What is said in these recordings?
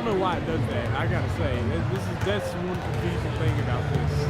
don't know why it does that. I gotta say, that's one confusing thing about this.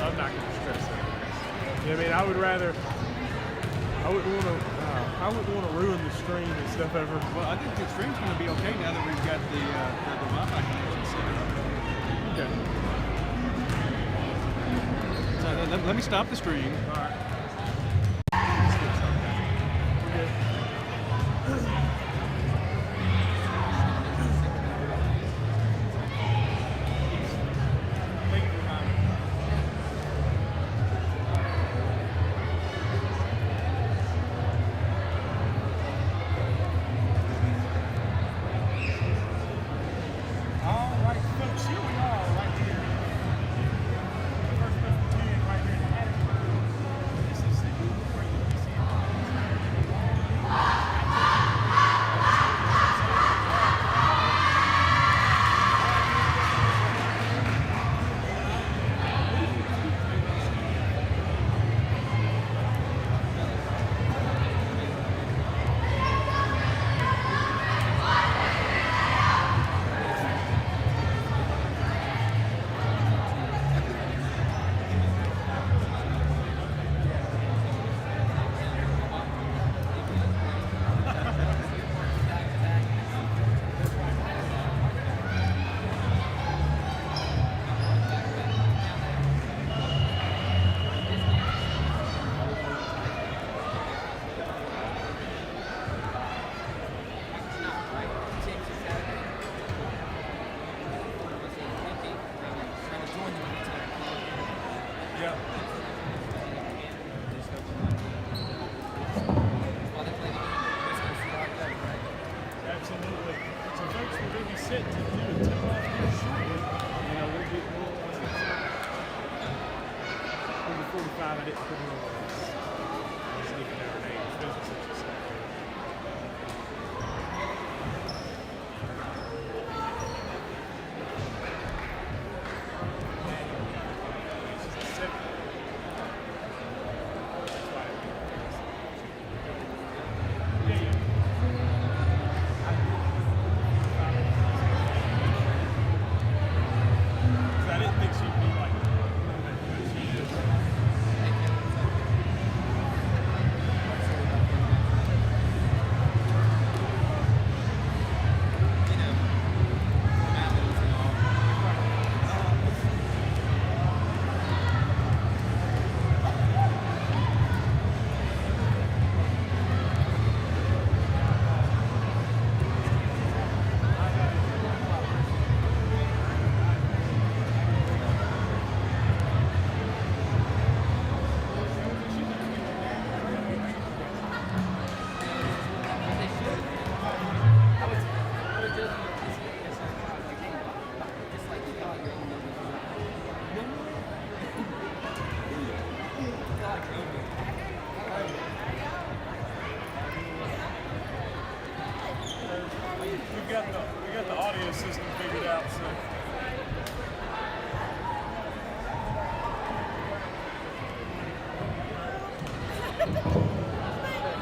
I'm not gonna stress it. You know what I mean? I wouldn't want to ruin the stream and stuff ever. Well, I think the stream's gonna be okay now that we've got the Wi-Fi connection set up. Okay. So let me stop the stream. All right. We got the audio system figured out, so.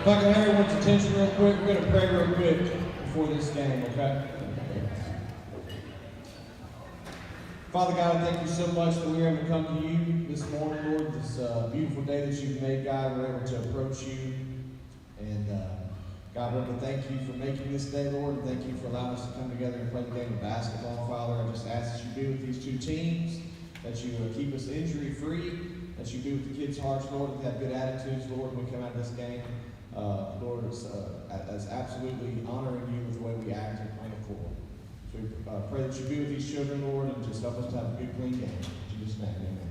If I can have everyone's attention real quick, we're going to pray real quick before this game, okay? Father God, I thank you so much that we were able to come to you this morning, Lord. This beautiful day that you've made, God, we're able to approach you. And God, we want to thank you for making this day, Lord, and thank you for allowing us to come together and play the game of basketball, Father. I just ask that you be with these two teams, that you keep us injury-free, that you be with the kids' hearts, Lord, and have good attitudes, Lord, when we come out of this game. Lord, as absolutely honoring you with the way we act and play the floor. So we pray that you be with these children, Lord, and just help us to have a good, clean game. In Jesus' name, amen.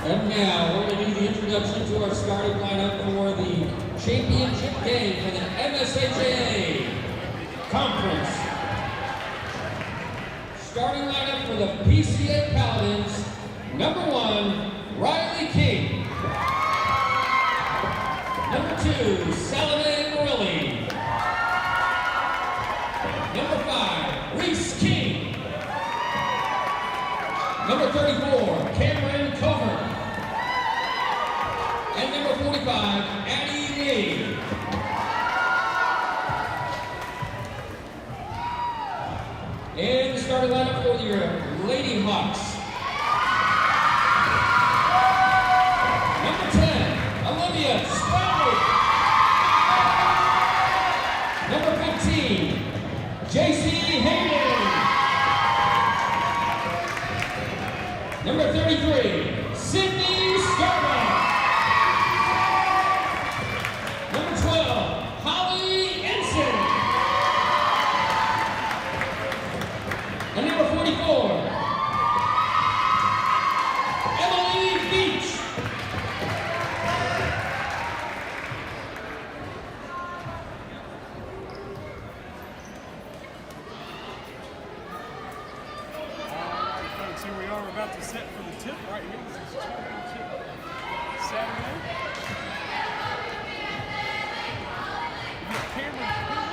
And now, we're going to do the introduction to our starting lineup for the championship game for the MSAHA Conference. Starting lineup for the PCA Paladins, number 1, Riley King. Number 2, Saladin Morelli. Number 5, Reese King. Number 34, Cameron Cover. And number 45, Addie Lee. And the starting lineup for your Lady Hawks. Number 10, Olivia Spaulding. Number 15, JC Hayden. Number 33, Sydney Starbuck. Number 12, Holly Ensign. And number 44, Emily Beach. Folks, here we are. We're about to set for the tip right here. This is championship Saturday. We have Cameron Cook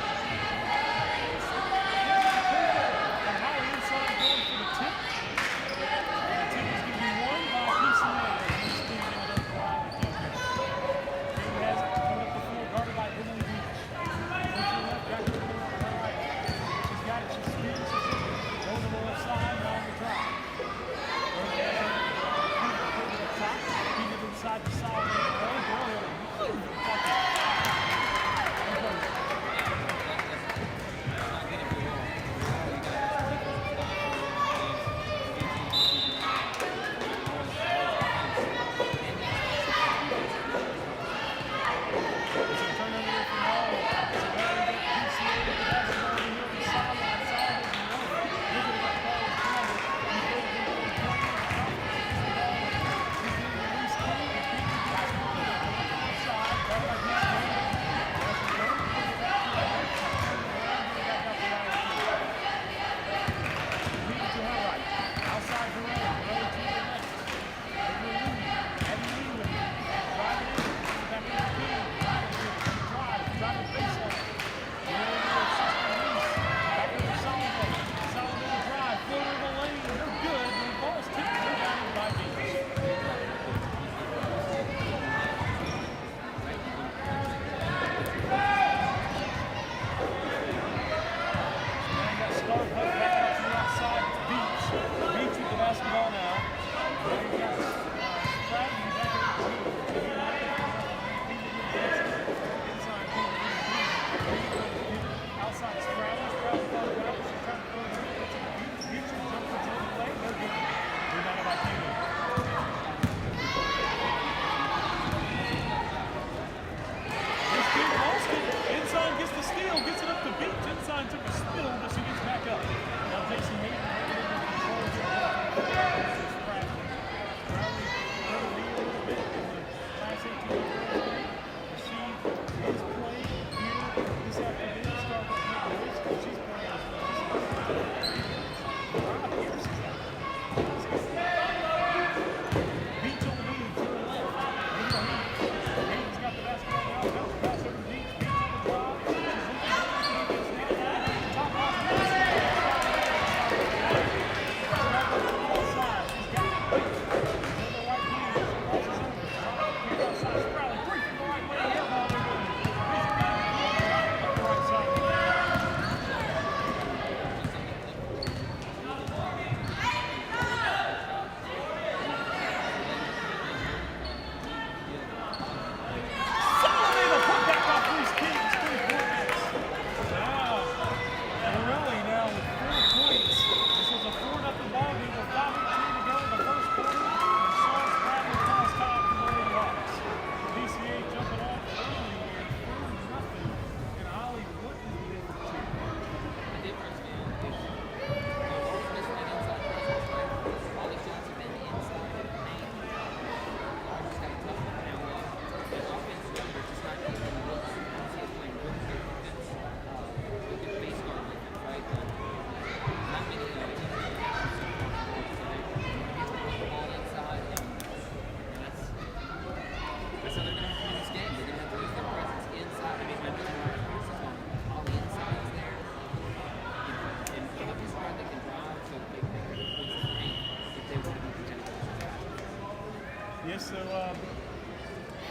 and Holly Inside going for the tip. The tip is going to be won by PCA. This team ended up riding the tip. He has it coming up the floor, guarded by Emily Beach. Left, got it on the right. She's got it. She's speeding. She's going to the left side and on the drive. Inside the side.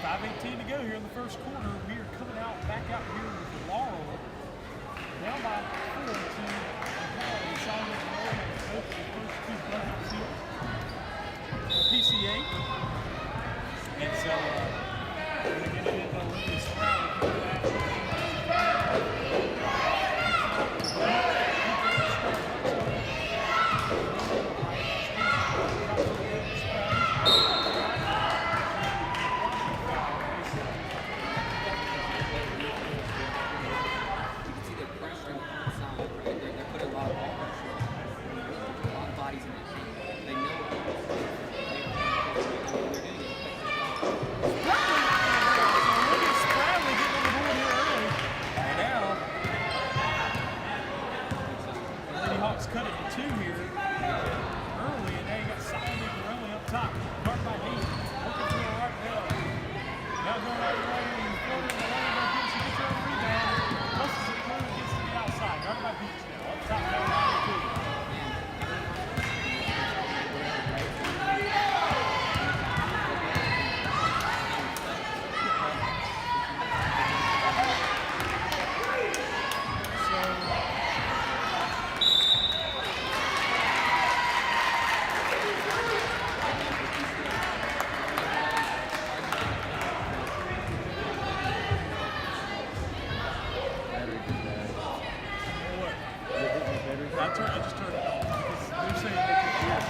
5:18 to go here in the first quarter. We are coming out back out here with Laurel. Down by 4 to the Paladins. Sean with Laurel has both the first two buckets here for PCA. And so we're going to get into Olympic Sprout. Cut it to 2 here early, and now you got Simon early up top. Guarded by Hayes. Looking to the right now. Now going all the way and floating the lane. Going to get your rebound. Busts it through and gets to the outside. Guarded by Beach now. Up top now, line 2. I just turned it off because they're saying they could hear us.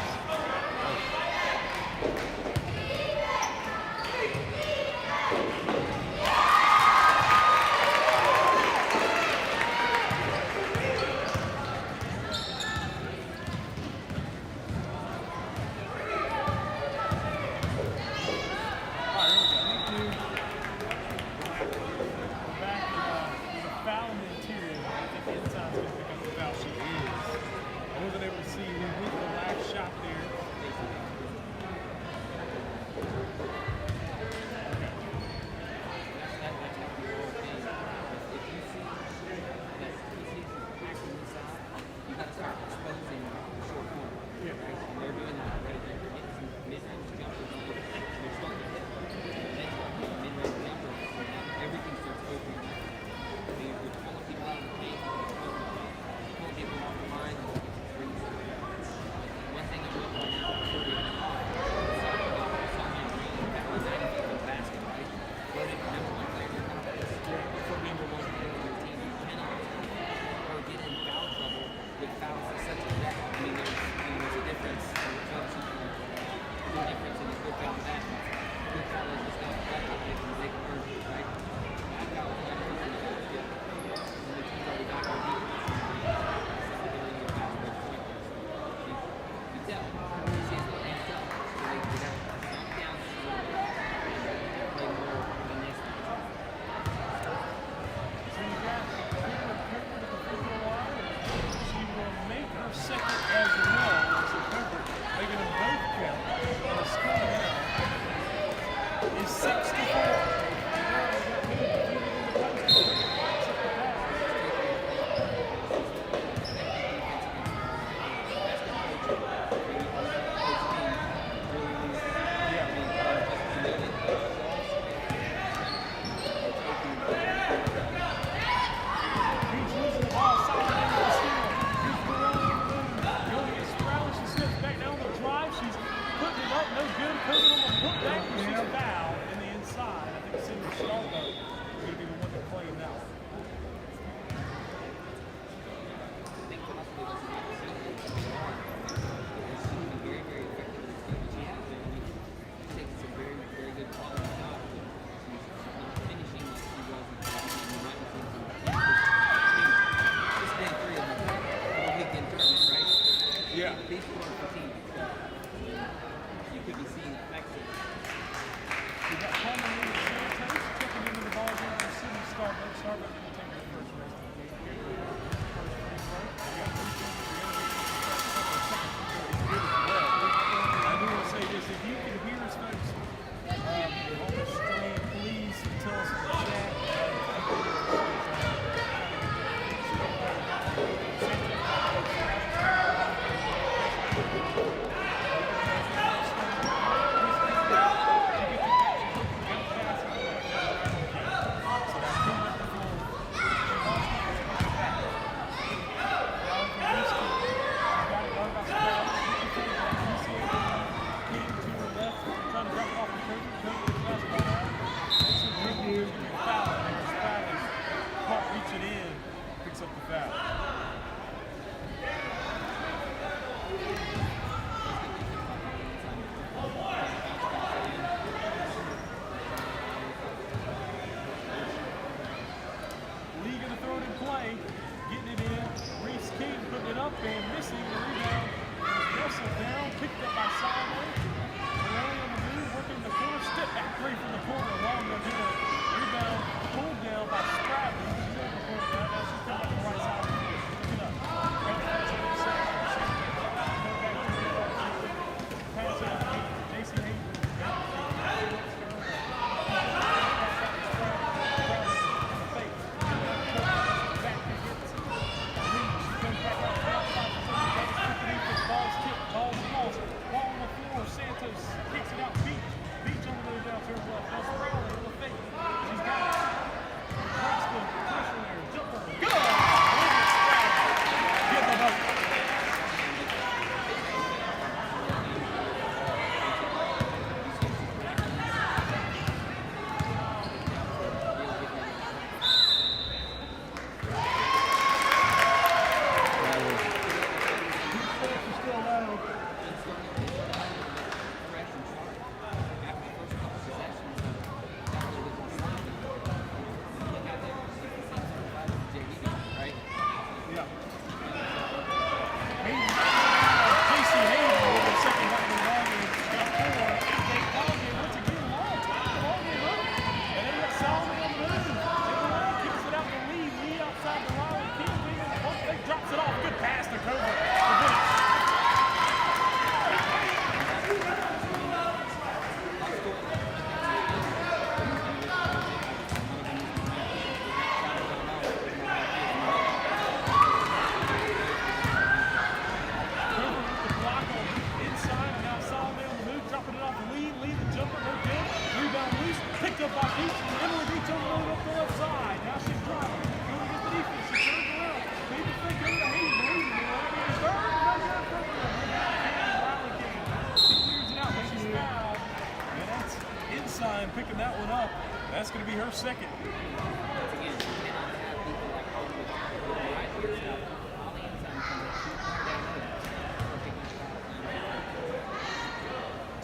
Primetime picking that one up. That's going to be her second. Once again, you cannot have people like Hollywood right here stuff. All the inside comes up, shoot far down there. Or picking up foul.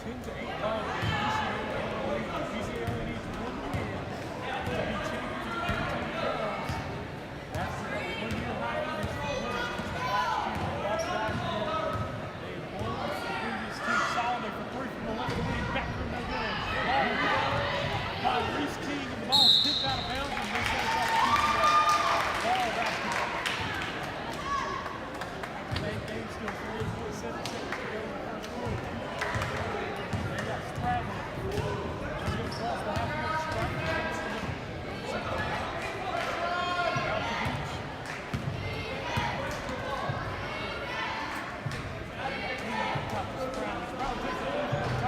10 to 8 ball game. PCA only needs one win to be champions of 18 girls. That's the 1-year hiatus for women. Last year they lost last year. They won the previous team solidly for 3 from the left wing. Back from the good. By Reese King, and the ball is tipped out of bounds, and they set us off the PCA. Ball basketball. Same game still 4.7 seconds to go in the first quarter. They got Stradley. Just gonna cross the half court strike. Out to Beach. Top of Sprout. Sprout takes it over the top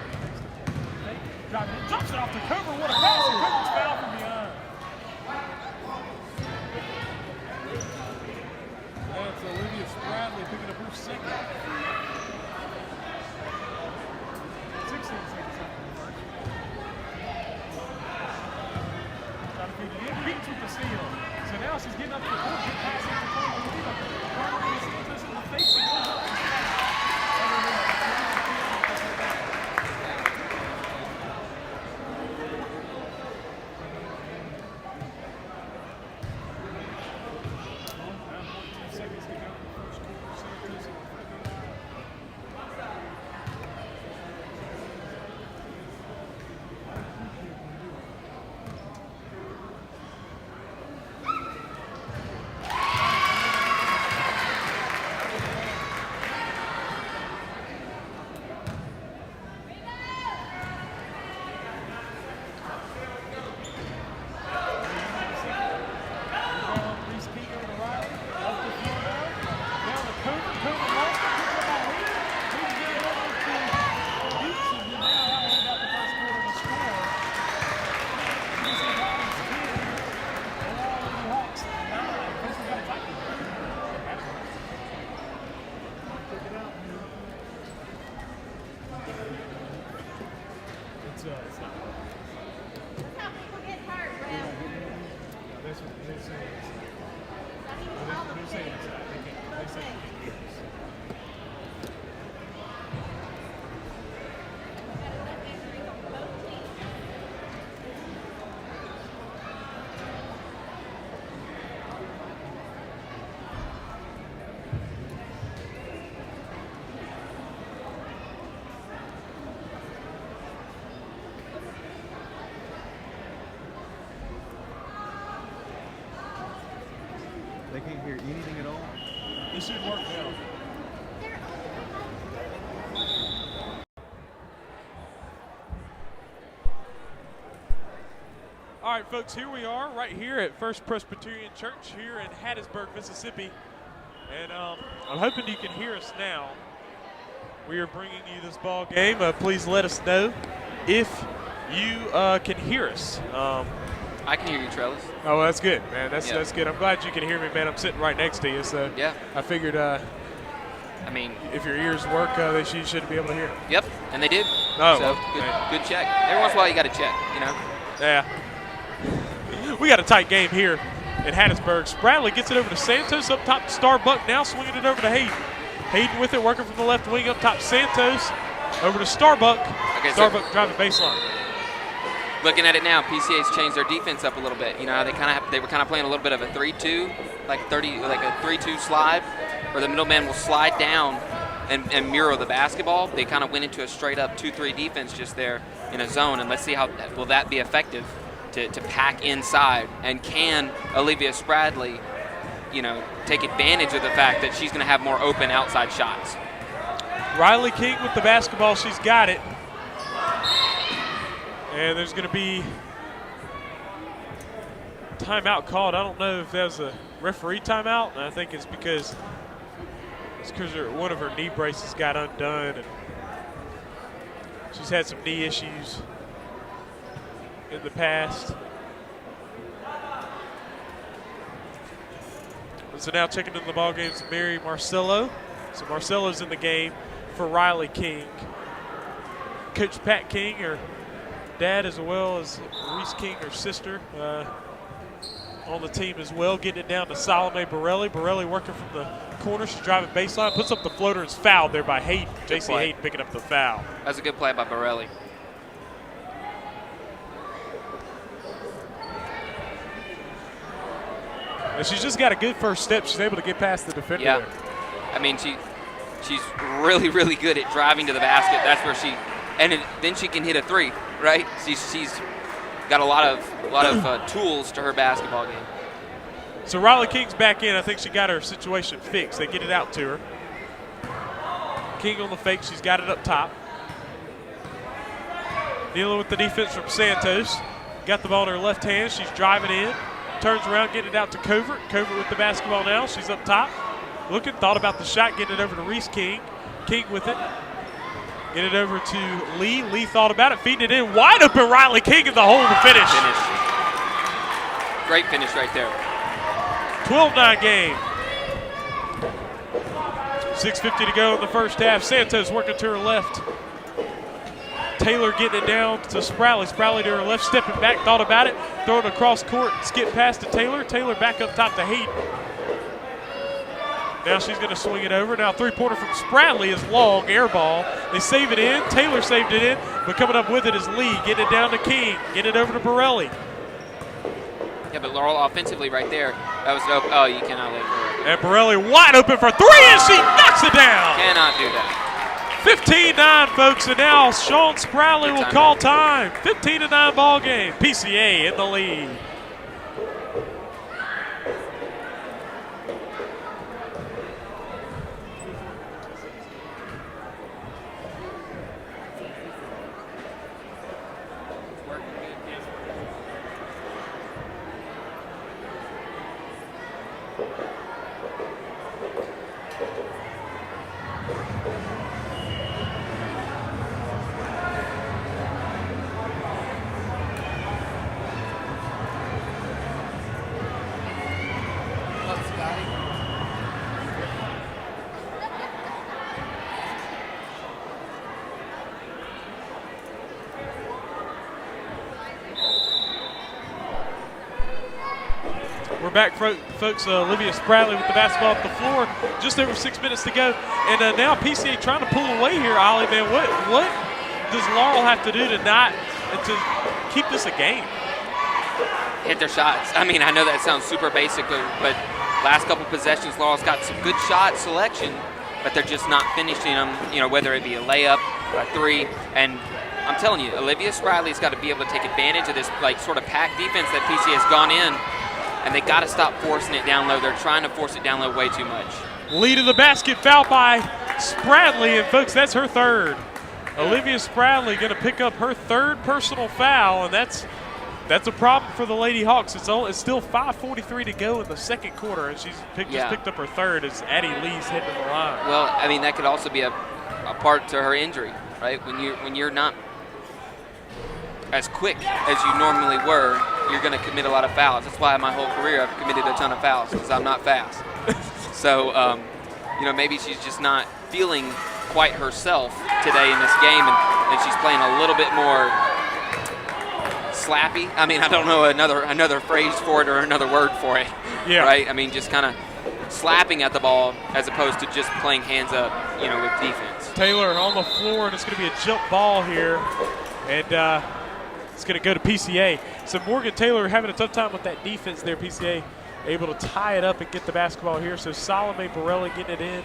and it's not drops it off the cover. What a pass. The cover's foul from behind. That's Olivia Spradley picking up her second. 16 seconds after the first. Trying to feed it in. Beats with the steal. So now she's getting up to the court. Good pass into front of the lead. Carter is in the face. It goes up. It's not. That's how people get hurt, Rev. That's what they're saying. I mean, all the They're saying things. it's not. They can't. They say they can't hear us. We've got enough injuries on both teams. They can't hear anything at all. This should work now. They're All right, folks, here we are right here at First Presbyterian Church here in Hattiesburg, Mississippi. And I'm hoping you can hear us now. We are bringing you this ball game. Please let us know if you can hear us. I can hear you, Trellis. Oh, that's good, man. That's Yeah. good. I'm glad you can hear me, man. I'm sitting right next to you, so Yeah. I figured I mean, if your ears work, you should be able to hear. yep, and they did. Oh, so okay. good check. Every once in a while, you got to check, you know. Yeah. We got a tight game here in Hattiesburg. Spradley gets it over to Santos up top to Starbuck. Now swinging it over to Hayden. Hayden with it, working from the left wing up top. Santos over to Starbuck. Okay, so- Starbuck driving baseline. Looking at it now, PCA's changed their defense up a little bit. You know, they were kind of playing a little bit of a 3-2, like a 3-2 slide, where the middleman will slide down and mirror the basketball. They kind of went into a straight up 2-3 defense just there in a zone, and let's see how will that be effective to pack inside. And can Olivia Spradley, you know, take advantage of the fact that she's going to have more open outside shots? Riley King with the basketball. She's got it. And there's going to be timeout called. I don't know if that was a referee timeout. And I think it's because one of her knee braces got undone. And she's had some knee issues in the past. So now checking into the ball game is Mary Marcello. So Marcello's in the game for Riley King. Coach Pat King, her dad, as well as Reese King, her sister, on the team as well. Getting it down to Salome Borelli. Borelli working from the corner. She's driving baseline, puts up the floater, and is fouled there by Hayden. J.C. Hayden picking up the foul. That's a good play by Borelli. And she's just got a good first step. She's able to get past the defender. Yeah. There. I mean, she's really, really good at driving to the basket. That's where then she can hit a three, right? She's got a lot of tools to her basketball game. So Riley King's back in. I think she got her situation fixed. They get it out to her. King on the fake. She's got it up top. Dealing with the defense from Santos. Got the ball in her left hand. She's driving in. Turns around, getting it out to Covert. Covert with the basketball now. She's up top. Looking, thought about the shot, getting it over to Reese King. King with it. Get it over to Lee. Lee thought about it, feeding it in. Wide open Riley King in the hole to finish. Great finish right there. 12-9 game. 6:50 to go in the first half. Santos working to her left. Taylor getting it down to Sproutley. Sproutley to her left, stepping back, thought about it. Throwing across court, skip past to Taylor. Taylor back up top to Hayden. Now she's going to swing it over. Now three-pointer from Sproutley is long, air ball. They save it in. Taylor saved it in, but coming up with it is Lee. Getting it down to King. Getting it over to Borelli. Yeah, but Laurel offensively right there. That was open. Oh, you cannot let her. And Borelli wide open for three, and she knocks it down. Cannot do that. 15-9, folks, and now Sean Sproutley will Good call time. 15-9 ball game. PCA in the lead. We're back, folks. Olivia Sproutley with the basketball at the floor. Just over 6 minutes to go. And now PCA trying to pull away here, Ollie, man. What does Laurel have to do to keep this a game? Hit their shots. I mean, I know that sounds super basic, but last couple possessions, Laurel's got some good shot selection, but they're just not finishing them, whether it be a layup or a three. And I'm telling you, Olivia Sproutley's got to be able to take advantage of this, sort of packed defense that PCA has gone in. And they got to stop forcing it down low. They're trying to force it down low way too much. Lead of the basket, foul by Spradley, and folks, that's her third. Olivia Spradley going to pick up her third personal foul, and that's a problem for the Lady Hawks. It's still 5:43 to go in the second quarter, and she's just picked up her third as Addie Lee's hitting the line. Well, I mean, that could also be a part to her injury, right? When you're not as quick as you normally were, you're going to commit a lot of fouls. That's why my whole career I've committed a ton of fouls, because I'm not fast. So, maybe she's just not feeling quite herself today in this game, and she's playing a little bit more slappy. I mean, I don't know another phrase for it or another word for it. Yeah. Right? I mean, just kind of slapping at the ball as opposed to just playing hands up, with defense. Taylor on the floor, and it's going to be a jump ball here, and it's going to go to PCA. So Morgan Taylor having a tough time with that defense there. PCA able to tie it up and get the basketball here. So Salome Borelli getting it in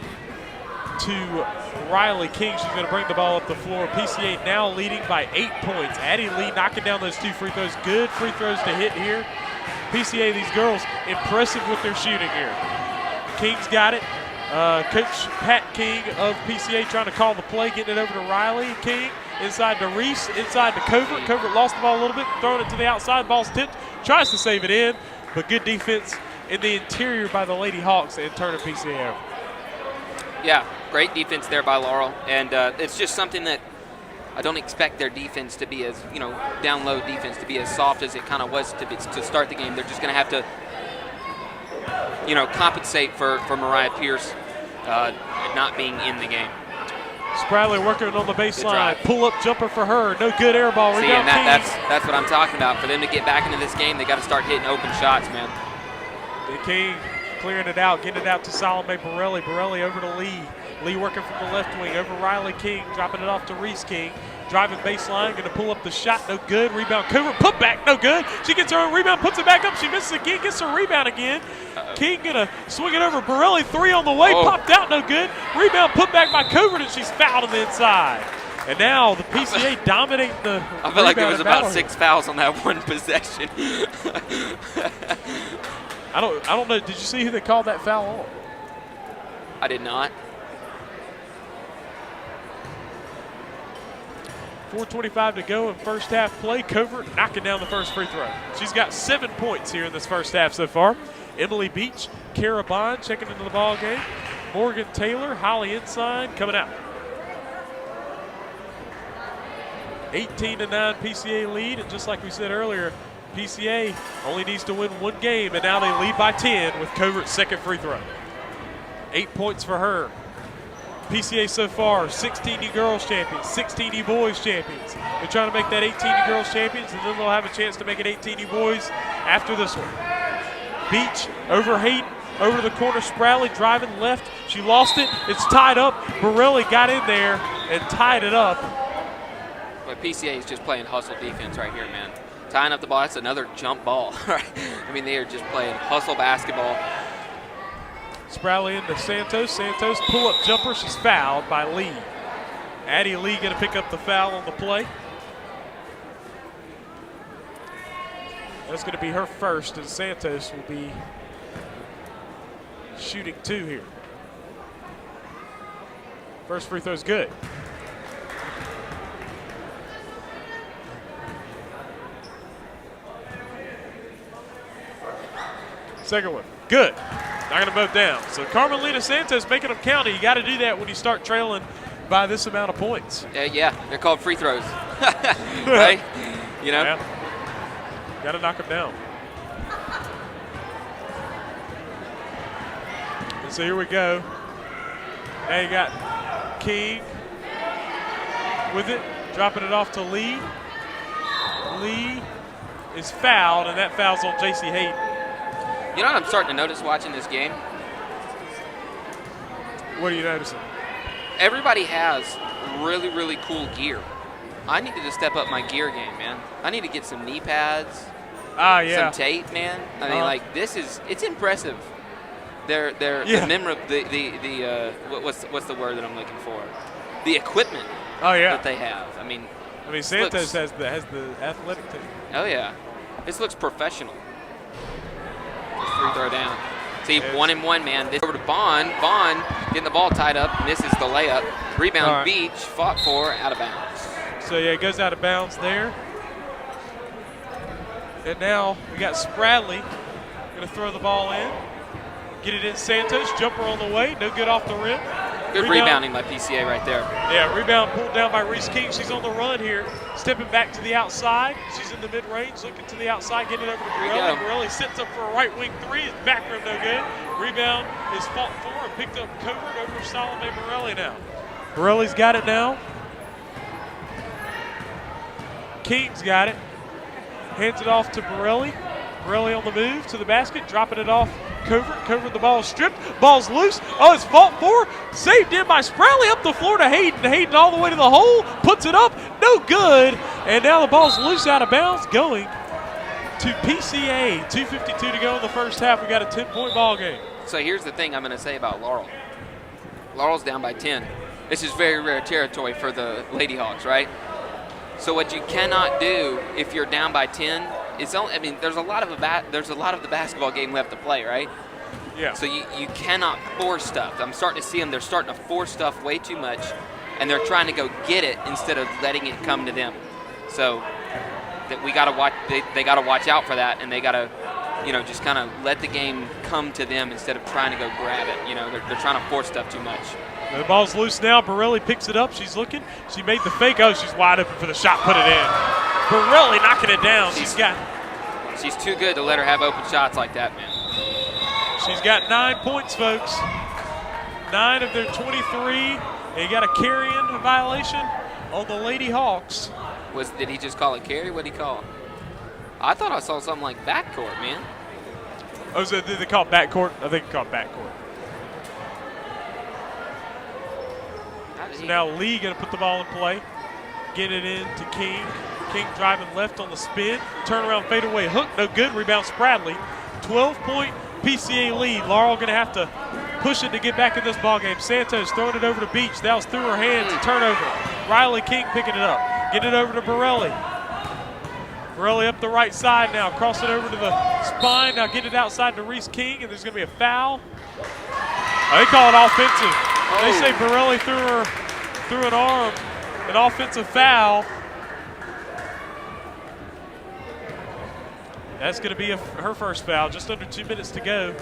to Riley King. She's going to bring the ball up the floor. PCA now leading by 8 points. Addie Lee knocking down those 2 free throws. Good free throws to hit here. PCA, these girls, impressive with their shooting here. King's got it. Coach Pat King of PCA trying to call the play, getting it over to Riley King. Inside to Reese, inside to Covert. Covert lost the ball a little bit, throwing it to the outside. Ball's tipped, tries to save it in, but good defense in the interior by the Lady Hawks and turning PCA over. Yeah, great defense there by Laurel, and it's just something that I don't expect their defense to be as, down low defense to be as soft as it kind of was to start the game. They're just going to have to compensate for Mariah Pierce not being in the game. Spradley working on the baseline. drive. Pull-up jumper for her. No good air ball. See, Rebound and King. that's what I'm talking about. For them to get back into this game, they got to start hitting open shots, man. The King clearing it out, getting it out to Salome Borelli. Borelli over to Lee. Lee working from the left wing over Riley King, dropping it off to Reese King. Driving baseline, going to pull up the shot, no good. Rebound, Covert, put back, no good. She gets her own rebound, puts it back up. She misses again, gets her rebound again. King going to swing it over. Borelli, 3 on the way, popped out, no good. Rebound put back by Covert, and she's fouled on the inside. And now the PCA dominating the I feel like there was about battle 6 fouls on that one possession. I don't know. Did you see who they called that foul on? I did not. 4:25 to go in first half play. Covert knocking down the first free throw. She's got 7 points here in this first half so far. Emily Beach, Kara Bond checking into the ball game. Morgan Taylor, Holly Ensign coming out. 18-9 PCA lead, and just like we said earlier, PCA only needs to win 1 game, and now they lead by 10 with Covert's second free throw. 8 points for her. PCA so far, 16E girls champions, 16E boys champions. They're trying to make that 18E girls champions, and then they'll have a chance to make it 18E boys after this one. Beach over Hayden, over the corner, Spradley driving left. She lost it. It's tied up. Borelli got in there and tied it up. But PCA is just playing hustle defense right here, man. Tying up the ball, that's another jump ball. Right? I mean, they are just playing hustle basketball. Spradley into Santos. Santos pull-up jumper. She's fouled by Lee. Addie Lee going to pick up the foul on the play. That's going to be her first, and Santos will be shooting 2 here. First free throw's good. Second one, good. Not gonna move down. So Carmelita Santos making them count. You got to do that when you start trailing by this amount of points. Yeah, they're called free throws, right? You know. Yeah. Got to knock them down. And so here we go. Now you got King with it, dropping it off to Lee. Lee is fouled, and that foul's on J.C. Hayden. You know what I'm starting to notice watching this game? What are you noticing? Everybody has really, really cool gear. I need to just step up my gear game, man. I need to get some knee pads, some tape, man. I mean, like, it's impressive. What's the word that I'm looking for? The equipment that they have. I mean Santos has the athletic team. Oh yeah, this looks professional. Free throw down. See, 1-and-1, man. This over to Bond. Bond getting the ball tied up, misses the layup. Rebound, Beach, fought for, out of bounds. So yeah, it goes out of bounds there. And now we got Spradley going to throw the ball in. Get it in Santos, jumper on the way, no good off the rim. Good rebounding by PCA right there. Yeah, rebound pulled down by Reese King. She's on the run here, stepping back to the outside. She's in the mid-range, looking to the outside, getting it over to Borelli. Borelli sits up for a right wing 3, his back rim no good. Rebound is fought for and picked up Covert over Salome Borelli now. Borelli's got it now. King's got it. Hands it off to Borelli. Borelli on the move to the basket, dropping it off. Covert, the ball is stripped. Ball's loose. Oh, it's fought for. Saved in by Spradley up the floor to Hayden. Hayden all the way to the hole. Puts it up. No good. And now the ball's loose out of bounds going to PCA. 2:52 to go in the first half. We got a 10-point ball game. So here's the thing I'm going to say about Laurel. Laurel's down by 10. This is very rare territory for the Lady Hawks, right? So what you cannot do if you're down by 10 is, there's a lot of the basketball game left to play, right? Yeah. So you cannot force stuff. I'm starting to see them. They're starting to force stuff way too much, and they're trying to go get it instead of letting it come to them. So that we got to watch. They got to watch out for that, and they got to, just kind of let the game come to them instead of trying to go grab it. They're trying to force stuff too much. The ball's loose now. Borelli picks it up. She's looking. She made the fake. Oh, she's wide open for the shot. Put it in. Borelli knocking it down. She's too good to let her have open shots like that, man. She's got 9 points, folks. 9 of their 23. And you got a carrying violation on the Lady Hawks. Did he just call it carry? What did he call? I thought I saw something like backcourt, man. Oh, so did they call it backcourt? I think they called it backcourt. So now Lee going to put the ball in play. Get it in to King. King driving left on the spin. Turnaround fadeaway hook. No good. Rebound Spradley. 12-point PCA lead. Laurel going to have to push it to get back in this ball game. Santos throwing it over to Beach. That was through her hands. Turnover. Riley King picking it up. Get it over to Borelli. Borelli up the right side now. Cross it over to the spine. Now get it outside to Reese King, and there's going to be a foul. Oh, they call it offensive. Oh. They say Borelli threw an arm. An offensive foul. That's going to be her first foul. Just under 2 minutes to go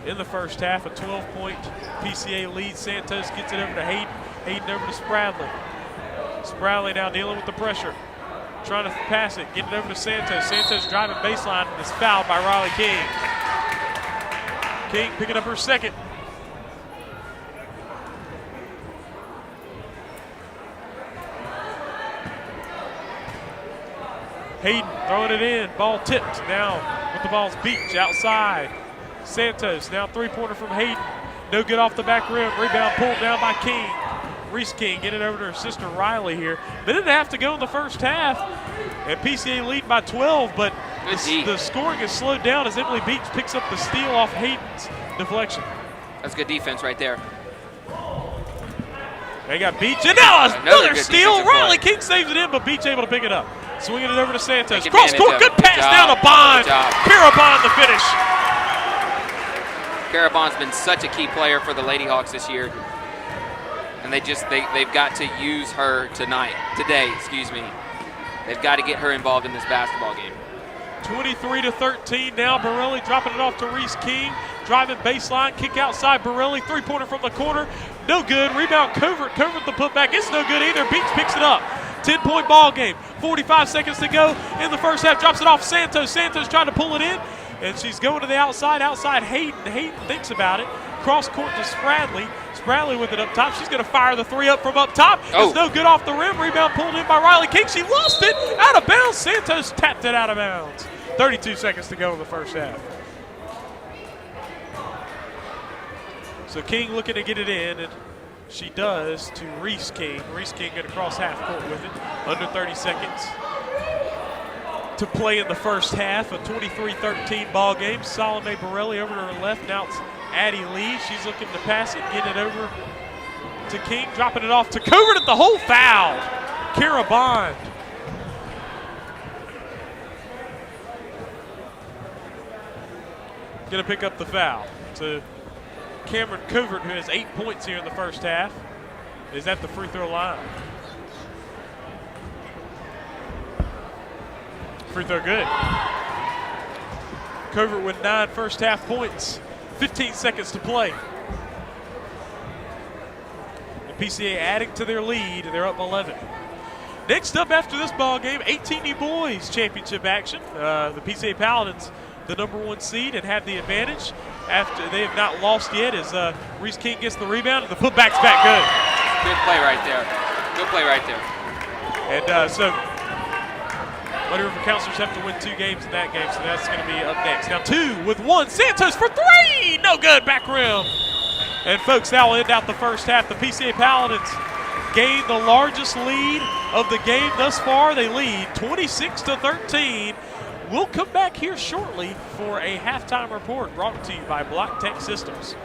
in the first half. A 12-point PCA lead. Santos gets it over to Hayden. Hayden over to Spradley. Spradley now dealing with the pressure. Trying to pass it. Get it over to Santos. Santos driving baseline and is fouled by Riley King. King picking up her second. Hayden throwing it in. Ball tipped. Now with the ball's Beach outside. Santos now three-pointer from Hayden. No good off the back rim. Rebound pulled down by King. Reese King get it over to her sister Riley here. Minute and a half to go in the first half. And PCA lead by 12, but the scoring is slowed down as Emily Beach picks up the steal off Hayden's deflection. That's good defense right there. They got Beach, and now another steal. Riley play. King saves it in, but Beach able to pick it up. Swinging it over to Santos. Take Cross court, good pass down to Bond. Kara Bond the finish. Kara Bond's been such a key player for the Lady Hawks this year. And they've got to use her today, excuse me. They've got to get her involved in this basketball game. 23-13 now. Borelli dropping it off to Reese King. Driving baseline, kick outside Borelli. Three-pointer from the corner. No good. Rebound Covert. Covert the putback. It's no good either. Beach picks it up. 10-point ball game. 45 seconds to go in the first half. Drops it off Santos. Santos trying to pull it in. And she's going to the outside. Outside Hayden. Hayden thinks about it. Cross court to Spradley. Spradley with it up top. She's going to fire the three up from up top. Oh. It's no good off the rim. Rebound pulled in by Riley King. She lost it out of bounds. Santos tapped it out of bounds. 32 seconds to go in the first half. So King looking to get it in, and she does to Reese King. Reese King going to cross half court with it. Under 30 seconds to play in the first half. A 23-13 ball game. Salome Borelli over to her left. Now it's Addie Lee. She's looking to pass it, get it over to King, dropping it off to Covert at the hole. Foul. Kara Bond. Going to pick up the foul to Cameron Covert, who has 8 points here in the first half, is at the free throw line. Free throw good. Covert with 9 first half points. 15 seconds to play. The PCA adding to their lead, and they're up 11. Next up after this ball game, 18U boys championship action. The PCA Paladins, the #1 seed, and have the advantage after they have not lost yet as Reese King gets the rebound, and the putback's back good. Good play right there. Good play right there. And so Muddy River Counselors have to win 2 games in that game, so that's going to be up next. Now 2 with 1. Santos for 3. No good. Back rim. And folks, that will end out the first half. The PCA Paladins gained the largest lead of the game thus far. They lead 26-13. We'll come back here shortly for a halftime report brought to you by Block Tech Systems.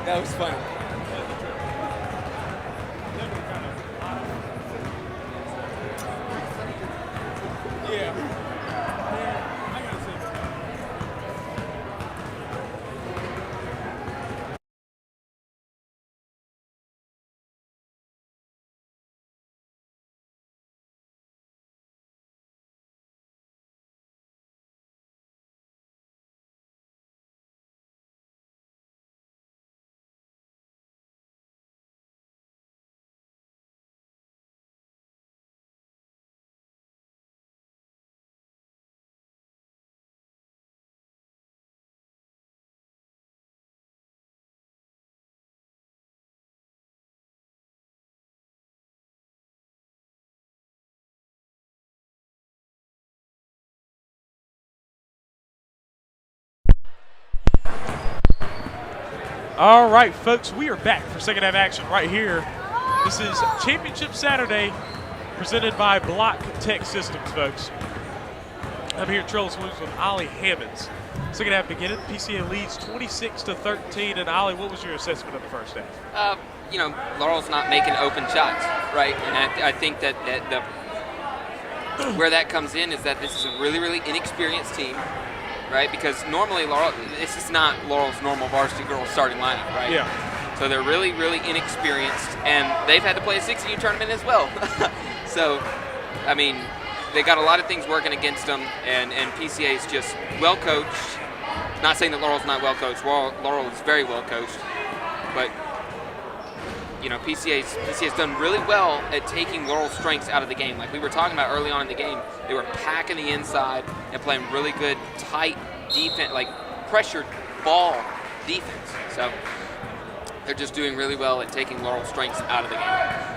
That was funny. All right, folks, we are back for second half action right here. This is Championship Saturday presented by Block Tech Systems, folks. I'm here at Trellis Williams with Ollie Hammonds. Second half beginning, PCA leads 26-13. And Ollie, what was your assessment of the first half? You know, Laurel's not making open shots, right? And I think that where that comes in is that this is a really, really inexperienced team, right? Because normally this is not Laurel's normal varsity girls starting lineup, right? Yeah. So they're really, really inexperienced, and they've had to play a 6U tournament as well. So, I mean, they got a lot of things working against them, and PCA is just well coached. Not saying that Laurel's not well coached. Laurel is very well coached, but you know, PCA's done really well at taking Laurel's strengths out of the game. Like we were talking about early on in the game, they were packing the inside and playing really good, tight defense, like pressured ball defense. So they're just doing really well at taking Laurel's strengths out of the game.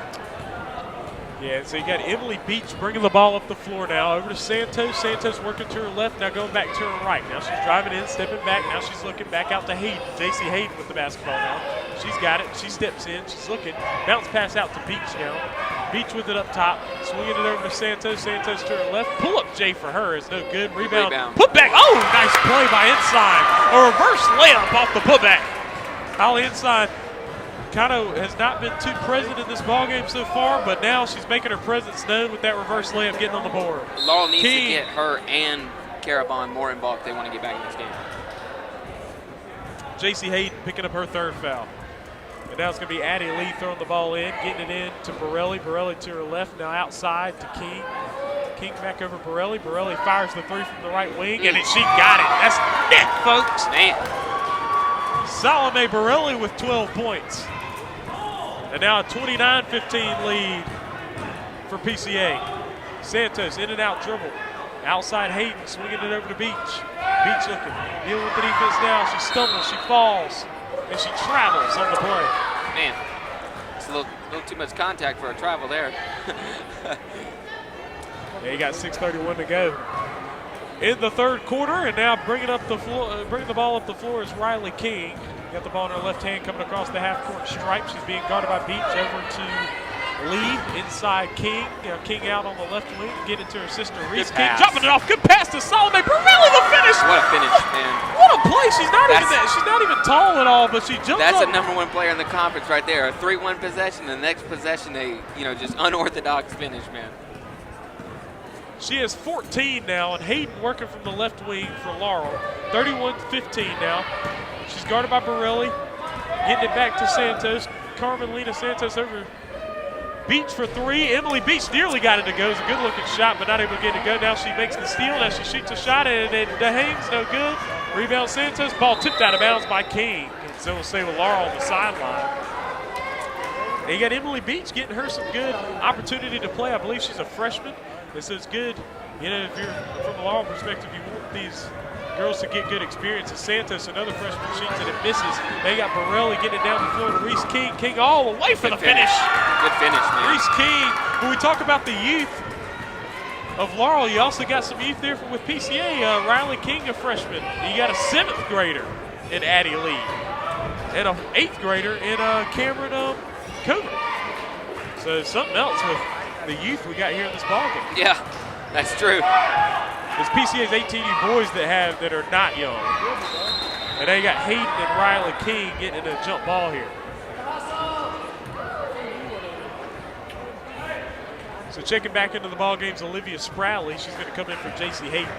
Yeah, so you got Emily Beach bringing the ball up the floor now. Over to Santos. Santos working to her left, now going back to her right. Now she's driving in, stepping back. Now she's looking back out to Hayden. JC Hayden with the basketball now. She's got it. She steps in. She's looking. Bounce pass out to Beach now. Beach with it up top. Swinging it over to Santos. Santos to her left. Pull up J for her is no good. Rebound. Put back. Oh, nice play by Ensign. A reverse layup off the putback. Holly Ensign kind of has not been too present in this ballgame so far, but now she's making her presence known with that reverse layup getting on the board. Laurel needs to get her and Carabon more involved if they want to get back in this game. JC Hayden picking up her third foul. And now it's going to be Addie Lee throwing the ball in, getting it in to Borelli. Borelli to her left, now outside to King. King back over Borelli. Borelli fires the three from the right wing, and she got it. That's net, folks. Man. Salome Borelli with 12 points. And now a 29-15 lead for PCA. Santos in and out dribble. Outside Hayden swinging it over to Beach. Beach looking, dealing with the defense now. She stumbles, she falls, and she travels on the play. Man, it's a little too much contact for a travel there. Yeah, you got 6:31 to go in the third quarter, and now bringing the ball up the floor is Riley King. Got the ball in her left hand coming across the half-court stripe. She's being guarded by Beach. Over to Lee, inside King. King out on the left wing, get it to her sister Reese. King dropping it off. Good pass to Salome. Borelli, the finish. What a finish, man! What a play! She's not even tall at all, but she jumps. That's up. a #1 player in the conference right there. A 3-1 possession. The next possession, just unorthodox finish, man. She has 14 now, and Hayden working from the left wing for Laurel. 31-15 now. She's guarded by Borelli. Getting it back to Santos. Carmen Lena Santos over Beach for three. Emily Beach nearly got it to go. It's a good-looking shot, but not able to get it to go. Now she makes the steal. Now she shoots a shot, and DeHane's no good. Rebound Santos. Ball tipped out of bounds by King. And so we'll stay with Laurel on the sideline. And you got Emily Beach getting her some good opportunity to play. I believe she's a freshman. This is good. You know, if you're from a Laurel perspective, you want these girls to get good experiences. Santos, another freshman, shoots and it misses. They got Borelli getting it down the floor to Reese King. King all the way for the finish. Good finish, man. Reese King. When we talk about the youth of Laurel, you also got some youth there with PCA. Riley King, a freshman. You got a 7th grader in Addie Lee. And an 8th grader in Cameron Cover. So something else with the youth we got here in this ballgame. Yeah, that's true. There's PCA's 18 boys that are not young. And now you got Hayden and Riley King getting a jump ball here. So checking back into the ball game's Olivia Spradley. She's going to come in for J.C. Hayden.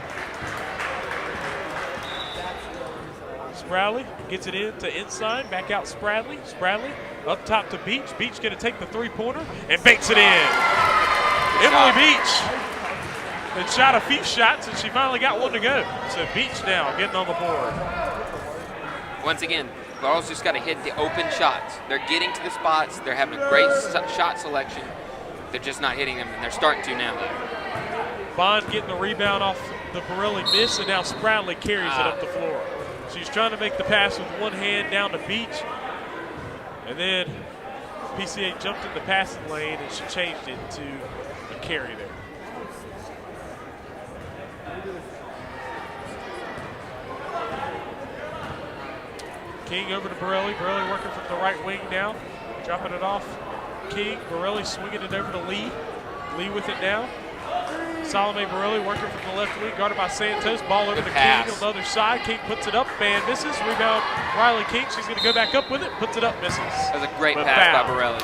Spradley gets it in to inside, back out Spradley. Spradley up top to Beach. Beach going to take the three-pointer and banks it in. Emily Beach had shot a few shots, and she finally got one to go. So Beach now getting on the board. Once again, Laurel's just got to hit the open shots. They're getting to the spots. They're having a great shot selection. They're just not hitting them, and they're starting to now. Bond getting the rebound off the Borelli miss, and now Spradley carries it up the floor. She's trying to make the pass with one hand down to Beach, and then PCA jumped in the passing lane, and she changed it to a carry there. King over to Borelli. Borelli working from the right wing now, dropping it off. King, Borelli swinging it over to Lee. Lee with it now. Salome Borelli working from the left wing, guarded by Santos. Ball over to King on the other side. King puts it up and misses. Rebound, Riley King. She's going to go back up with it. Puts it up, misses. That was a great pass by Borelli.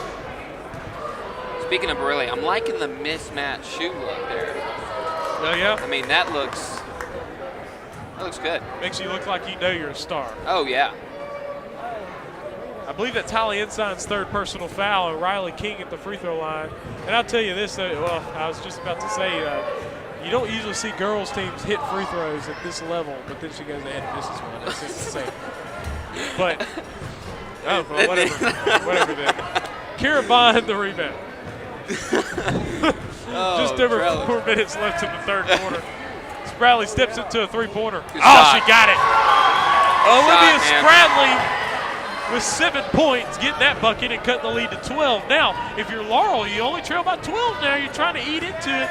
Speaking of Borelli, I'm liking the mismatched shoe look there. Oh, yeah? I mean, that looks good. Makes you look like you know you're a star. Oh, yeah. I believe that's Holly Ensign's third personal foul, and Riley King at the free throw line. And I'll tell you this, well, I was just about to say, you don't usually see girls teams hit free throws at this level, but then she goes ahead and misses one. That's insane. But, oh, well, whatever then. Kara Bond, the rebound. Just over 4 minutes left in the third quarter. Spradley steps into a three-pointer. She got it. Olivia Spradley with 7 points, getting that bucket and cutting the lead to 12. Now, if you're Laurel, you only trail by 12 now. You're trying to eat into it.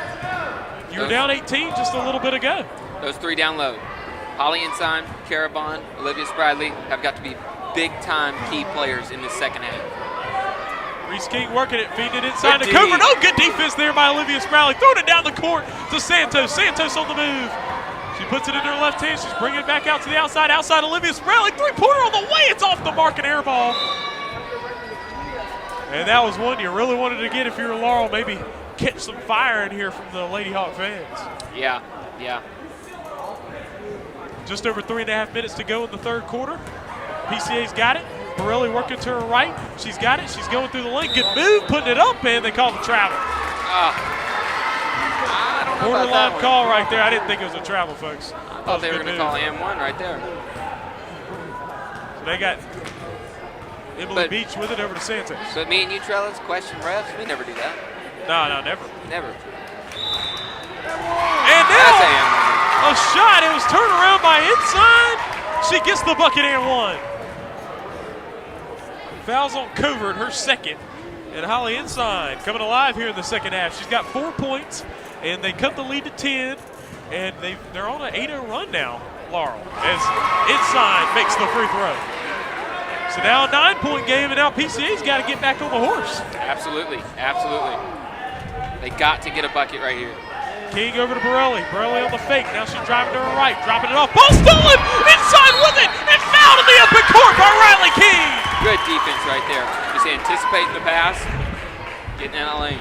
You were down 18 just a little bit ago. Those three down low. Holly Ensign, Kara Bond, Olivia Spradley have got to be big-time key players in the second half. Reese King working it, feeding it inside to Coburn. Oh, good defense there by Olivia Spradley. Throwing it down the court to Santos. Santos on the move. She puts it in her left hand. She's bringing it back out to the outside. Outside, Olivia Spradley. Three-pointer on the way. It's off the mark, and air ball. And that was one you really wanted to get if you were Laurel. Maybe catch some fire in here from the Lady Hawk fans. Yeah. Just over 3.5 minutes to go in the third quarter. PCA's got it. Borelli working to her right. She's got it. She's going through the lane. Good move, putting it up, and they call the travel. I don't know Borderline call right there. I didn't think it was a travel, folks. I thought they were going to call M1 right there. So they got Emily Beach with it over to Santos. But me and you, Trellis, question refs, we never do that. No, never. Never. And now a shot. It was turned around by Ensign. She gets the bucket and one. Fouls on Covert, her second. And Holly Ensign coming alive here in the second half. She's got 4 points, and they cut the lead to 10. And they're on an 8-0 run now, Laurel, as Ensign makes the free throw. So now a 9-point game, and now PCA's got to get back on the horse. Absolutely. They got to get a bucket right here. King over to Borelli. Borelli on the fake. Now she's driving to her right, dropping it off. Ball stolen! Inside with it! And fouled in the open court by Riley King! Good defense right there. Just anticipating the pass, getting in the lane.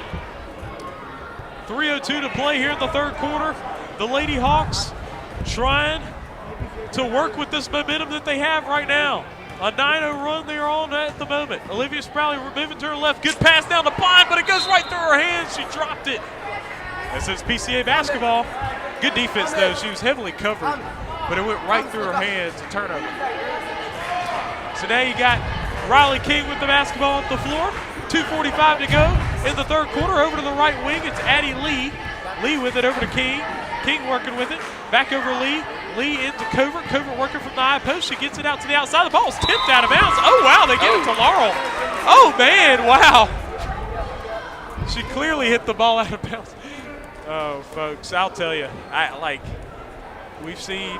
3:02 to play here in the third quarter. The Lady Hawks trying to work with this momentum that they have right now. A 9-0 run they're on at the moment. Olivia Spradley moving to her left. Good pass down the Bond, but it goes right through her hands. She dropped it. This is PCA basketball. Good defense, though. She was heavily covered, but it went right through her hands. A turnover. So now you got Riley King with the basketball on the floor. 2:45 to go in the third quarter. Over to the right wing, it's Addie Lee. Lee with it over to King. King working with it. Back over Lee. Lee into Covert. Covert working from the high post. She gets it out to the outside. The ball's tipped out of bounds. Oh, wow, they get it to Laurel. Oh, man, wow. She clearly hit the ball out of bounds. Oh, folks, I'll tell you, we've seen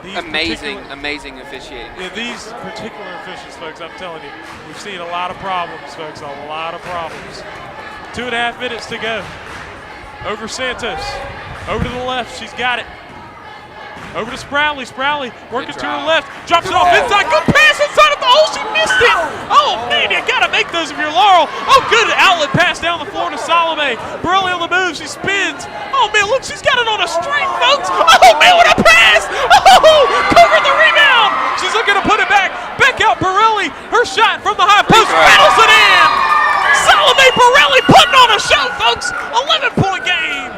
these amazing officiating. Yeah, these particular officials, folks, I'm telling you, we've seen a lot of problems, folks, a lot of problems. 2.5 minutes to go. Over Santos, over to the left, she's got it. Over to Sproutley. Sproutley working Good to her drive. left. Drops it off inside. Good pass inside of the hole. She missed it. Oh, man, you got to make those if you're Laurel. Oh, good outlet pass down the floor to Salome. Borelli on the move. She spins. Oh, man, look, she's got it on a string, folks. Oh, man, what a pass. Oh, covered the rebound. She's looking to put it back. Back out Borelli. Her shot from the high post rattles it in. Salome Borelli putting on a show, folks. 11-point game.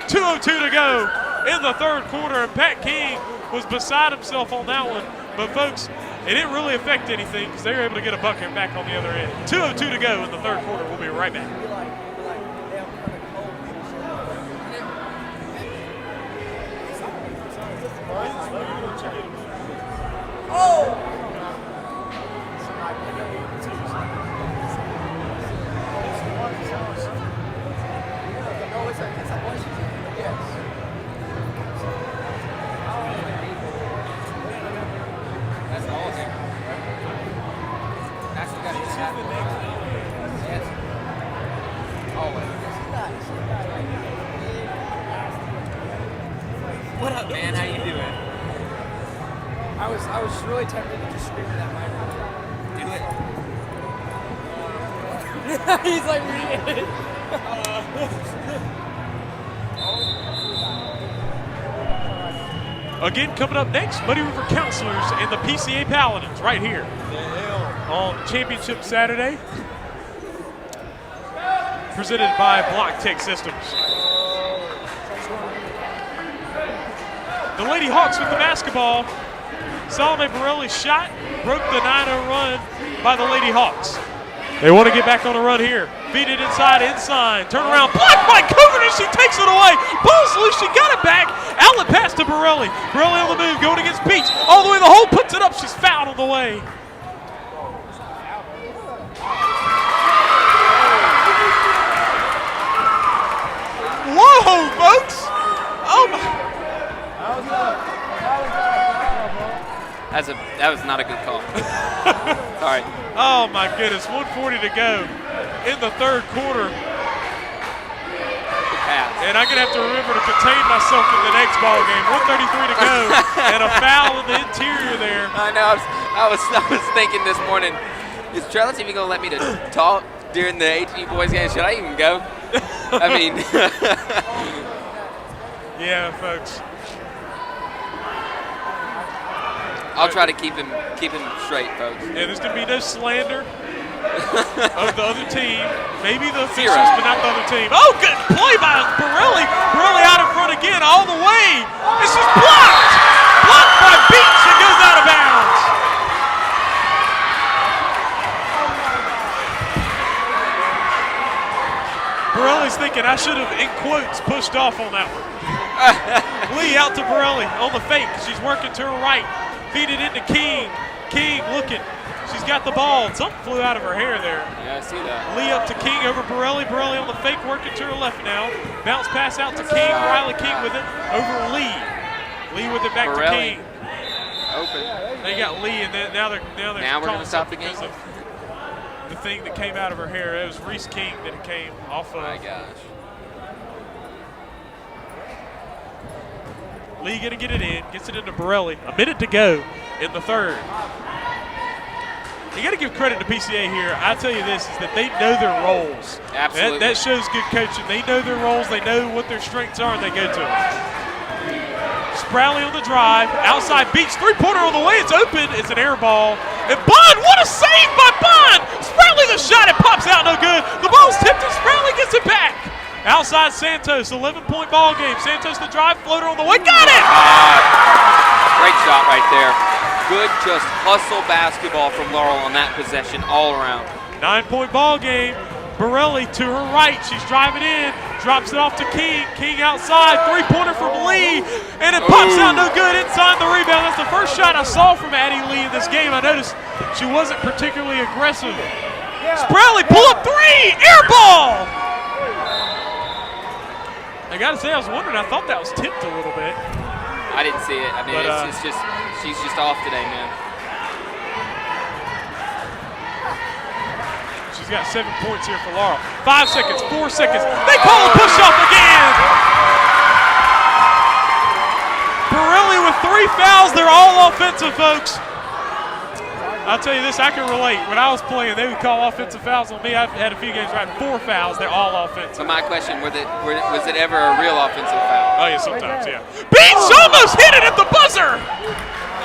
2:02 to go in the third quarter, and Pat King was beside himself on that one. But, folks, it didn't really affect anything because they were able to get a bucket back on the other end. 2:02 to go in the third quarter. We'll be right back. That's all of it. That's what got to happen. Yes. Always. What up, man? How you doing? I was really tempted to just scream that microphone. Do it. He's like reading it. Again, coming up next, Muddy River Counselors and the PCA Paladins right here on Championship Saturday. Presented by Block Tech Systems. The Lady Hawks with the basketball. Salome Borelli's shot broke the 9-0 run by the Lady Hawks. They want to get back on a run here. Feed it inside. Turn around. Blocked by Cover, and she takes it away. Ball's loose. She got it back. Outlet pass to Borelli. Borelli on the move, going against Beach. All the way to the hole, puts it up. She's fouled on the way. Whoa, folks. Oh, my. That was not a good call. Sorry. Oh, my goodness. 1:40 to go in the third quarter. Good pass. And I'm going to have to remember to contain myself in the next ball game. 1:33 to go, and a foul in the interior there. I know. I was thinking this morning, is Trellis even going to let me to talk during the HE boys game? Should I even go? I mean. Yeah, folks. I'll try to keep him straight, folks. Yeah, there's going to be no slander of the other team. Maybe the officials, but not the other team. Oh, good play by Borelli. Borelli out in front again, all the way. This is blocked. Blocked by Beach and goes out of bounds. Borelli's thinking I should have, in quotes, pushed off on that one. Lee out to Borelli on the fake. She's working to her right. Feed it into King. King looking. She's got the ball. Something flew out of her hair there. Yeah, I see that. Lee up to King over Borelli. Borelli on the fake, working to her left now. Bounce pass out to King. Riley King with it over Lee. Lee with it back Borelli. to King. Open. They got Lee, and then now they're Now we're gonna stop the game. because of the thing that came out of her hair. It was Reese King that it came off of. My gosh. Lee gonna get it in, gets it into Borelli. A minute to go in the third. You got to give credit to PCA here. I tell you this, is that they know their roles. Absolutely. That shows good coaching. They know their roles. They know what their strengths are, and they go to it. Sproutley on the drive. Outside Beach. Three-pointer on the way. It's open. It's an air ball. And Bond, what a save by Bond! Sproutley the shot. It pops out no good. The ball's tipped and Sproutley gets it back. Outside Santos, 11-point ball game. Santos the drive, floater on the way. Got it! Great shot right there. Good just hustle basketball from Laurel on that possession all around. 9-point ball game. Borelli to her right. She's driving in. Drops it off to King. King outside. Three-pointer from Lee. And it pops out no good inside the rebound. That's the first shot I saw from Addie Lee in this game. I noticed she wasn't particularly aggressive. Sproutley pull up three. Air ball. I got to say, I was wondering. I thought that was tipped a little bit. I didn't see it. I mean, But, it's just, she's just off today, man. She's got 7 points here for Laurel. 5 seconds, 4 seconds. They call a push-off again. 3 fouls. They're all offensive, folks. I'll tell you this, I can relate. When I was playing, they would call offensive fouls on me. I've had a few games where I had 4 fouls. They're all offensive. So my question, was it ever a real offensive foul? Oh, yeah, sometimes, yeah. Beats almost hit it at the buzzer.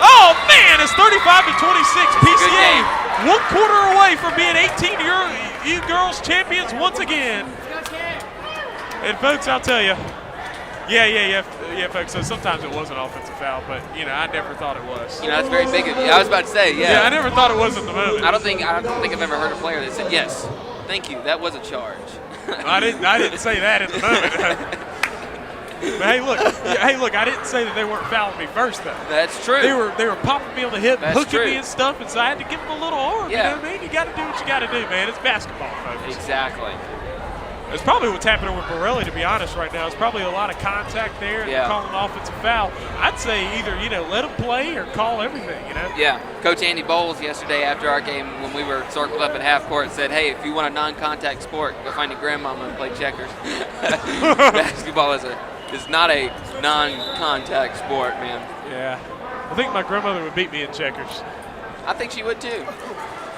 Oh, man, it's 35-26. PCA 1 quarter away from being 18 girls champions once again. And, folks, I'll tell you, yeah, folks. So sometimes it was an offensive foul, but I never thought it was. That's very big of you. I was about to say, yeah. Yeah, I never thought it was at the moment. I don't think I've ever heard a player that said, yes, thank you, that was a charge. I didn't say that at the moment. But hey, look, I didn't say that they weren't fouling me first, though. That's true. They were popping me on the hip, That's hooking true. me and stuff, and so I had to give them a little arm. Yeah. You know what I mean? You got to do what you got to do, man. It's basketball, folks. Exactly. It's probably what's happening with Borelli, to be honest, right now. It's probably a lot of contact there and calling an offensive foul. I'd say either, let them play or call everything, Yeah. Coach Andy Bowles yesterday after our game when we were circled up at half court said, hey, if you want a non-contact sport, go find your grandmama and play checkers. Basketball is not a non-contact sport, man. Yeah. I think my grandmother would beat me in checkers. I think she would, too.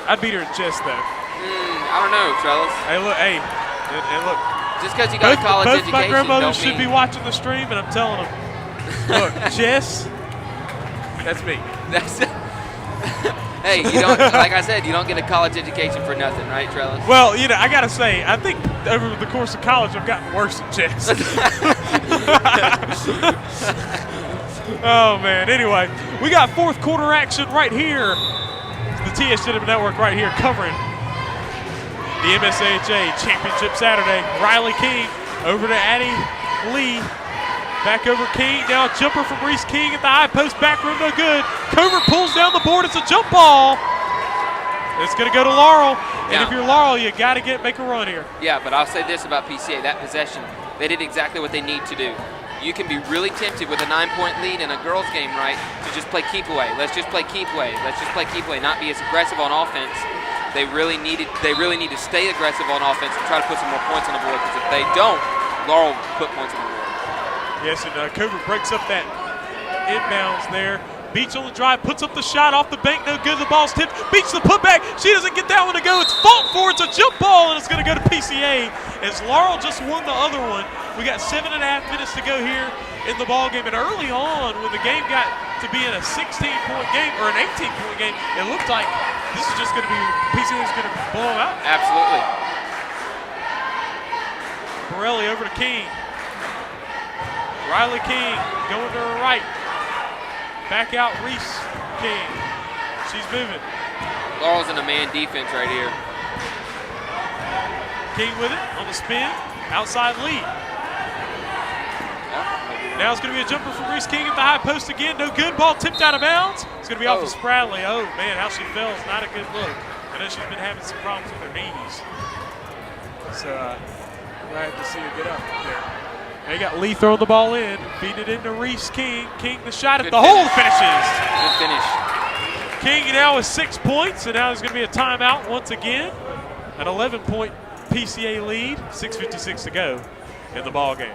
I'd beat her in chess, though. I don't know, Trellis. Hey, look, and look. Just because you got a college both education, my grandmothers don't should be mean- watching the stream, and I'm telling them, look, chess, that's me. Hey, you don't. Like I said, you don't get a college education for nothing, right, Trellis? Well, I got to say, I think over the course of college, I've gotten worse at chess. Oh, man. Anyway, we got fourth quarter action right here. The TSW Network right here covering the MSAHA Championship Saturday. Riley King over to Addie Lee. Back over King. Now a jumper from Reese King at the high post. Back rim, no good. Covert pulls down the board. It's a jump ball. It's going to go to Laurel. And if you're Laurel, you got to make a run here. Yeah, but I'll say this about PCA. That possession, they did exactly what they need to do. You can be really tempted with a 9-point lead in a girls' game, right, to just play keep away. Let's just play keep away. Let's just play keep away, not be as aggressive on offense. They really need to stay aggressive on offense and try to put some more points on the board, because if they don't, Laurel will put points on the board. Yes, and Covert breaks up that inbounds there. Beach on the drive, puts up the shot off the bank, no good. The ball's tipped. Beach the putback. She doesn't get that one to go. It's fought for. It's a jump ball, and it's going to go to PCA as Laurel just won the other one. We got 7.5 minutes to go here in the ball game, and early on, when the game got to be in a 16-point game or an 18-point game, it looked like this is just going to be PCA is going to blow them out. Absolutely. Borelli over to King. Riley King going to her right. Back out Reese King. She's moving. Laurel's in a man defense right here. King with it on the spin. Outside lead. Now it's going to be a jumper from Reese King at the high post again. No good. Ball tipped out of bounds. It's going to be off of Spradley. Oh, man, how she fell is not a good look. I know she's been having some problems with her knees. So we'll have to see her get up there. They got Lee throwing the ball in, feed it into Reese King. King the shot at the hole finishes. Good finish. King now with 6 points, and now there's going to be a timeout once again. An 11-point PCA lead, 6:56 to go in the ball game.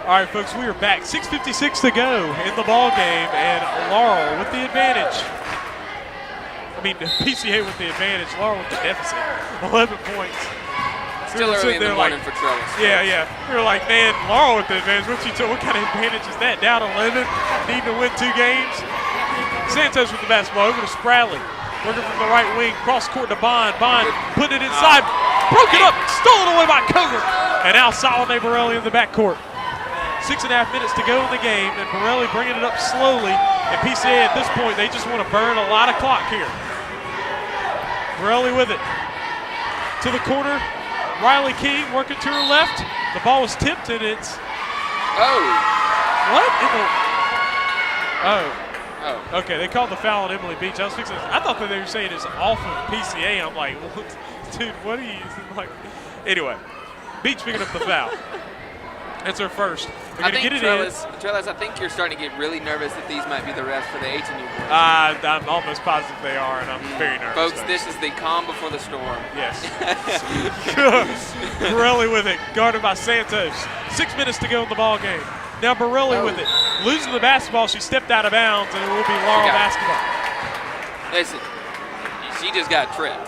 All right, folks, we are back. 6:56 to go in the ball game, and Laurel with the advantage. I mean, PCA with the advantage, Laurel with the deficit. 11 points. Still were early sitting in the there morning like, for Trellis. yeah, yeah. We were like, man, Laurel with the advantage. What kind of advantage is that? Down 11, needing to win 2 games. Santos with the basketball over to Spradley. Working from the right wing, cross court to Bond. Bond putting it inside, broke it up, stolen away by Covert. And now Salome Borelli in the backcourt. 6.5 minutes to go in the game, and Borelli bringing it up slowly. And PCA at this point, they just want to burn a lot of clock here. Borelli with it. To the corner, Riley King working to her left. The ball was tipped, and it's... Oh. What? Oh. Oh. Okay, they called the foul on Emily Beach. I was fixing. I thought that they were saying it's off of PCA. I'm like, what? Dude, what are you like? Anyway, Beach picking up the foul. That's her first. They're gonna get it Trellis, I think you're starting to get really nervous that these might be the refs for the H&U boys. I'm almost positive they are, and I'm very nervous. Folks, this is the calm before the storm. Yes. Borelli with it, guarded by Santos. 6 minutes to go in the ball game. Now Borelli with it. Losing the basketball, she stepped out of bounds, and it will be Laurel basketball. Listen, she just got tripped.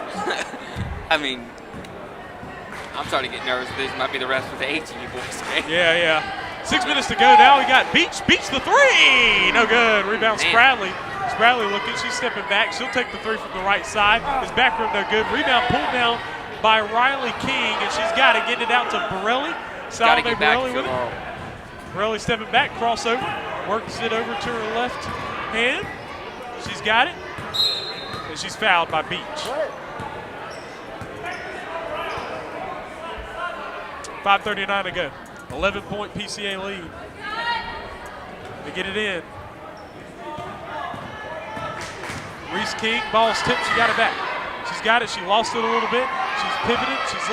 I mean, I'm starting to get nervous. This might be the rest of the H&U boys. Yeah. 6 minutes to go now. We got Beach the three. No good. Rebound Spradley. Spradley looking. She's stepping back. She'll take the three from the right side. His back rim no good. Rebound pulled down by Riley King, and she's got to get it out to Borelli. Salome Borelli with it. Borelli stepping back, crossover, works it over to her left hand. She's got it, and she's fouled by Beach. 5:39 to go. 11-point PCA lead. They get it in. Reese King, ball's tipped, she got it back. She's got it, she lost it a little bit. She's pivoted, she's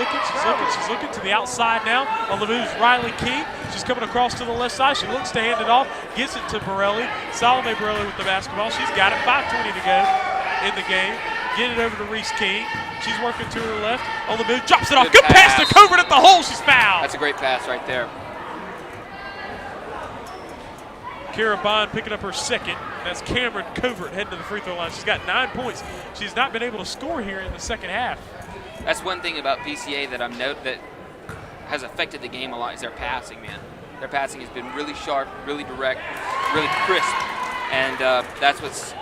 looking to the outside now. On the move, Riley King. She's coming across to the left side. She looks to hand it off, gets it to Borelli. Salome Borelli with the basketball. She's got it, 5:20 to go in the game. Get it over to Reese King. She's working to her left. On the move, drops it off. Good pass to Covert at the hole. She's fouled. That's a great pass right there. Kara Bond picking up her second. That's Cameron Covert heading to the free throw line. She's got 9 points. She's not been able to score here in the second half. That's one thing about PCA that I've noted that has affected the game a lot is their passing, man. Their passing has been really sharp, really direct, really crisp, and that's what's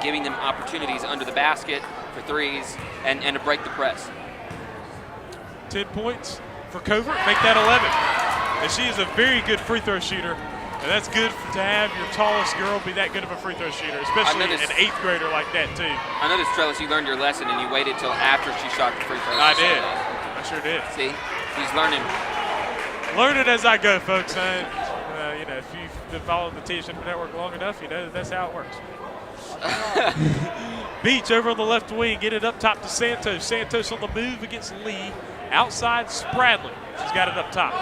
giving them opportunities under the basket for threes and to break the press. 10 points for Covert, make that 11. And she is a very good free throw shooter. And that's good to have your tallest girl be that good of a free throw shooter, especially an 8th grader like that, too. I noticed, Trellis, you learned your lesson and you waited till after she shot the free throw. I did. I sure did. See? He's learning. Learn it as I go, folks. If you've been following the TSN Network long enough, you know that's how it works. Beach over on the left wing, get it up top to Santos. Santos on the move against Lee. Outside Spradley. She's got it up top.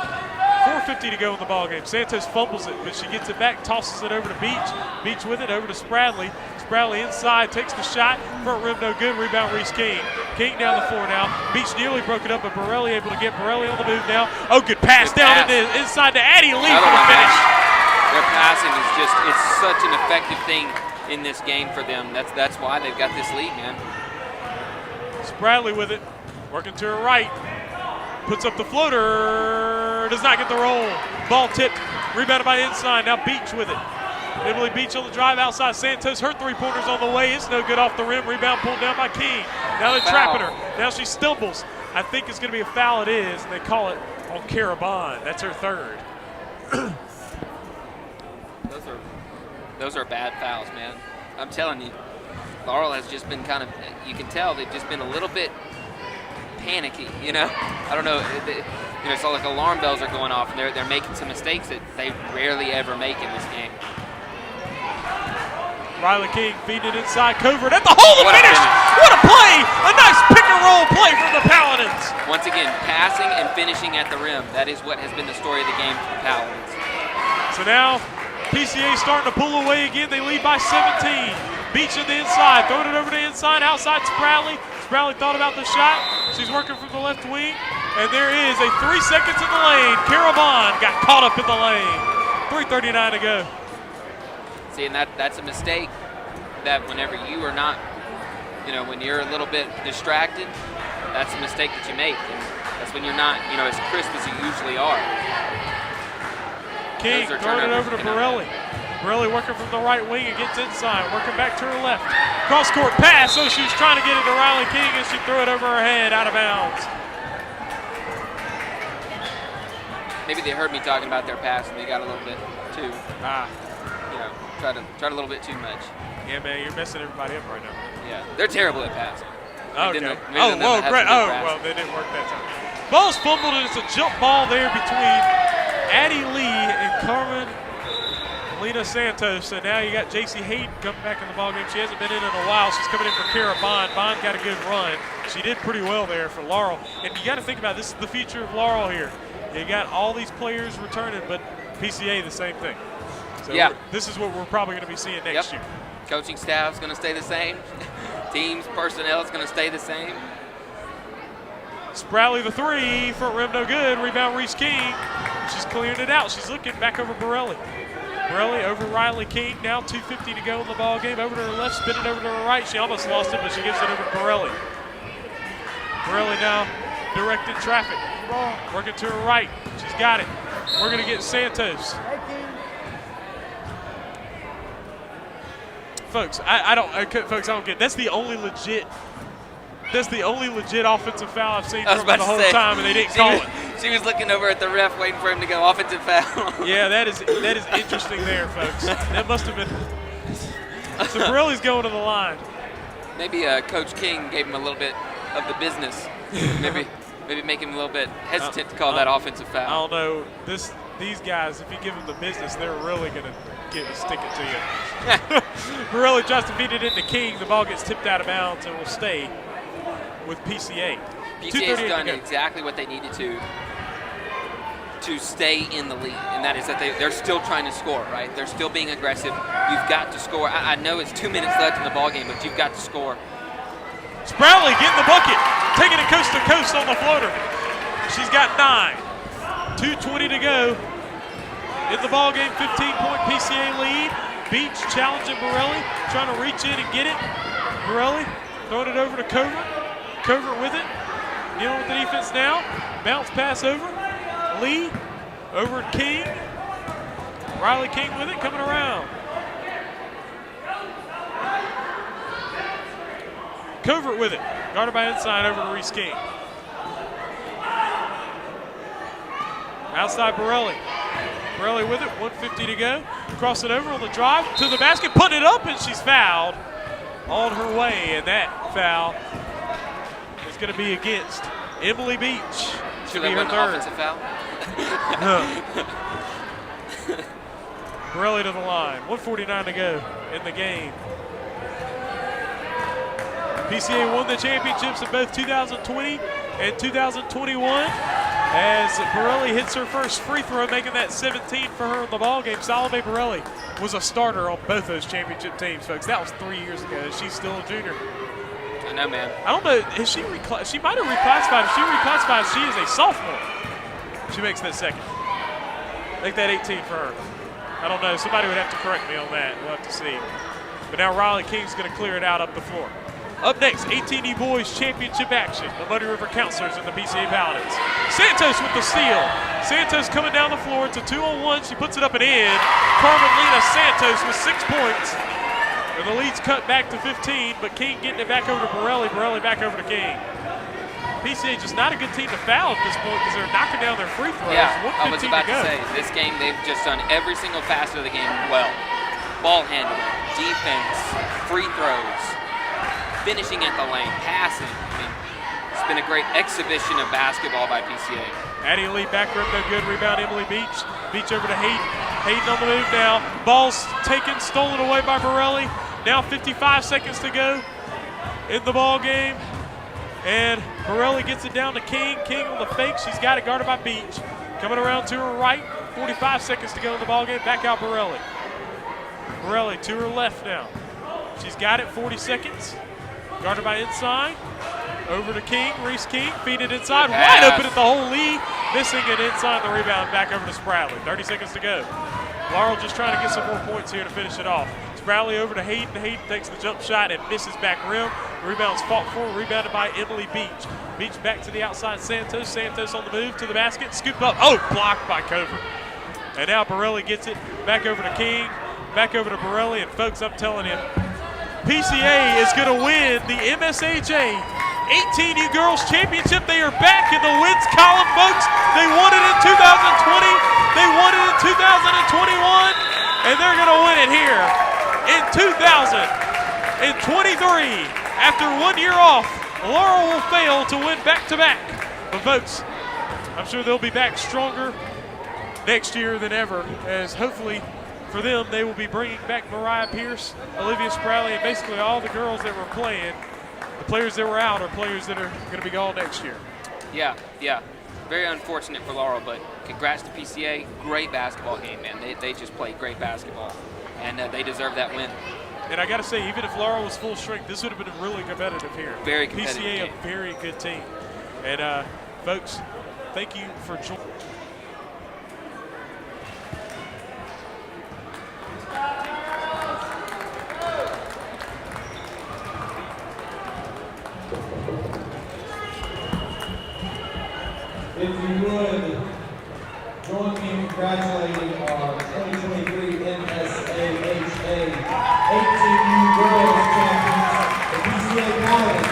4:50 to go in the ball game. Santos fumbles it, but she gets it back, tosses it over to Beach. Beach with it over to Spradley. Spradley inside, takes the shot. Front rim no good. Rebound Reese King. King down the floor now. Beach nearly broke it up, but Borelli able to get Borelli on the move now. Oh, good pass down inside to Addie Lee for the finish. Their passing is it's such an effective thing in this game for them. That's why they've got this lead, man. Spradley with it, working to her right. Puts up the floater, does not get the roll. Ball tipped, rebounded by inside. Now Beach with it. Emily Beach on the drive outside Santos. Her three-pointer's on the way. It's no good off the rim. Rebound pulled down by King. Now they're trapping her. Now she stumbles. I think it's going to be a foul. It is, and they call it on Kara Bond. That's her third. Those are bad fouls, man. I'm telling you. Laurel has just been kind of, you can tell they've just been a little bit panicky, I don't know. It's all like alarm bells are going off, and they're making some mistakes that they rarely ever make in this game. Riley King feeding it inside. Covert at the hole to finish. What a play! A nice pick and roll play from the Paladins. Once again, passing and finishing at the rim. That is what has been the story of the game for the Paladins. So now PCA starting to pull away again. They lead by 17. Beach in the inside, throwing it over to inside, outside Spradley. Spradley thought about the shot. She's working from the left wing. And there is a 3 seconds in the lane. Kara Bond got caught up in the lane. 3:39 to go. See, and that's a mistake that whenever you are not, when you're a little bit distracted, that's a mistake that you make. And That's when you're not, as crisp as you usually are. King Those are throwing it turnovers, over to you know. Borelli. Borelli working from the right wing and gets inside, working back to her left. Cross-court pass, so she was trying to get it to Riley King, and she threw it over her head, out of bounds. Maybe they heard me talking about their pass and they got a little bit too, tried a little bit too much. Yeah, man, you're messing everybody up right now. Yeah, they're terrible at passing. Okay. Great. They didn't work that time. Ball's fumbled, and it's a jump ball there between Addie Lee and Carmen Lena Santos. So now you got J.C. Hayden coming back in the ballgame. She hasn't been in a while. She's coming in for Kara Bond. Bond got a good run. She did pretty well there for Laurel. And you got to think about this is the future of Laurel here. You got all these players returning, but PCA the same thing. So yeah. This is what we're probably going to be seeing next year. Coaching staff's going to stay the same. Teams, personnel is going to stay the same. Sproutley the three, front rim no good. Rebound Reese King. She's clearing it out. She's looking back over Borelli. Borelli over Riley King. Now 2:50 to go in the ball game. Over to her left, spinning over to her right. She almost lost it, but she gives it over to Borelli. Borelli now directed traffic. Working to her right. She's got it. We're going to get Santos. Folks, I don't get it. That's the only legit offensive foul I've seen from the whole time, and they didn't call it. She was looking over at the ref waiting for him to go offensive foul. Yeah, that is interesting there, folks. That must have been. So Borelli's going to the line. Maybe Coach King gave him a little bit of the business. Maybe make him a little bit hesitant to call that offensive foul. I don't know. These guys, if you give them the business, they're really going to stick it to you. Borelli tries to feed it into King. The ball gets tipped out of bounds and will stay with PCA. PCA's done exactly what they needed to stay in the lead, and that is that they're still trying to score, right? They're still being aggressive. You've got to score. I know it's 2 minutes left in the ball game, but you've got to score. Sproutley getting the bucket, taking it coast to coast on the floater. She's got 9. 2:20 to go in the ball game. 15-point PCA lead. Beach challenging Borelli, trying to reach in and get it. Borelli throwing it over to Covert. Covert with it. Dealing with the defense now. Bounce pass over. Lee over to King. Riley King with it, coming around. Covert with it. Guarded by inside over to Reese King. Outside Borelli. Borelli with it, 1:50 to go. Cross it over on the drive to the basket, putting it up, and she's fouled on her way, and that foul is going to be against Emily Beach. Should be her third. Offensive foul? Borelli to the line, 1:49 to go in the game. PCA won the championships in both 2020 and 2021 as Borelli hits her first free throw, making that 17 for her in the ballgame. Salome Borelli was a starter on both those championship teams, folks. That was 3 years ago. She's still a junior. I know, man. I don't know. Has she might have reclassified. If she reclassified, she is a sophomore. She makes that second. Make that 18 for her. I don't know. Somebody would have to correct me on that. We'll have to see. But now Riley King's going to clear it out up the floor. Up next, 18E Boys Championship action. The Muddy River Counselors and the PCA Paladins. Santos with the steal. Santos coming down the floor. It's a 2-on-1. She puts it up and in. Carmelina Santos with 6 points. And the lead's cut back to 15, but King getting it back over to Borelli. Borelli back over to King. PCA just not a good team to foul at this point because they're knocking down their free throws. Yeah, I was about to say, this game, they've just done every single facet of the game well. Ball handling, defense, free throws, finishing at the lane, passing. I mean, it's been a great exhibition of basketball by PCA. Addie Lee back rim, no good. Rebound, Emily Beach. Beach over to Hayden. Hayden on the move now. Ball's taken, stolen away by Borelli. Now 55 seconds to go in the ball game. And Borelli gets it down to King. King on the fake. She's got it guarded by Beach. Coming around to her right. 45 seconds to go in the ball game. Back out Borelli. Borelli to her left now. She's got it, 40 seconds. Guarded by inside. Over to King, Reese King, feed it inside. Wide open at the hole, Lee. Missing it inside the rebound, back over to Sproutley. 30 seconds to go. Laurel just trying to get some more points here to finish it off. Sproutley over to Hayden. Hayden takes the jump shot and misses back rim. The rebound's fought for, rebounded by Emily Beach. Beach back to the outside. Santos. Santos on the move to the basket. Scoop up. Oh, blocked by Cover. And now Borelli gets it back over to King. Back over to Borelli. And folks, I'm telling you, PCA is going to win the MSAHA 18U Girls Championship. They are back in the wins column, folks. They won it in 2020. They won it in 2021. And they're going to win it here in 2023. After 1 year off, Laurel will fail to win back-to-back. But folks, I'm sure they'll be back stronger next year than ever, as hopefully for them, they will be bringing back Mariah Pierce, Olivia Spradley, and basically all the girls that were playing. The players that were out are players that are going to be gone next year. Yeah. Very unfortunate for Laurel, but congrats to PCA. Great basketball game, man. They just played great basketball, and they deserve that win. And I got to say, even if Laurel was full strength, this would have been really competitive here. Very competitive PCA, game. a very good team. And folks, thank you for joining. If you would, join me in congratulating our 2023 MSAHA 18U Girls Champions, the PCA Paladins.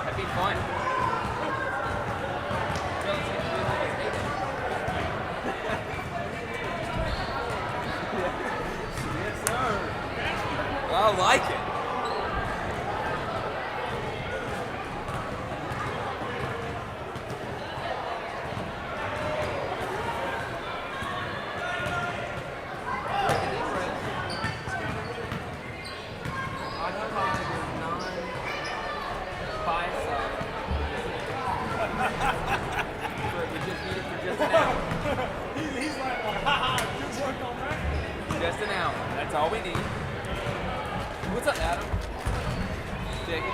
That'd be fun. I like it. He's like, haha, good work on that. Just an hour. That's all we need. What's up, Adam? Jake.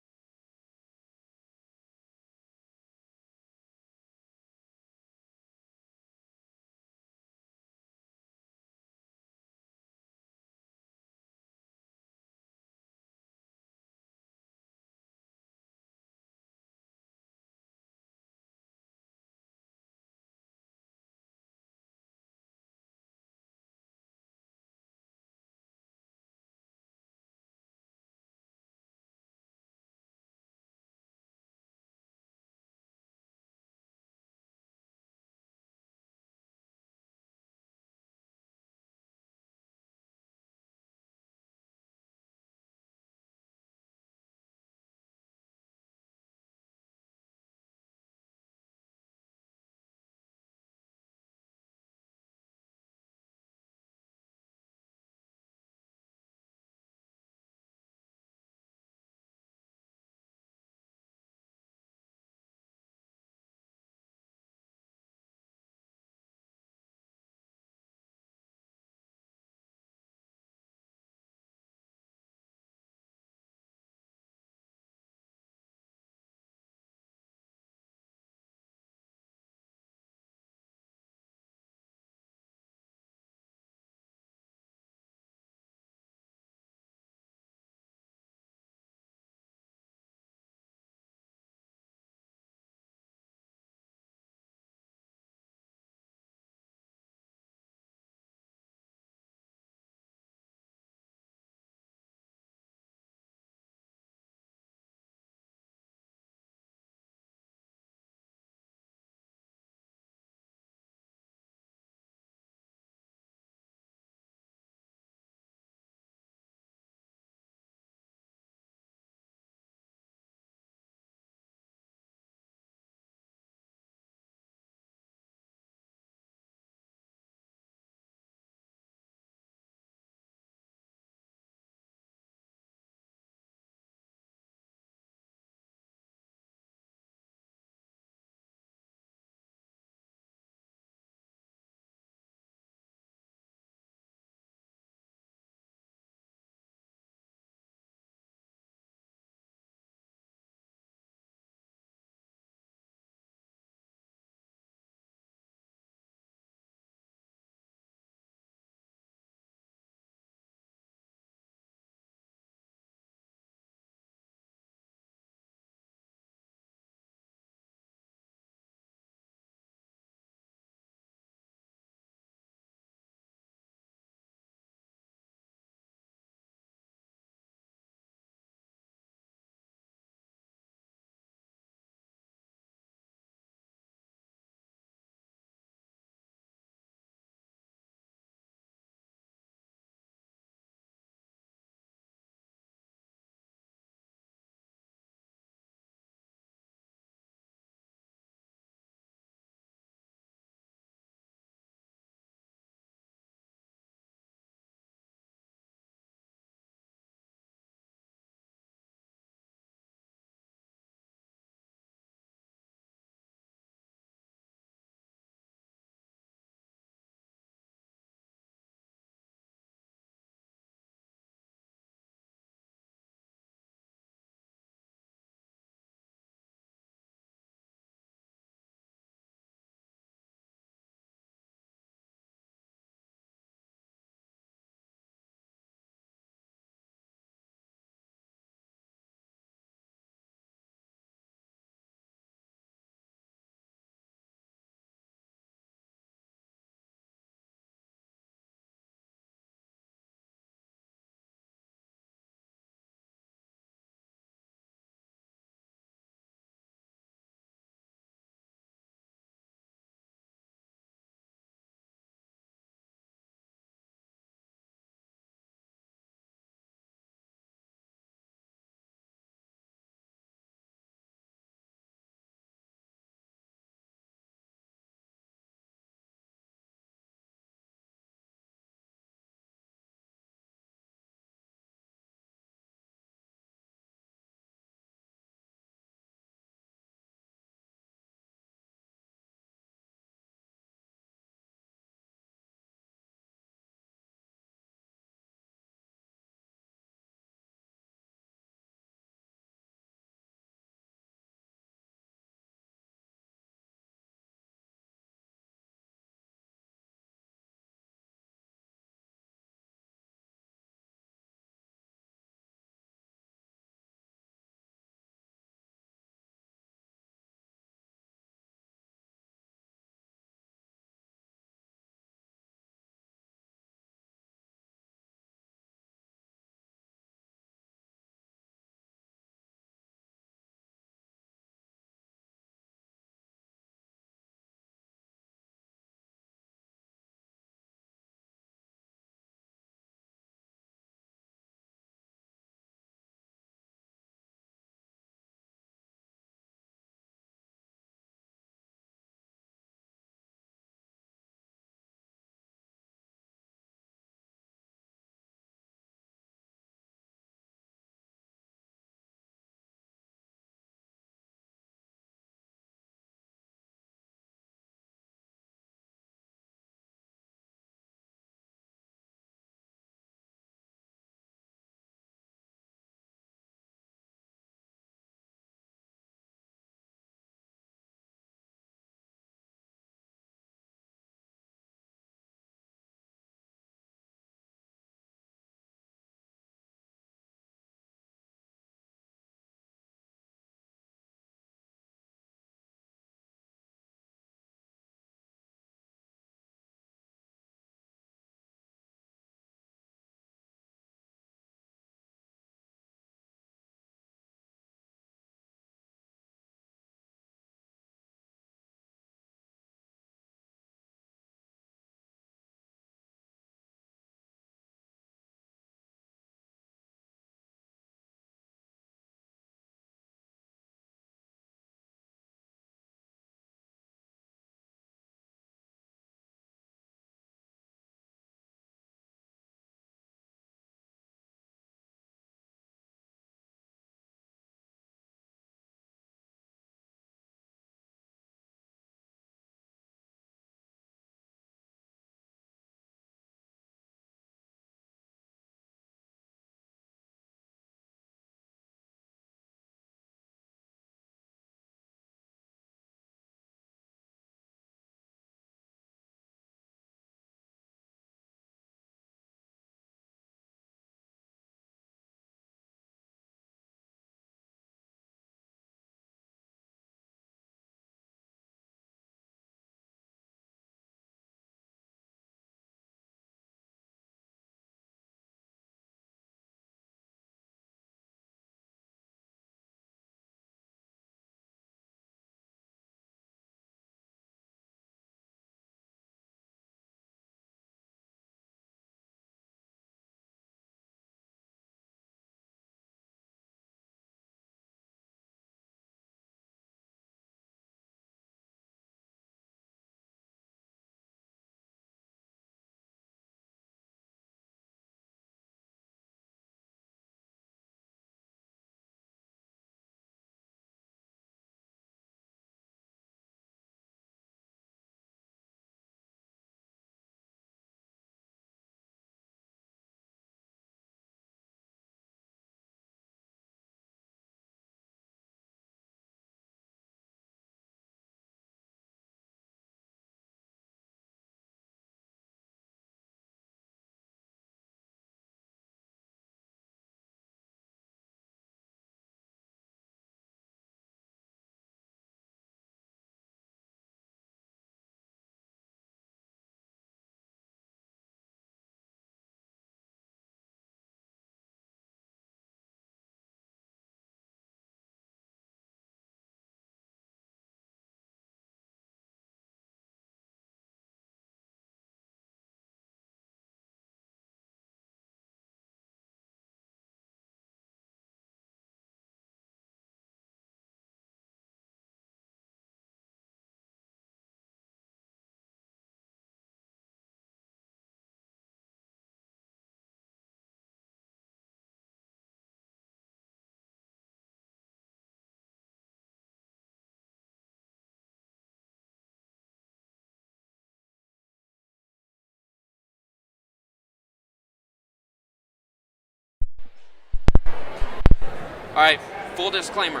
All right, full disclaimer.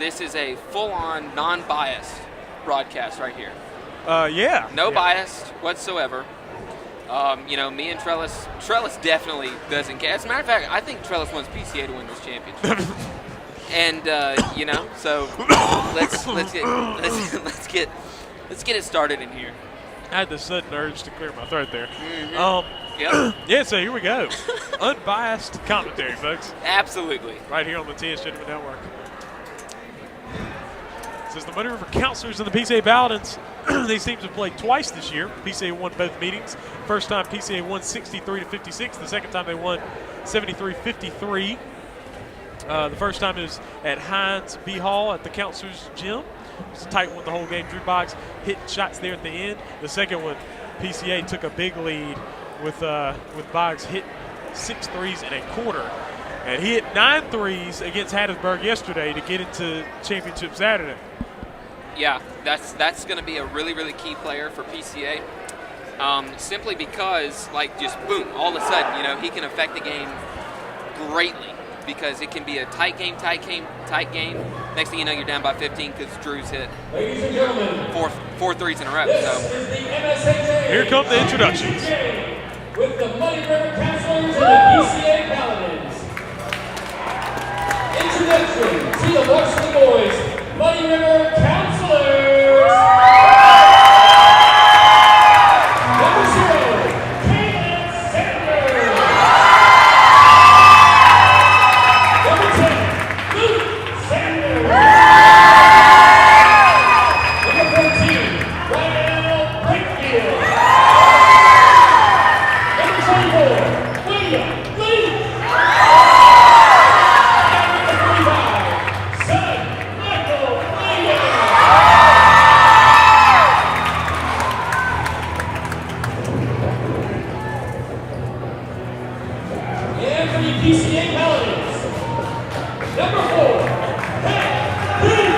This is a full-on, non-biased broadcast right here. Yeah. No yeah. bias whatsoever. Me and Trellis definitely doesn't care. As a matter of fact, I think Trellis wants PCA to win this championship. And so let's get it started in here. I had the sudden urge to clear my throat there. Yep. Yeah, so here we go. Unbiased commentary, folks. Absolutely. Right here on the TS Gentleman Network. This is the Muddy River Counselors and the PCA Paladins. These teams have played twice this year. PCA won both meetings. First time PCA won 63-56. The second time they won 73-53. The first time is at Hines B Hall at the Counselors Gym. It's a tight one the whole game. Drew Boggs hitting shots there at the end. The second one, PCA took a big lead with Boggs hitting 6 threes in a quarter. And he hit 9 threes against Hattiesburg yesterday to get into championship Saturday. Yeah, that's going to be a really, really key player for PCA. Simply because, just boom, all of a sudden, he can affect the game greatly because it can be a tight game. Next thing you know, you're down by 15 because Drew's hit Ladies and gentlemen, four threes in a row. this So is the MSAHA Here come the introductions. with the Muddy River Counselors and the PCA Paladins. Introduction to the varsity boys, Muddy River Counselors. Number 0, Caleb Sanders. Number 10, Luke Sanders. Number 14, Laurel Breakfield. Number 24, William Lee. PCA Paladins. Number 4, Pat Reed.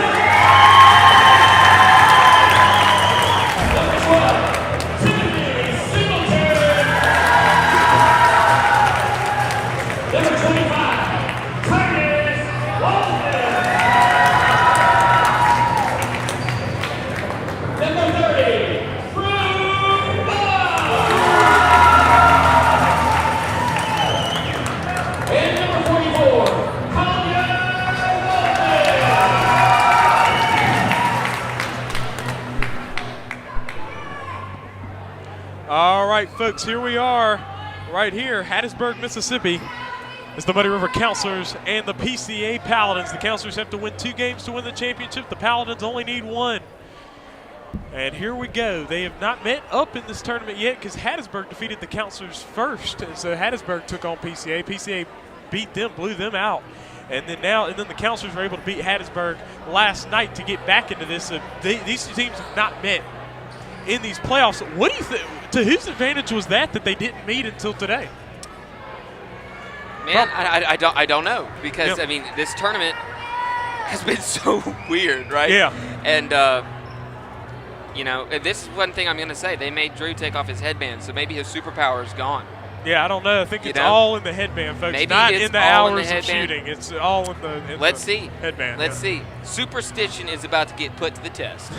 Number 12, Timothy Singleton. Number 25, Titus Walden. Number 30, Drew Boggs. And number 44, Collier All right, folks, here we are, right here, Hattiesburg, Mississippi. It's the Muddy River Counselors and the PCA Paladins. The Counselors have to win 2 games to win the championship. The Paladins only need 1. And here we go. They have not met up in this tournament yet because Hattiesburg defeated the Counselors first. And so Hattiesburg took on PCA. PCA beat them, blew them out. And then the Counselors were able to beat Hattiesburg last night to get back into this. These 2 teams have not met in these playoffs. What do you think? To whose advantage was that they didn't meet until today? Man, I don't know because, Yep. this tournament has been so weird, right? Yeah. And, this is one thing I'm going to say. They made Drew take off his headband, so maybe his superpower is gone. Yeah, I don't know. I think it's know? all in the headband, folks. Maybe Not it's in the all in the hours of headband. shooting. It's all in the Let's see. headband. Let's see. Superstition is about to get put to the test.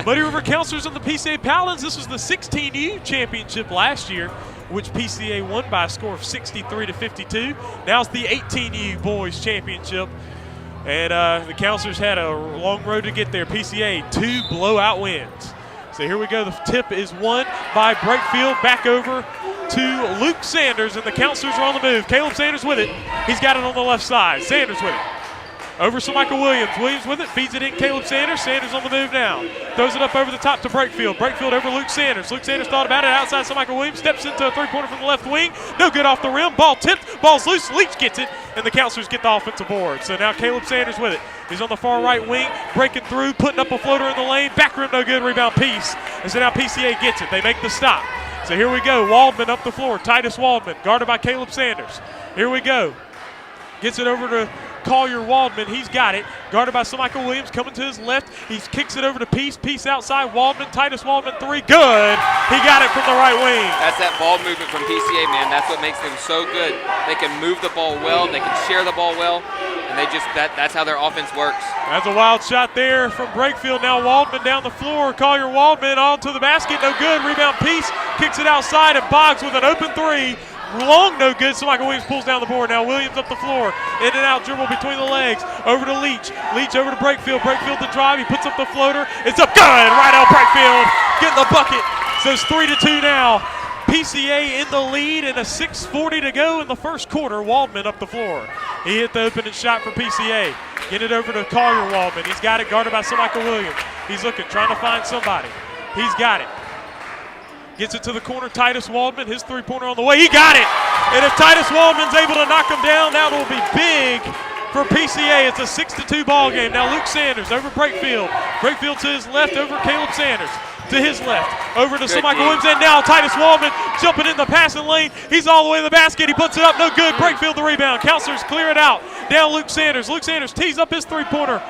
Muddy River Counselors and the PCA Paladins. This was the 16U championship last year, which PCA won by a score of 63-52. Now it's the 18U boys championship. And the Counselors had a long road to get there. PCA, 2 blowout wins. So here we go. The tip is won by Breakfield. Back over to Luke Sanders, and the Counselors are on the move. Caleb Sanders with it. He's got it on the left side. Sanders with it. Over to Michael Williams. Williams with it. Feeds it in. Caleb Sanders. Sanders on the move now. Throws it up over the top to Breakfield. Breakfield over Luke Sanders. Luke Sanders thought about it. Outside to Michael Williams. Steps into a 3-pointer from the left wing. No good off the rim. Ball tipped. Ball's loose. Leach gets it. And the Counselors get the offensive board. So now Caleb Sanders with it. He's on the far right wing. Breaking through. Putting up a floater in the lane. Back rim no good. Rebound Peace. And so now PCA gets it. They make the stop. So here we go. Waldman up the floor. Titus Waldman. Guarded by Caleb Sanders. Here we go. Gets it over to Collier Waldman. He's got it. Guarded by Michael Williams coming to his left. He kicks it over to Peace. Peace outside. Waldman, Titus Waldman, 3. Good. He got it from the right wing. That's that ball movement from PCA, man. That's what makes them so good. They can move the ball well. They can share the ball well. And they just that's how their offense works. That's a wild shot there from Brakefield. Now Waldman down the floor. Collier Waldman onto the basket. No good. Rebound Peace. Kicks it outside and Boggs with an open 3. Long, no good. So Michael Williams pulls down the board. Now Williams up the floor. In and out dribble between the legs. Over to Leach. Leach over to Brakefield. Brakefield to drive. He puts up the floater. It's up good. Right out Brakefield. Getting the bucket. So it's 3-2 now. PCA in the lead and a 6:40 to go in the first quarter. Waldman up the floor. He hit the opening shot for PCA. Get it over to Collier Waldman. He's got it guarded by Michael Williams. He's looking, trying to find somebody. He's got it. Gets it to the corner. Titus Waldman, his three-pointer on the way. He got it. And if Titus Waldman's able to knock him down, that will be big for PCA. It's a 6-2 ball game. Now Luke Sanders over Brakefield. Brakefield to his left over Caleb Sanders. To his left, over to Michael Williams, and now Titus Waldman jumping in the passing lane. He's all the way to the basket. He puts it up, no good. Brakefield the rebound. Counselors clear it out. Down Luke Sanders. Luke Sanders tees up his three-pointer.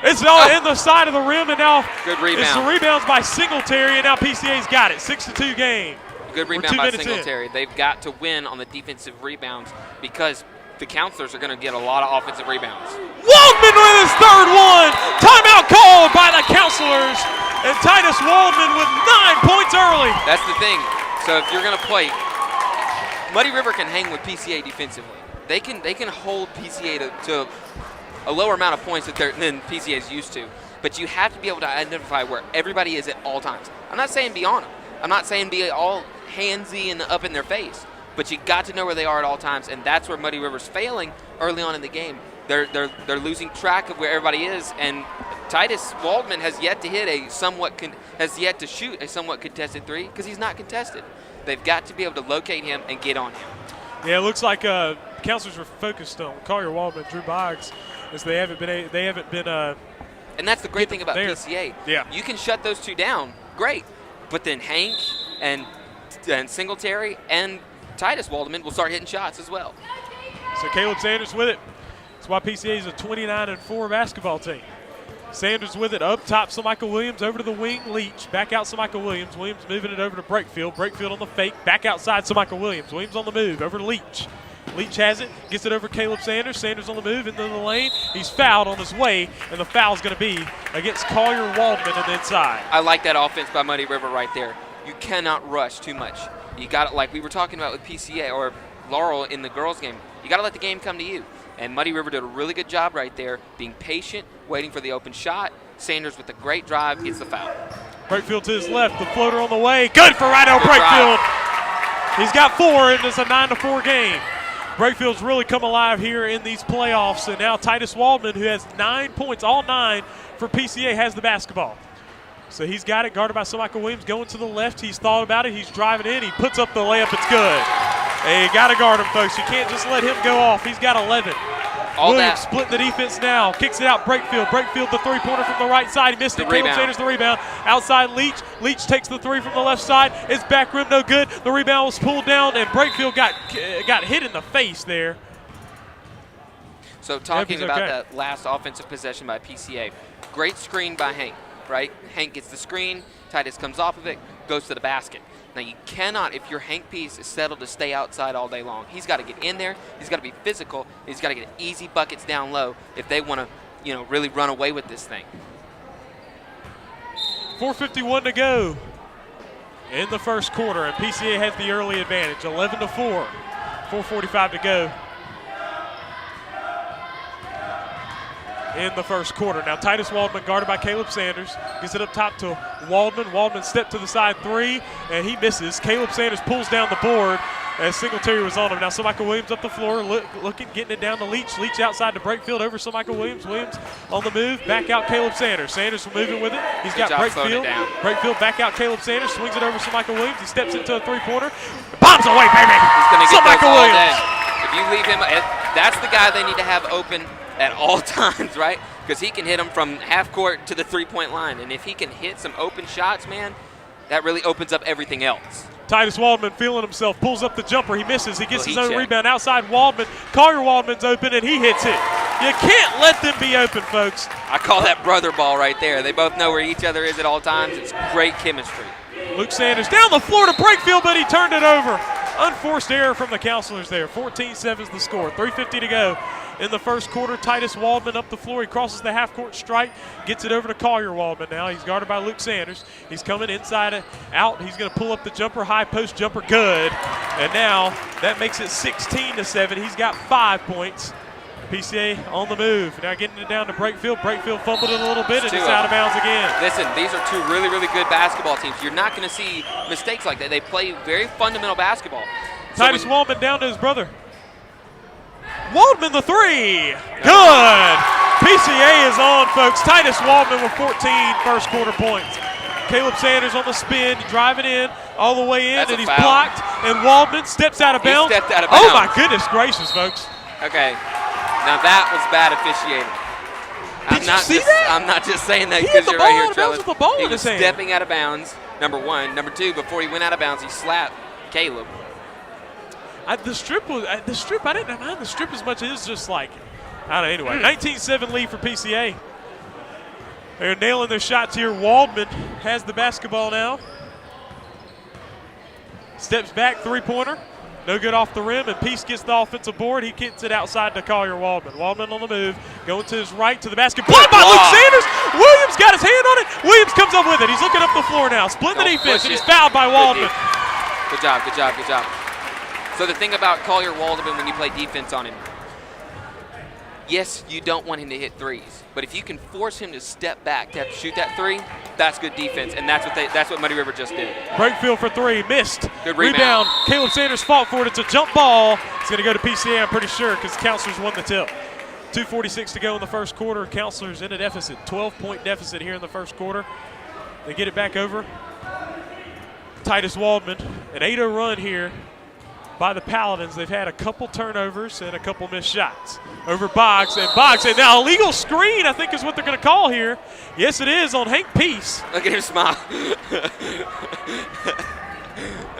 It's all in the side of the rim, and now good rebound. It's the rebounds by Singletary, and now PCA's got it. 6-2 game. Good rebound by Singletary. They've got to win on the defensive rebounds because the counselors are going to get a lot of offensive rebounds. Waldman with his third one. Timeout called by the counselors. And Titus Waldman with 9 points early. That's the thing. So if you're going to play, Muddy River can hang with PCA defensively. They can hold PCA to a lower amount of points than PCA is used to. But you have to be able to identify where everybody is at all times. I'm not saying be on them. I'm not saying be all handsy and up in their face. But you got to know where they are at all times, and that's where Muddy River's failing early on in the game. They're losing track of where everybody is, and Titus Waldman has yet to shoot a somewhat contested 3 because he's not contested. They've got to be able to locate him and get on him. Yeah, it looks like counselors were focused on Collier Waldman, Drew Boggs, as they haven't been. And that's the great thing about PCA. Yeah, you can shut those two down, great, but then Hank and Singletary and Titus Waldman will start hitting shots as well. So Caleb Sanders with it. That's why PCA is a 29-4 basketball team. Sanders with it up top. Michael Williams over to the wing. Leach back out. Michael Williams. Williams moving it over to Brakefield. Brakefield on the fake. Back outside. Michael Williams. Williams on the move over to Leach. Leach has it. Gets it over Caleb Sanders. Sanders on the move into the lane. He's fouled on his way, and the foul's going to be against Collier Waldman on the inside. I like that offense by Muddy River right there. You cannot rush too much. You got it, like we were talking about with PCA or Laurel in the girls' game. You got to let the game come to you. And Muddy River did a really good job right there, being patient, waiting for the open shot. Sanders with a great drive gets the foul. Brakefield to his left, the floater on the way. Good for Rydell Brakefield. He's got 4, and it's a 9-4 game. Brakefield's really come alive here in these playoffs, and now Titus Waldman, who has 9 points, all 9 for PCA, has the basketball. So he's got it, guarded by Michael Williams, going to the left. He's thought about it. He's driving in. He puts up the layup. It's good. Hey, you got to guard him, folks. You can't just let him go off. He's got 11. Williams splitting the defense now. Kicks it out. Brakefield. Brakefield, the three-pointer from the right side. He missed it. Caleb Sanders, the rebound. Outside Leach. Leach takes the 3 from the left side. It's back rim, no good. The rebound was pulled down, and Brakefield got hit in the face there. So talking about that last offensive possession by PCA, great screen by Hank, right? Hank gets the screen. Titus comes off of it, goes to the basket. Now, you cannot, if your Hank piece is settled to stay outside all day long, he's got to get in there. He's got to be physical. He's got to get easy buckets down low if they want to, really run away with this thing. 4:51 to go in the first quarter, and PCA has the early advantage, 11-4. 4:45 to go in the first quarter. Now Titus Waldman guarded by Caleb Sanders. Gets it up top to Waldman. Waldman step to the side 3, and he misses. Caleb Sanders pulls down the board as Singletary was on him. Now Michael Williams up the floor, looking, getting it down to Leach. Leach outside to Brakefield over Michael Williams. Williams on the move, back out Caleb Sanders. Sanders moving with it. He's got Brakefield. Brakefield back out Caleb Sanders, swings it over Michael Williams. He steps into a 3-pointer. Bombs away, baby! He's going to get Michael all Williams. day. If you leave him, that's the guy they need to have open at all times, right? Because he can hit them from half court to the 3-point line. And if he can hit some open shots, man, that really opens up everything else. Titus Waldman feeling himself, pulls up the jumper. He misses. He gets his Well, own he rebound outside Waldman. Collier Waldman's open, and he hits it. You can't let them be open, folks. I call that brother ball right there. They both know where each other is at all times. It's great chemistry. Luke Sanders down the floor to Brakefield, but he turned it over. Unforced error from the counselors there. 14-7 is the score. 3:50 to go in the first quarter. Titus Waldman up the floor. He crosses the half-court stripe, gets it over to Collier Waldman now. He's guarded by Luke Sanders. He's coming inside out. He's going to pull up the jumper, high post jumper, good. And now that makes it 16-7. He's got 5 points. PCA on the move. Now getting it down to Brakefield. Brakefield fumbled it a little bit, and it's out of bounds again. Listen, these are two really, really good basketball teams. You're not going to see mistakes like that. They play very fundamental basketball. Titus Waldman down to his brother. Waldman the three. Good. PCA is on, folks. Titus Waldman with 14 first quarter points. Caleb Sanders on the spin, driving in all the way in, That's and a he's foul. blocked. And Waldman steps out of He bounds. stepped out of Oh bounds. my goodness gracious, folks. Okay, now that was bad officiating. Did you see that? I'm not just saying that He because hit the you're right ball here, out of bounds Trellis. with the ball He in was his hand. stepping out of bounds, number one. Number two, before he went out of bounds, he slapped Caleb. The strip, I didn't mind the strip as much. It was just like, I don't know, anyway. 19-7 lead for PCA. They're nailing their shots here. Waldman has the basketball now. Steps back, three-pointer. No good off the rim, and Peace gets the offensive board. He gets it outside to Collier Waldman. Waldman on the move, going to his right to the basket. Blocked by Luke Sanders. Williams got his hand on it. Williams comes up with it. He's looking up the floor now, splitting the Don't defense, push and he's it. fouled by Waldman. Good job, good job, good job. So the thing about Collier Waldman when you play defense on him, yes, you don't want him to hit threes, but if you can force him to step back to have to shoot that three, that's good defense, and that's what Muddy River just did. Brakefield for three, missed. Good rebound. Caleb Sanders fought for it. It's a jump ball. It's going to go to PCA, I'm pretty sure, because Counselors won the tip. 2:46 to go in the first quarter. Counselors in a deficit, 12-point deficit here in the first quarter. They get it back over. Titus Waldman, an 8-0 run here by the Paladins. They've had a couple turnovers and a couple missed shots. Over Boggs, and now illegal screen, I think is what they're going to call here. Yes, it is on Hank Peace. Look at him smile.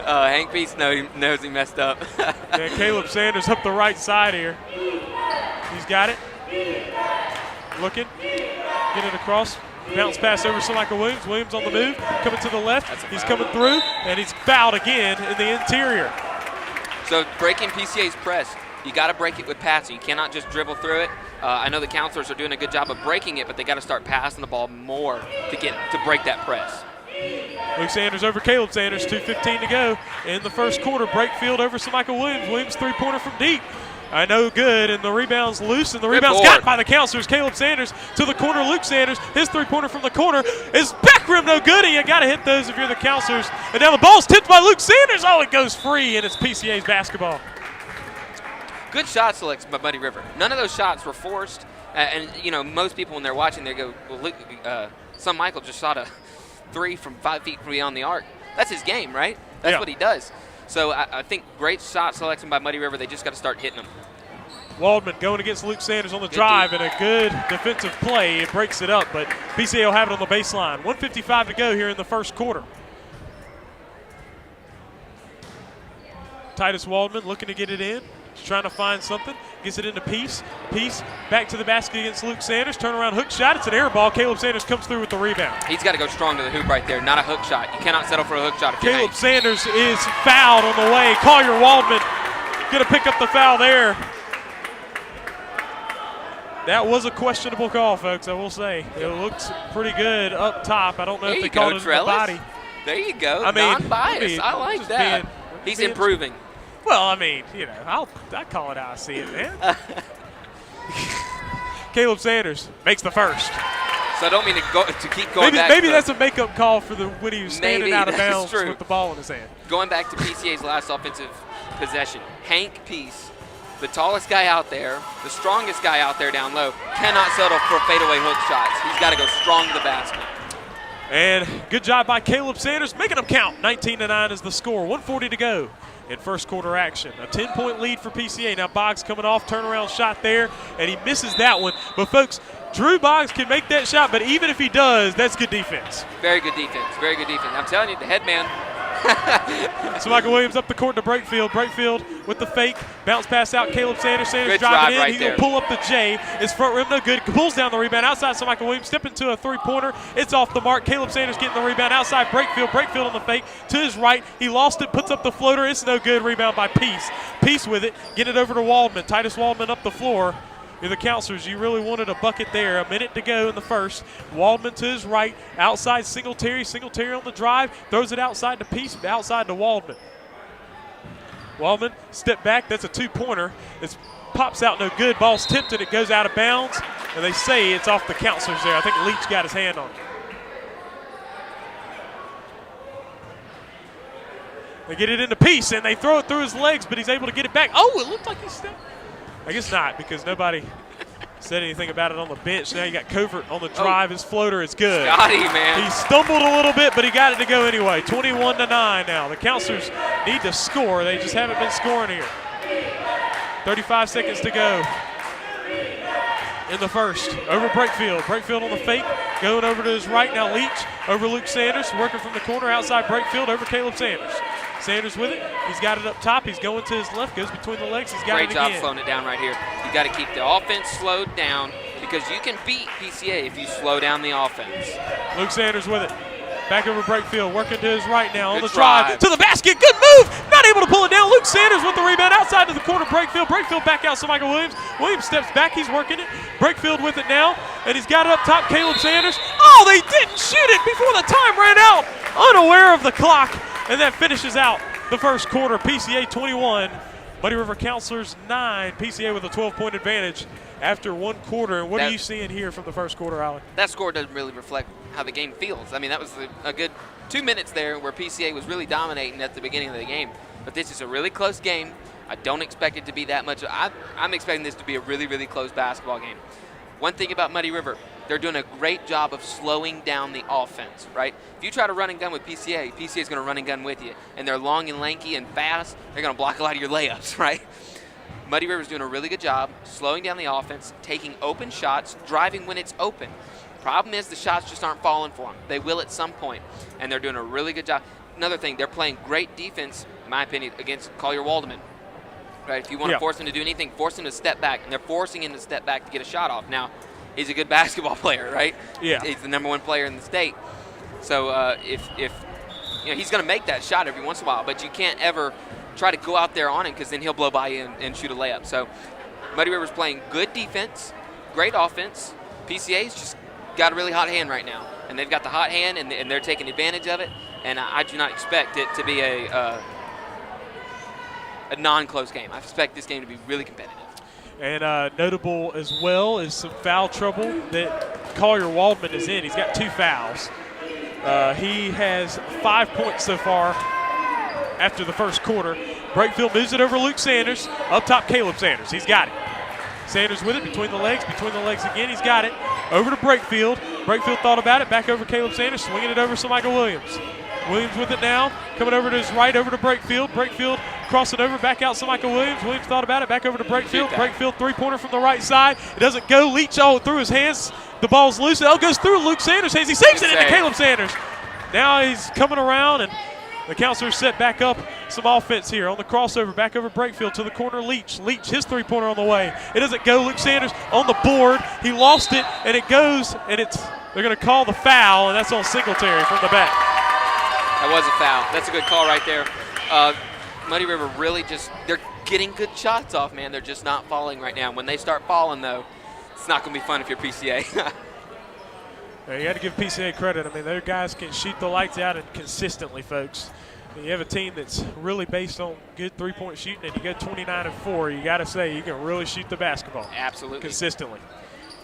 Hank Peace knows he messed up. And Caleb Sanders up the right side here. He's got it. Looking, get it across. Bounce pass over to Michael Williams. Williams on the move, coming to the left. He's coming through, and he's fouled again in the interior. So breaking PCA's press, you got to break it with passing. You cannot just dribble through it. I know the counselors are doing a good job of breaking it, but they got to start passing the ball more to break that press. Luke Sanders over Caleb Sanders, 2:15 to go in the first quarter. Brakefield over to Michael Williams. Williams three-pointer from deep. I know good, and the rebound's loose, and the rebound's got by the counselors. Caleb Sanders to the corner. Luke Sanders, his three-pointer from the corner is back rim no good, and you got to hit those if you're the counselors. And now the ball's tipped by Luke Sanders. Oh, it goes free, and it's PCA's basketball. Good shot selection by Muddy River. None of those shots were forced, and you know most people when they're watching they go, well, Luke, son Michael just shot a three from 5 feet from beyond the arc. That's his game, right? That's what he does. So I think great shot selection by Muddy River. They just got to start hitting them. Waldman going against Luke Sanders on the drive, and a good defensive play. It breaks it up, but PCA will have it on the baseline. 1:55 to go here in the first quarter. Titus Waldman looking to get it in. He's trying to find something. Gets it into Peace. Peace back to the basket against Luke Sanders. Turnaround hook shot. It's an air ball. Caleb Sanders comes through with the rebound. He's got to go strong to the hoop right there, not a hook shot. You cannot settle for a hook shot if you're Caleb Hank. Sanders is fouled on the way. Collier Waldman going to pick up the foul there. That was a questionable call, folks, I will say. It looks pretty good up top. I don't know if they called it in the body. There you go. I mean, non-biased. I like that. He's improving. Well, I mean, you know, I call it how I see it, man. Caleb Sanders makes the first. So I don't mean to keep going back. Maybe that's a makeup call for the when he was standing out of that's bounds true. with the ball in his hand. Going back to PCA's last offensive possession, Hank Peace, the tallest guy out there, the strongest guy out there down low, cannot settle for fadeaway hook shots. He's got to go strong to the basket. And good job by Caleb Sanders, making them count. 19-9 is the score. 1:40 to go in first quarter action. A 10-point lead for PCA. Now Boggs coming off, turnaround shot there, and he misses that one. But folks, Drew Boggs can make that shot, but even if he does, that's good defense. Very good defense. Very good defense. I'm telling you, the head man, So Michael Williams up the court to Brakefield. Brakefield with the fake. Bounce pass out. Caleb Sanders. Sanders Good driving drive in. right He's going there. to pull up the J. His front rim no good. Pulls down the rebound outside. So Michael Williams step into a three-pointer. It's off the mark. Caleb Sanders getting the rebound outside. Brakefield. Brakefield on the fake. To his right. He lost it. Puts up the floater. It's no good. Rebound by Peace. Peace with it. Get it over to Waldman. Titus Waldman up the floor. You're the counselors. You really wanted a bucket there. A minute to go in the first. Waldman to his right. Outside Singletary. Singletary on the drive. Throws it outside to Peace. Outside to Waldman. Waldman, step back. That's a two-pointer. It pops out no good. Ball's tipped and it goes out of bounds. And they say it's off the counselors there. I think Leach got his hand on it. They get it into Peace and they throw it through his legs, but he's able to get it back. Oh, it looked like he stepped. I guess not, because nobody said anything about it on the bench. Now you got Covert on the drive. His floater is good. Scotty, man. He stumbled a little bit, but he got it to go anyway. 21-9 now. The counselors need to score. They just haven't been scoring here. 35 seconds to go in the first. Over Brakefield. Brakefield on the fake. Going over to his right. Now Leach over Luke Sanders. Working from the corner outside Brakefield over Caleb Sanders. Sanders with it. He's got it up top. He's going to his left. Goes between the legs. He's got Great it job again. slowing it down right here. You got to keep the offense slowed down because you can beat PCA if you slow down the offense. Luke Sanders with it. Back over Brakefield. Working to his right now on Good the drive. To the basket. Good move. Not able to pull it down. Luke Sanders with the rebound outside to the corner. Brakefield. Brakefield back out to Michael Williams. Williams steps back. He's working it. Brakefield with it now. And he's got it up top. Caleb Sanders. Oh, they didn't shoot it before the time ran out. Unaware of the clock. And that finishes out the first quarter. PCA 21. Muddy River Counselors 9. PCA with a 12-point advantage after one quarter. And what are you seeing here from the first quarter, Allen? That score doesn't really reflect how the game feels. I mean, that was a good 2 minutes there where PCA was really dominating at the beginning of the game. But this is a really close game. I don't expect it to be that much. I'm expecting this to be a really, really close basketball game. One thing about Muddy River, they're doing a great job of slowing down the offense, right? If you try to run and gun with PCA, PCA is going to run and gun with you. And they're long and lanky and fast. They're going to block a lot of your layups, right? Muddy River's doing a really good job slowing down the offense, taking open shots, driving when it's open. Problem is the shots just aren't falling for them. They will at some point, and they're doing a really good job. Another thing, they're playing great defense, in my opinion, against Collier Waldeman. Right? If you want to force him to do anything, force him to step back, and they're forcing him to step back to get a shot off. Now, he's a good basketball player, right? Yeah. He's the #1 player in the state. So if you know, he's going to make that shot every once in a while, but you can't ever try to go out there on him because then he'll blow by you and shoot a layup. So Muddy River's playing good defense, great offense. PCA's just got a really hot hand right now, and they've got the hot hand, and they're taking advantage of it. And I do not expect it to be a non-close game. I expect this game to be really competitive. And notable as well is some foul trouble that Collier Waldman is in. He's got 2 fouls. He has 5 points so far after the first quarter. Brakefield moves it over Luke Sanders. Up top, Caleb Sanders. He's got it. Sanders with it between the legs again. He's got it. Over to Brakefield. Brakefield thought about it. Back over Caleb Sanders, swinging it over to Michael Williams. Williams with it now. Coming over to his right, over to Brakefield. Brakefield crossing over, back out to Michael Williams. Williams thought about it. Back over to Brakefield. Brakefield three-pointer from the right side. It doesn't go. Leach through his hands. The ball's loose. It goes through Luke Sanders' hands. He saves it into Caleb Sanders. Now he's coming around, and the counselors set back up some offense here on the crossover. Back over Brakefield to the corner. Leach, his three-pointer on the way. It doesn't go. Luke Sanders on the board. He lost it, and it goes, and they're going to call the foul, and that's on Singletary from the back. That was a foul. That's a good call right there. Muddy River really they're getting good shots off, man. They're just not falling right now. When they start falling, though, it's not going to be fun if you're PCA. You got to give PCA credit. I mean, their guys can shoot the lights out and consistently, folks. And you have a team that's really based on good three-point shooting, and you go 29-4. You got to say you can really shoot the basketball. Absolutely. Consistently.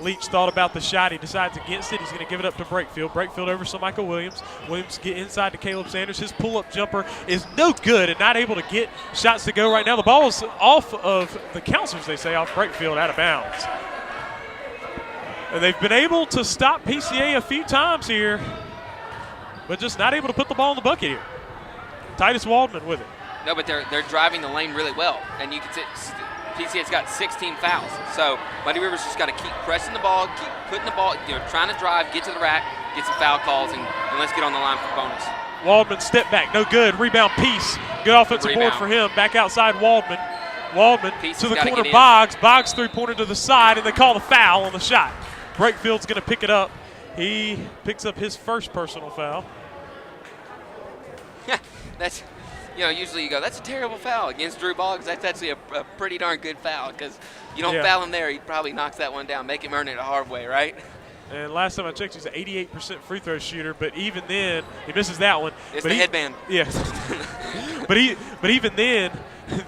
Leach thought about the shot. He decides against it. He's going to give it up to Brakefield. Brakefield over to Michael Williams. Williams get inside to Caleb Sanders. His pull-up jumper is no good and not able to get shots to go right now. The ball is off of the counselors, they say, off Brakefield, out of bounds. And they've been able to stop PCA a few times here, but just not able to put the ball in the bucket here. Titus Waldman with it. No, but they're driving the lane really well, and you can see PCA's got 16 fouls. So Muddy River's just got to keep pressing the ball, keep putting the ball, trying to drive, get to the rack, get some foul calls, and let's get on the line for bonus. Waldman step back, no good. Rebound, Peace. Good offensive board Rebound. for him. Back outside, Waldman. Waldman Peace to has the gotta corner, get in. Boggs. Boggs three-pointer to the side, and they call the foul on the shot. Breakfield's going to pick it up. He picks up his first personal foul. Yeah, that's, usually you go, that's a terrible foul against Drew Boggs. That's actually a pretty darn good foul because you don't foul him there, he probably knocks that one down, make him earn it a hard way, right? And last time I checked, he's an 88% free throw shooter, but even then, he misses that one. It's but the headband. Yes. but even then,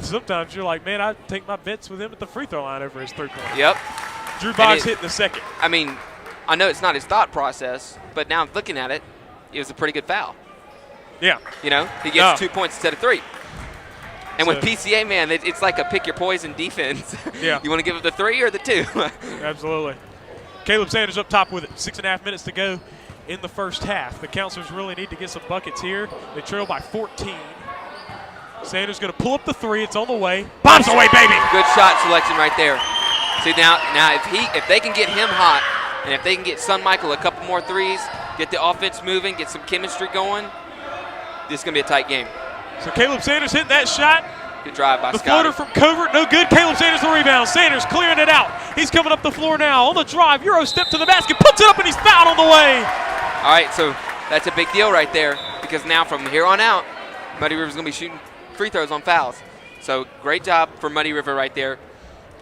sometimes you're like, man, I take my bets with him at the free throw line over his three-pointer. Yep. Drew Boggs hit in the second. I mean, I know it's not his thought process, but now looking at it, it was a pretty good foul. Yeah. He gets 2 points instead of 3. And with So- PCA, man, it's like a pick your poison defense. Yeah. You want to give it the 3 or the 2? Absolutely. Caleb Sanders up top with it. 6.5 minutes to go in the first half. The Counselors really need to get some buckets here. They trail by 14. Sanders going to pull up the 3. It's on the way. Bob's away, baby. Good shot selection right there. See, now if they can get him hot, and if they can get Sun Michael a couple more threes, get the offense moving, get some chemistry going, this is going to be a tight game. So Caleb Sanders hitting that shot. Good drive by The Scotty. floater from Covert, no good. Caleb Sanders the rebound. Sanders clearing it out. He's coming up the floor now on the drive. Euro step to the basket, puts it up, and he's fouled on the way. All right, so that's a big deal right there because now from here on out, Muddy River's going to be shooting free throws on fouls. So great job for Muddy River right there.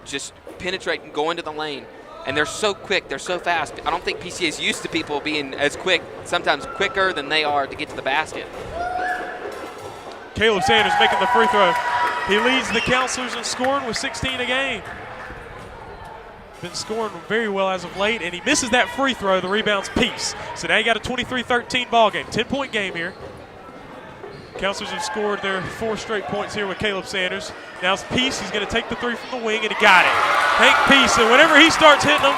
Just penetrating, going to the lane. And they're so quick, they're so fast. I don't think PCA is used to people being as quick, sometimes quicker than they are to get to the basket. Caleb Sanders making the free throw. He leads the Counselors in scoring with 16 a game. Been scoring very well as of late, and he misses that free throw. The rebound's Peace. So now you got a 23-13 ball game. 10-point game here. Counselors have scored their 4 straight points here with Caleb Sanders. Now it's Peace. He's going to take the 3 from the wing, and he got it. Hank Peace, and whenever he starts hitting them,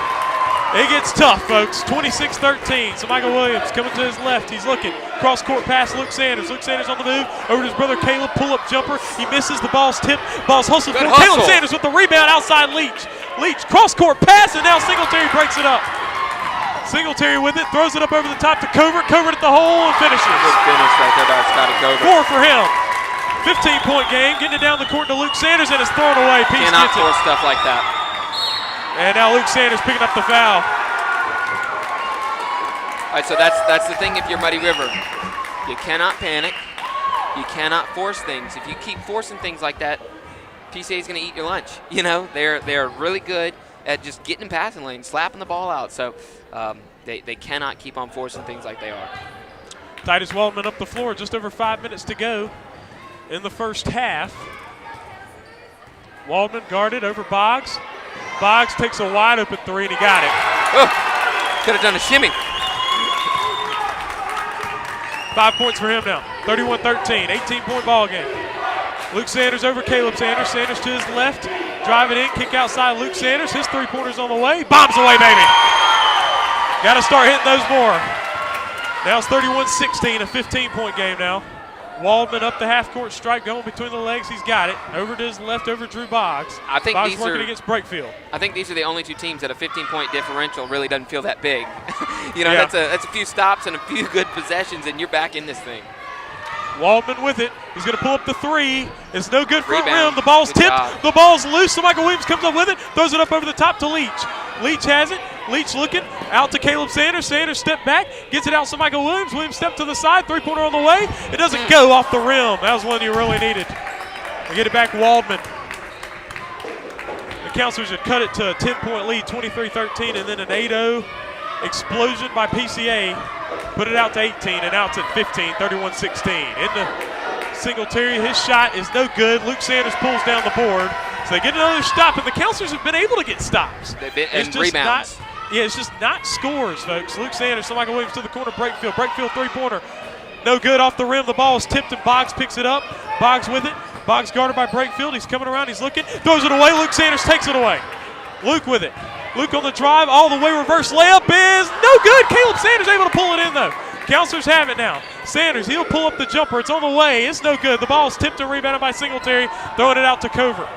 it gets tough, folks. 26-13. So Michael Williams coming to his left. He's looking. Cross-court pass, Luke Sanders. Luke Sanders on the move. Over to his brother Caleb. Pull-up jumper. He misses. The ball's tipped. Ball's hustled Good for hustle. Caleb Sanders with the rebound outside Leach. Leach, cross-court pass, and now Singletary breaks it up. Singletary with it. Throws it up over the top to Covert. Covert at the hole and finishes. Good finish right there by Scotty Covert. 4 for him. 15-point game. Getting it down the court to Luke Sanders, and it's thrown away. Peace Cannot gets it. force stuff like that. And now Luke Sanders picking up the foul. All right, so that's the thing if you're Muddy River. You cannot panic. You cannot force things. If you keep forcing things like that, PCA is going to eat your lunch. They're really good at just getting in passing lane, slapping the ball out. So they cannot keep on forcing things like they are. Titus Waldman up the floor. Just over 5 minutes to go in the first half. Waldman guarded over Boggs. Boggs takes a wide open 3, and he got it. Oh, could have done a shimmy. 5 points for him now. 31-13, 18-point ball game. Luke Sanders over Caleb Sanders. Sanders to his left. Drive it in, kick outside Luke Sanders. His 3-pointer's on the way. Bombs away, baby. Got to start hitting those more. Now it's 31-16, a 15-point game now. Waldman up the half-court stripe, going between the legs. He's got it. Over to his left, over Drew Boggs. I think Boggs these working are- against Breakfield. I think these are the only 2 teams that a 15-point differential really doesn't feel that big. Yeah. That's a few stops and a few good possessions, and you're back in this thing. Waldman with it. He's going to pull up the 3. It's no good front Rebound. rim. The ball's Good tipped. job. The ball's loose. So Michael Williams comes up with it. Throws it up over the top to Leach. Leach has it. Leach looking. Out to Caleb Sanders. Sanders step back. Gets it out to Michael Williams. Williams step to the side. 3-pointer on the way. It doesn't go off the rim. That was one you really needed. We get it back Waldman. The Counselors had cut it to a 10-point lead, 23-13, and then an 8-0 explosion by PCA. Put it out to 18, and now it's at 15, 31-16. Into Singletary, his shot is no good. Luke Sanders pulls down the board. So they get another stop, and the Counselors have been able to get stops. They've been, It's and just rebounds. it's just not scores, folks. Luke Sanders, Michael Williams to the corner, Breakfield. Breakfield 3-pointer. No good off the rim. The ball is tipped, and Boggs picks it up. Boggs with it. Boggs guarded by Breakfield. He's coming around. He's looking. Throws it away. Luke Sanders takes it away. Luke with it. Luke on the drive. All the way reverse layup is no good. Caleb Sanders able to pull it in, though. Counselors have it now. Sanders, he'll pull up the jumper. It's on the way. It's no good. The ball's tipped and rebounded by Singletary. Throwing it out to Covert.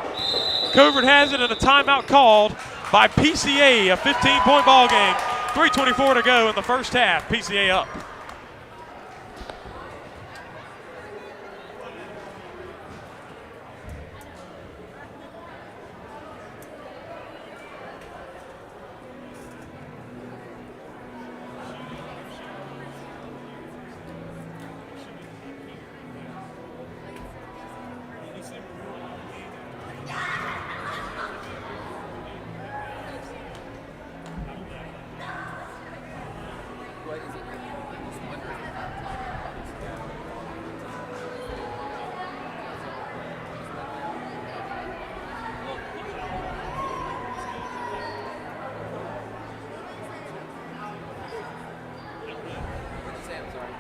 Covert has it, and a timeout called by PCA. A 15-point ball game. 3:24 to go in the first half. PCA up. What is it? I'm just wondering. What did you say? I'm sorry.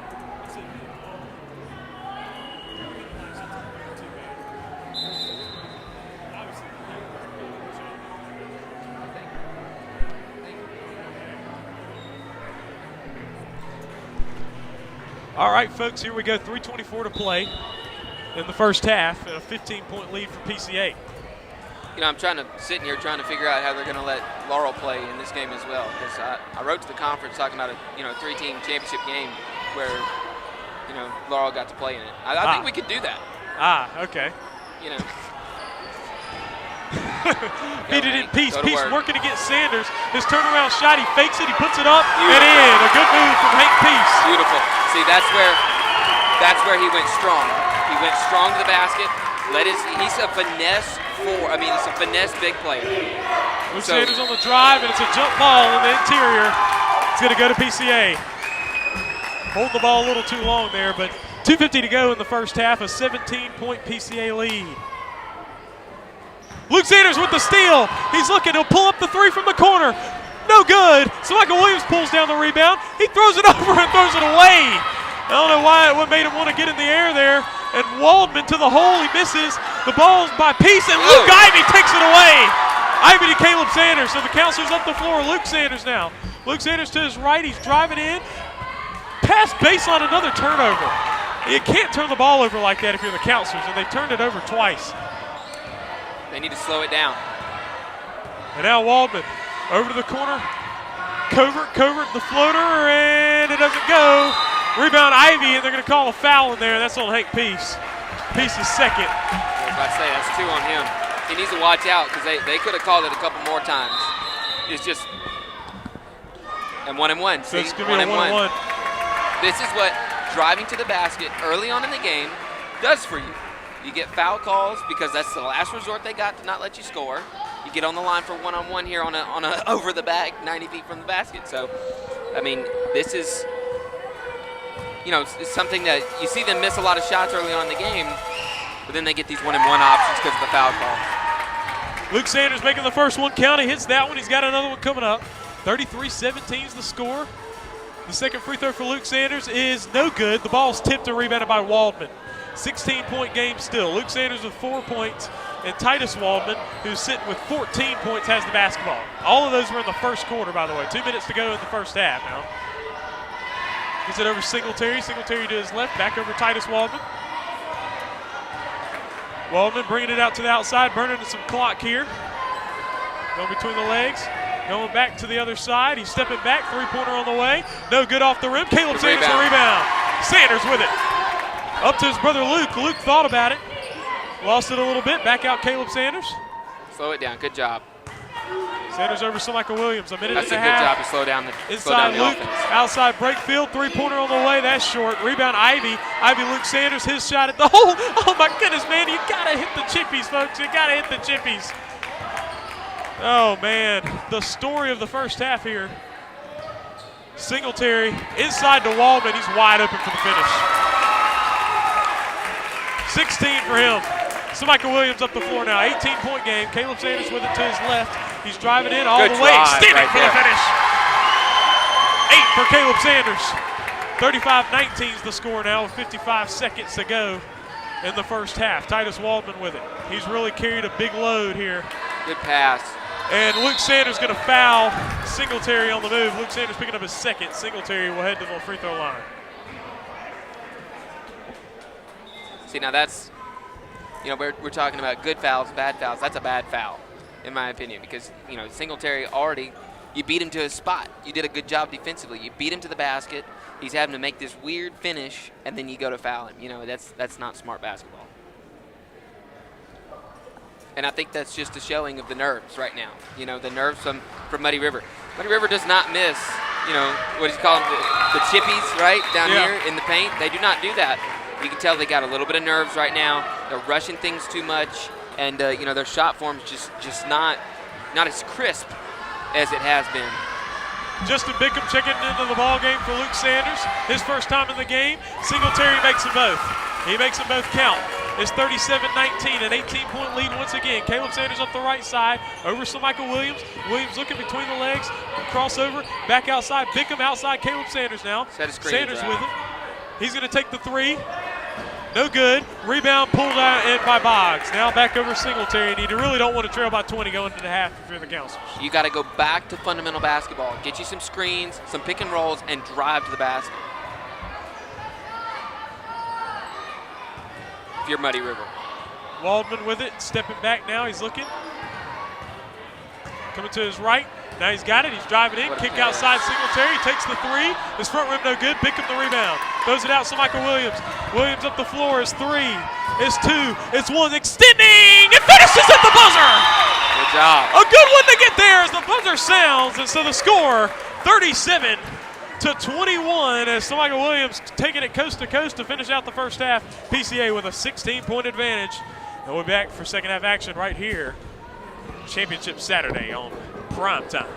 All right, folks, here we go. 3:24 to play in the first half, and a 15-point lead for PCA. You know, I'm sitting here trying to figure out how they're going to let Laurel play in this game as well. Because I wrote to the conference talking about a 3-team championship game where Laurel got to play in it. I think we could do that. Okay. You know. Beat it in Peace. Go to Peace work. working against Sanders. His turnaround shot, he fakes it, he puts it up, and in. A good move from Hank Peace. Beautiful. See, that's where he went strong. He went strong to the basket. He's a finesse he's a finesse big player. Luke Sanders on the drive, and it's a jump ball in the interior. It's going to go to PCA. Hold the ball a little too long there, but 2:50 to go in the first half, a 17-point PCA lead. Luke Sanders with the steal. He's looking. He'll pull up the three from the corner. No good. So Michael Williams pulls down the rebound. He throws it over and throws it away. I don't know what made him want to get in the air there. And Waldman to the hole. He misses. The ball's by Peace, and Luke Ivey takes it away. Ivey to Caleb Sanders. So the counselor's up the floor. Luke Sanders now. Luke Sanders to his right. He's driving in. Pass baseline, another turnover. You can't turn the ball over like that if you're the counselors, and they turned it over twice. They need to slow it down. And now Waldman over to the corner. Covert, the floater, and it doesn't go. Rebound Ivy, and they're going to call a foul in there. That's on Hank Peace. Peace is second. I was about to say, that's 2 on him. He needs to watch out because they could have called it a couple more times. It's just, and 1 and 1. So See, it's going to be a 1-1. This is what driving to the basket early on in the game does for you. You get foul calls because that's the last resort they got to not let you score. You get on the line for 1-on-1 here on a over the back, 90 feet from the basket. So, I mean, this is, it's something that you see them miss a lot of shots early on in the game, but then they get these 1-and-1 options because of the foul call. Luke Sanders making the first one count. He hits that one. He's got another one coming up. 33-17 is the score. The second free throw for Luke Sanders is no good. The ball's tipped and rebounded by Waldman. 16-point game still. Luke Sanders with 4 points, and Titus Waldman, who's sitting with 14 points, has the basketball. All of those were in the first quarter, by the way. 2 minutes to go in the first half now. Gives it over Singletary. Singletary to his left, back over Titus Waldman. Waldman bringing it out to the outside, burning some clock here. Going between the legs. Going back to the other side. He's stepping back. Three-pointer on the way. No good off the rim. Caleb Sanders the rebound. Sanders with it. Up to his brother Luke. Luke thought about it. Lost it a little bit. Back out Caleb Sanders. Slow it down. Good job. Sanders over to Michael Williams. A minute That's and a a good half. job to slow down the Inside Luke. offense. Outside break field. Three-pointer on the way. That's short. Rebound Ivy. Luke Sanders. His shot at the hole. Oh, my goodness, man. You got to hit the chippies, folks. You got to hit the chippies. Oh, man. The story of the first half here. Singletary inside to Waldman. He's wide open for the finish. 16 for him. So Michael Williams up the floor now. 18-point game. Caleb Sanders with it to his left. He's driving in all Good the way. drive Extending right for there. the finish. 8 for Caleb Sanders. 35-19 is the score now with 55 seconds to go in the first half. Titus Waldman with it. He's really carried a big load here. Good pass. And Luke Sanders going to foul Singletary on the move. Luke Sanders picking up his second. Singletary will head to the free throw line. See, now that's, we're talking about good fouls, bad fouls. That's a bad foul, in my opinion, because, Singletary already, you beat him to his spot. You did a good job defensively. You beat him to the basket. He's having to make this weird finish, and then you go to foul him. That's not smart basketball. And I think that's just a showing of the nerves right now. The nerves from Muddy River. Muddy River does not miss, what he's calling the chippies, right, down here in the paint. They do not do that. You can tell they got a little bit of nerves right now. They're rushing things too much, and their shot form's just not as crisp as it has been. Justin Bickham checking into the ball game for Luke Sanders. His first time in the game. Singletary makes them both. He makes them both count. It's 37-19, an 18-point lead once again. Caleb Sanders up the right side, over to Michael Williams. Williams looking between the legs, crossover, back outside. Bickham outside, Caleb Sanders now. Sanders with it. He's going to take the three. No good. Rebound pulled out in by Boggs. Now back over Singletary, and you really don't want to trail by 20 going into the half if you're the Counselors. You got to go back to fundamental basketball. Get you some screens, some pick and rolls, and drive to the basket. If you're Muddy River. Waldman with it, stepping back now. He's looking. Coming to his right. Now he's got it. He's driving in. Kick outside Singletary. He takes the three. His front rim no good. Bickham the rebound. Throws it out to Michael Williams. Williams up the floor is three. It's two. It's one. Extending. It finishes at the buzzer. Good job. A good one to get there as the buzzer sounds. And so the score, 37-21, as Michael Williams taking it coast to coast to finish out the first half. PCA with a 16-point advantage. And we'll be back for second half action right here. Championship Saturday on Primetime.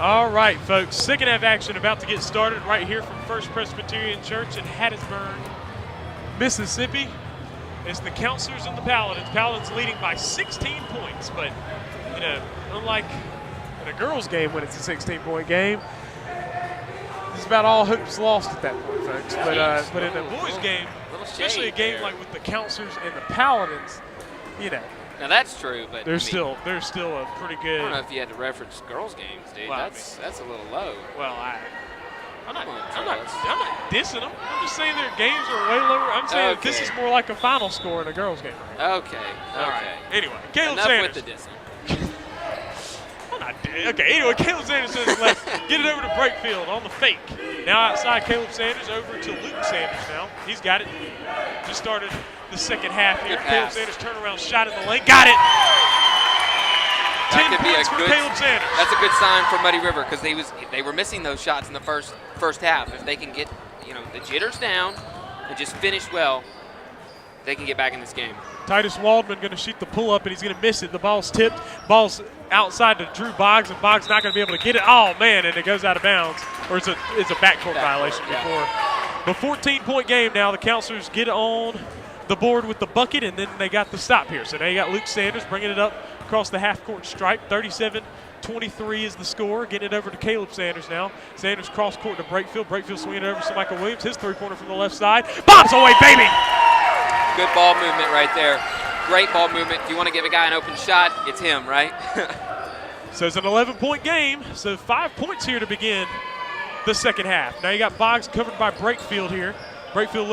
All right, folks. Second half action about to get started right here from First Presbyterian Church in Hattiesburg, Mississippi. It's the Counselors and the Paladins. Paladins leading by 16 points, but you know, unlike in a girls' game when it's a 16-point game, it's about all hopes lost at that point, folks. But in a boys' game, especially a game like with the Counselors and the Paladins, you know. Now that's true, but There's still a pretty good. I don't know if you had to reference girls' games, dude. Well, that's a little low. Well, I'm not jealous. dissing them. I'm just saying their games are way lower. I'm saying Okay. this is more like a final score in a girls' game. Okay. All right. Anyway, Caleb Enough Sanders. with the dissing. Okay, anyway, Caleb Sanders says left. Get it over to Breakfield on the fake. Now outside Caleb Sanders over to Luke Sanders now. He's got it. Just started the second half here. Good Caleb pass. Sanders turnaround shot in the lane. Got it. That 10 could be points a for good, Caleb Sanders. That's a good sign for Muddy River because they were missing those shots in the first half. If they can get the jitters down and just finish well, they can get back in this game. Titus Waldman going to shoot the pull-up, and he's going to miss it. The ball's tipped. Ball's outside to Drew Boggs, and Boggs not going to be able to get it. Oh, man, and it goes out of bounds. Or it's a backcourt violation before. The 14-point game now. The Counselors get on the board with the bucket, and then they got the stop here. So now you got Luke Sanders bringing it up across the half-court stripe. 37-23 is the score. Getting it over to Caleb Sanders now. Sanders cross-court to Breakfield. Breakfield swinging it over to Michael Williams. His three-pointer from the left side. Bobs away, baby! Good ball movement right there. Great ball movement. If you want to give a guy an open shot, it's him, right? So it's an 11-point game. So 5 points here to begin the second half. Now you got Boggs covered by Breakfield here. Breakfield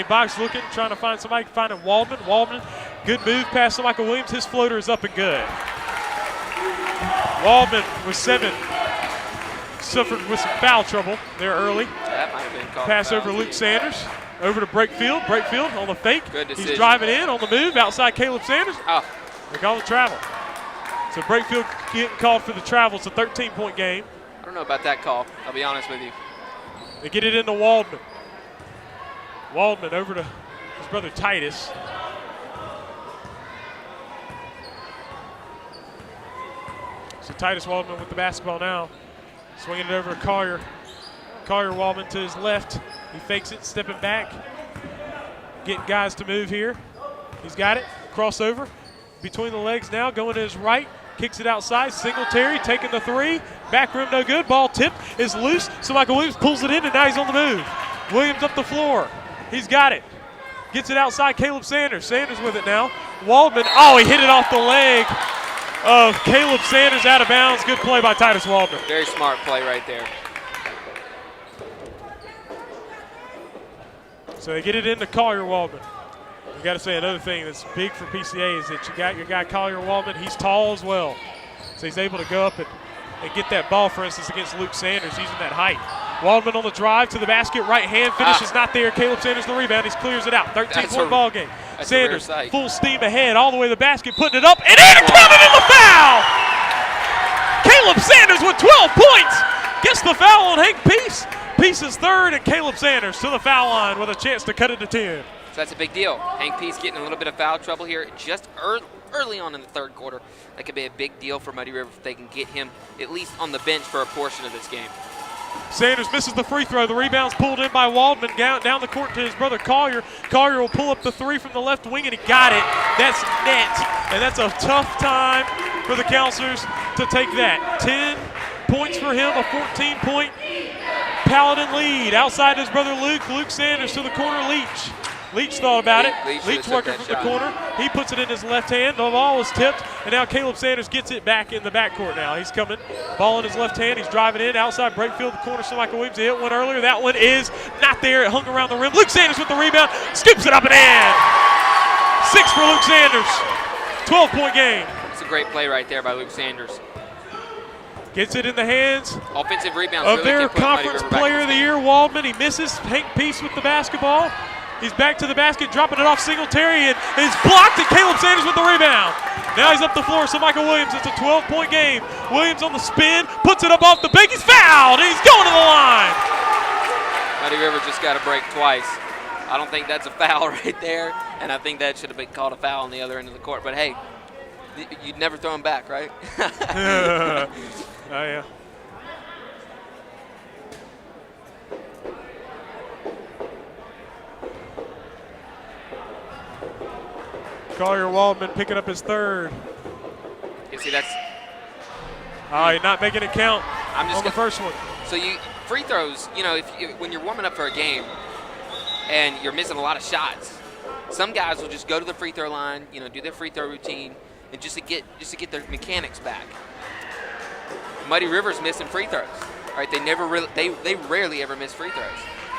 Boggs looking, trying to find somebody, finding Waldman. Waldman, good move past Michael Williams. His floater is up and good. Waldman with 7. Suffered with some foul trouble there early. That might have been called. Pass over Luke Sanders. Over to Breakfield. Breakfield on the fake. Good decision. He's driving in on the move outside Caleb Sanders. Oh. They call it travel. So Breakfield getting called for the travel. It's a 13-point game. I don't know about that call. I'll be honest with you. They get it into Waldman. Waldman over to his brother Titus. So Titus Waldman with the basketball now. Swinging it over to Collier. Collier Waldman to his left. He fakes it, stepping back. Getting guys to move here. He's got it. Crossover. Between the legs now, going to his right. Kicks it outside. Singletary taking the three. Back rim no good. Ball tip is loose. So Michael Williams pulls it in, and now he's on the move. Williams up the floor. He's got it. Gets it outside Caleb Sanders. Sanders with it now. Waldman. Oh, he hit it off the leg of Caleb Sanders out of bounds. Good play by Titus Waldman. Very smart play right there. So they get it into Collier Waldman. You got to say another thing that's big for PCA is that you got your guy Collier Waldman. He's tall as well. So he's able to go up and get that ball, for instance, against Luke Sanders using that height. Waldman on the drive to the basket. Right hand finish is not there. Caleb Sanders the rebound. He clears it out. 13-point ball game. Sanders full steam ahead all the way to the basket, putting it up, and in and counted in the foul! Caleb Sanders with 12 points. Gets the foul on Hank Peace. Peace is third, and Caleb Sanders to the foul line with a chance to cut it to 10. So that's a big deal. Hank Peace getting a little bit of foul trouble here just early on in the third quarter. That could be a big deal for Muddy River if they can get him at least on the bench for a portion of this game. Sanders misses the free throw. The rebound's pulled in by Waldman down the court to his brother Collier. Collier will pull up the three from the left wing, and he got it. That's net, and that's a tough time for the Counselors to take that. 10 points for him, a 14-point Paladin lead. Outside his brother Luke. Luke Sanders to the corner. Leach thought about it. Leach working from the corner. He puts it in his left hand. The ball is tipped, and now Caleb Sanders gets it back in the backcourt now. He's coming. Ball in his left hand. He's driving in. Outside Breakfield, the corner to Michael Williams. He hit one earlier. That one is not there. It hung around the rim. Luke Sanders with the rebound. Scoops it up and in. 6 for Luke Sanders. 12-point game. It's a great play right there by Luke Sanders. Gets it in the hands offensive rebounds of really their conference player of the year, Waldman. He misses. Hank Peace with the basketball. He's back to the basket, dropping it off Singletary, and is blocked, and Caleb Sanders with the rebound. Now he's up the floor, so Michael Williams, it's a 12-point game. Williams on the spin, puts it up off the bank. He's fouled, and he's going to the line. Muddy River just got a break twice. I don't think that's a foul right there, and I think that should have been called a foul on the other end of the court. But, hey, you'd never throw him back, right? Oh, yeah. Collier Waldman picking up his third. You see, that's. He's not making it count I'm just on the first one. So free throws, when you're warming up for a game and you're missing a lot of shots, some guys will just go to the free throw line, do their free throw routine, and just to get their mechanics back. Muddy River's missing free throws, right? They rarely ever miss free throws.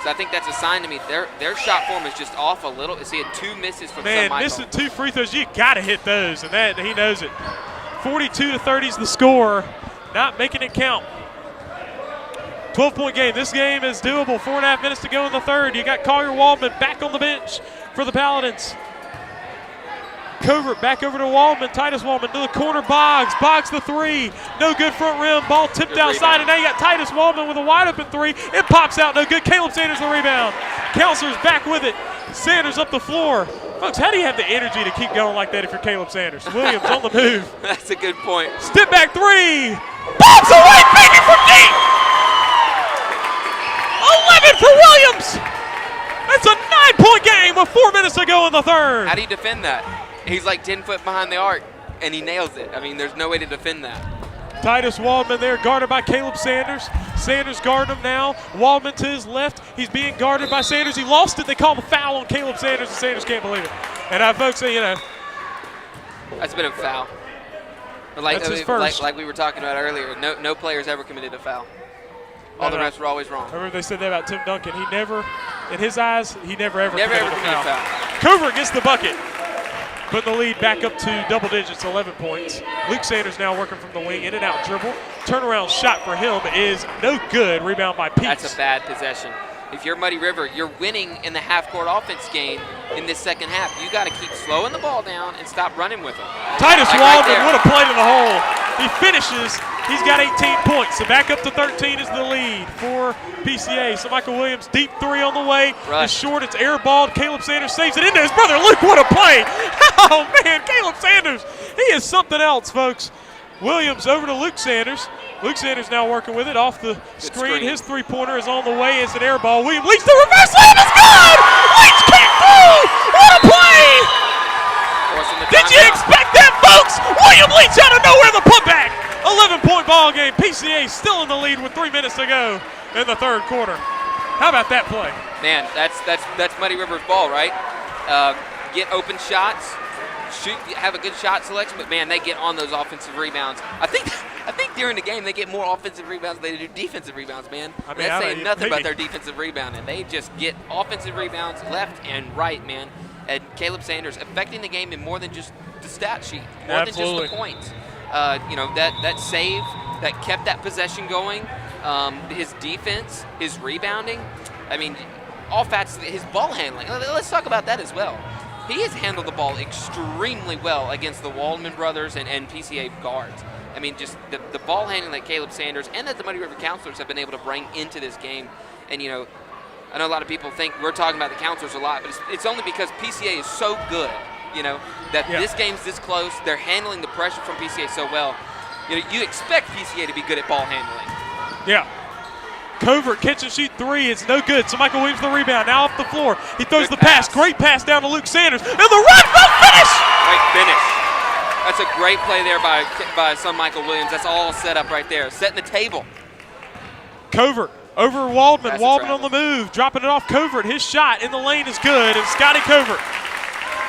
So I think that's a sign to me. Their shot form is just off a little. See, had 2 misses from Man, Michael. missing 2 free throws, you got to hit those, and that he knows it. 42-30 is the score. Not making it count. 12-point game. This game is doable. 4.5 minutes to go in the third. You got Collier Waldman back on the bench for the Paladins. Covert back over to Waldman. Titus Waldman to the corner. Boggs the 3. No good front rim. Ball tipped Good outside, rebound. and now you got Titus Waldman with a wide open 3. It pops out. No good. Caleb Sanders the rebound. Counselor's back with it. Sanders up the floor. Folks, how do you have the energy to keep going like that if you're Caleb Sanders? Williams on the move. That's a good point. Step back 3. Bob's away, baby, from deep. 11 for Williams. That's a 9-point game with 4 minutes to go in the third. How do you defend that? He's like 10 foot behind the arc, and he nails it. I mean, there's no way to defend that. Titus Waldman there, guarded by Caleb Sanders. Sanders guarding him now. Waldman to his left. He's being guarded by Sanders. He lost it. They call the foul on Caleb Sanders, and Sanders can't believe it. And folks, That's been a foul. But like, That's his first. like we were talking about earlier, no player's ever committed a foul. All the refs were always wrong. I remember they said that about Tim Duncan. He never, in his eyes, he never ever Never ever committed a committed a foul. foul. Covert gets the bucket. Putting the lead back up to double digits, 11 points. Luke Sanders now working from the wing, in and out dribble. Turnaround shot for him is no good. Rebound by Peets. That's a bad possession. If you're Muddy River, you're winning in the half-court offense game in this second half. You got to keep slowing the ball down and stop running with them. Titus Like Waldman right there. would have played in the hole. He finishes. He's got 18 points. So back up to 13 is the lead for PCA. So Michael Williams, deep 3 on the way. Rush. It's short. It's airballed. Caleb Sanders saves it into his brother Luke. What a play. Oh, man. Caleb Sanders. He is something else, folks. Williams over to Luke Sanders. Luke Sanders now working with it off the screen. His 3-pointer is on the way. It's an air ball. Williams leads the reverse layup. It's good. Leach kick through. What a play. Forcing the Did you timeout. expect that, folks? William Leach out of nowhere, the putback. 11-point ball game. PCA still in the lead with 3 minutes to go in the third quarter. How about that play? Man, that's Muddy River's ball, right? Get open shots, shoot, have a good shot selection, but man, they get on those offensive rebounds. I think during the game they get more offensive rebounds than they do defensive rebounds, man. I mean, That's I saying don't- nothing about maybe. their defensive rebounding. They just get offensive rebounds left and right, man. And Caleb Sanders affecting the game in more than just the stat sheet, more Absolutely. than just the points. That save that kept that possession going, his defense, his rebounding. I mean, all facets, his ball handling. Let's talk about that as well. He has handled the ball extremely well against the Waldman brothers and PCA guards. I mean, just the ball handling that Caleb Sanders and that the Muddy River counselors have been able to bring into this game. And, I know a lot of people think we're talking about the counselors a lot, but it's only because PCA is so good, that this game's this close. They're handling the pressure from PCA so well. You expect PCA to be good at ball handling. Yeah. Covert catch and shoot 3. It's no good. So Michael Williams the rebound. Now off the floor. He throws Good the pass. pass. Great pass down to Luke Sanders. And the run for finish. Great finish. That's a great play there by son Michael Williams. That's all set up right there, setting the table. Covert over Waldman. Pass Waldman to on the move. Dropping it off Covert. His shot in the lane is good. And Scotty Covert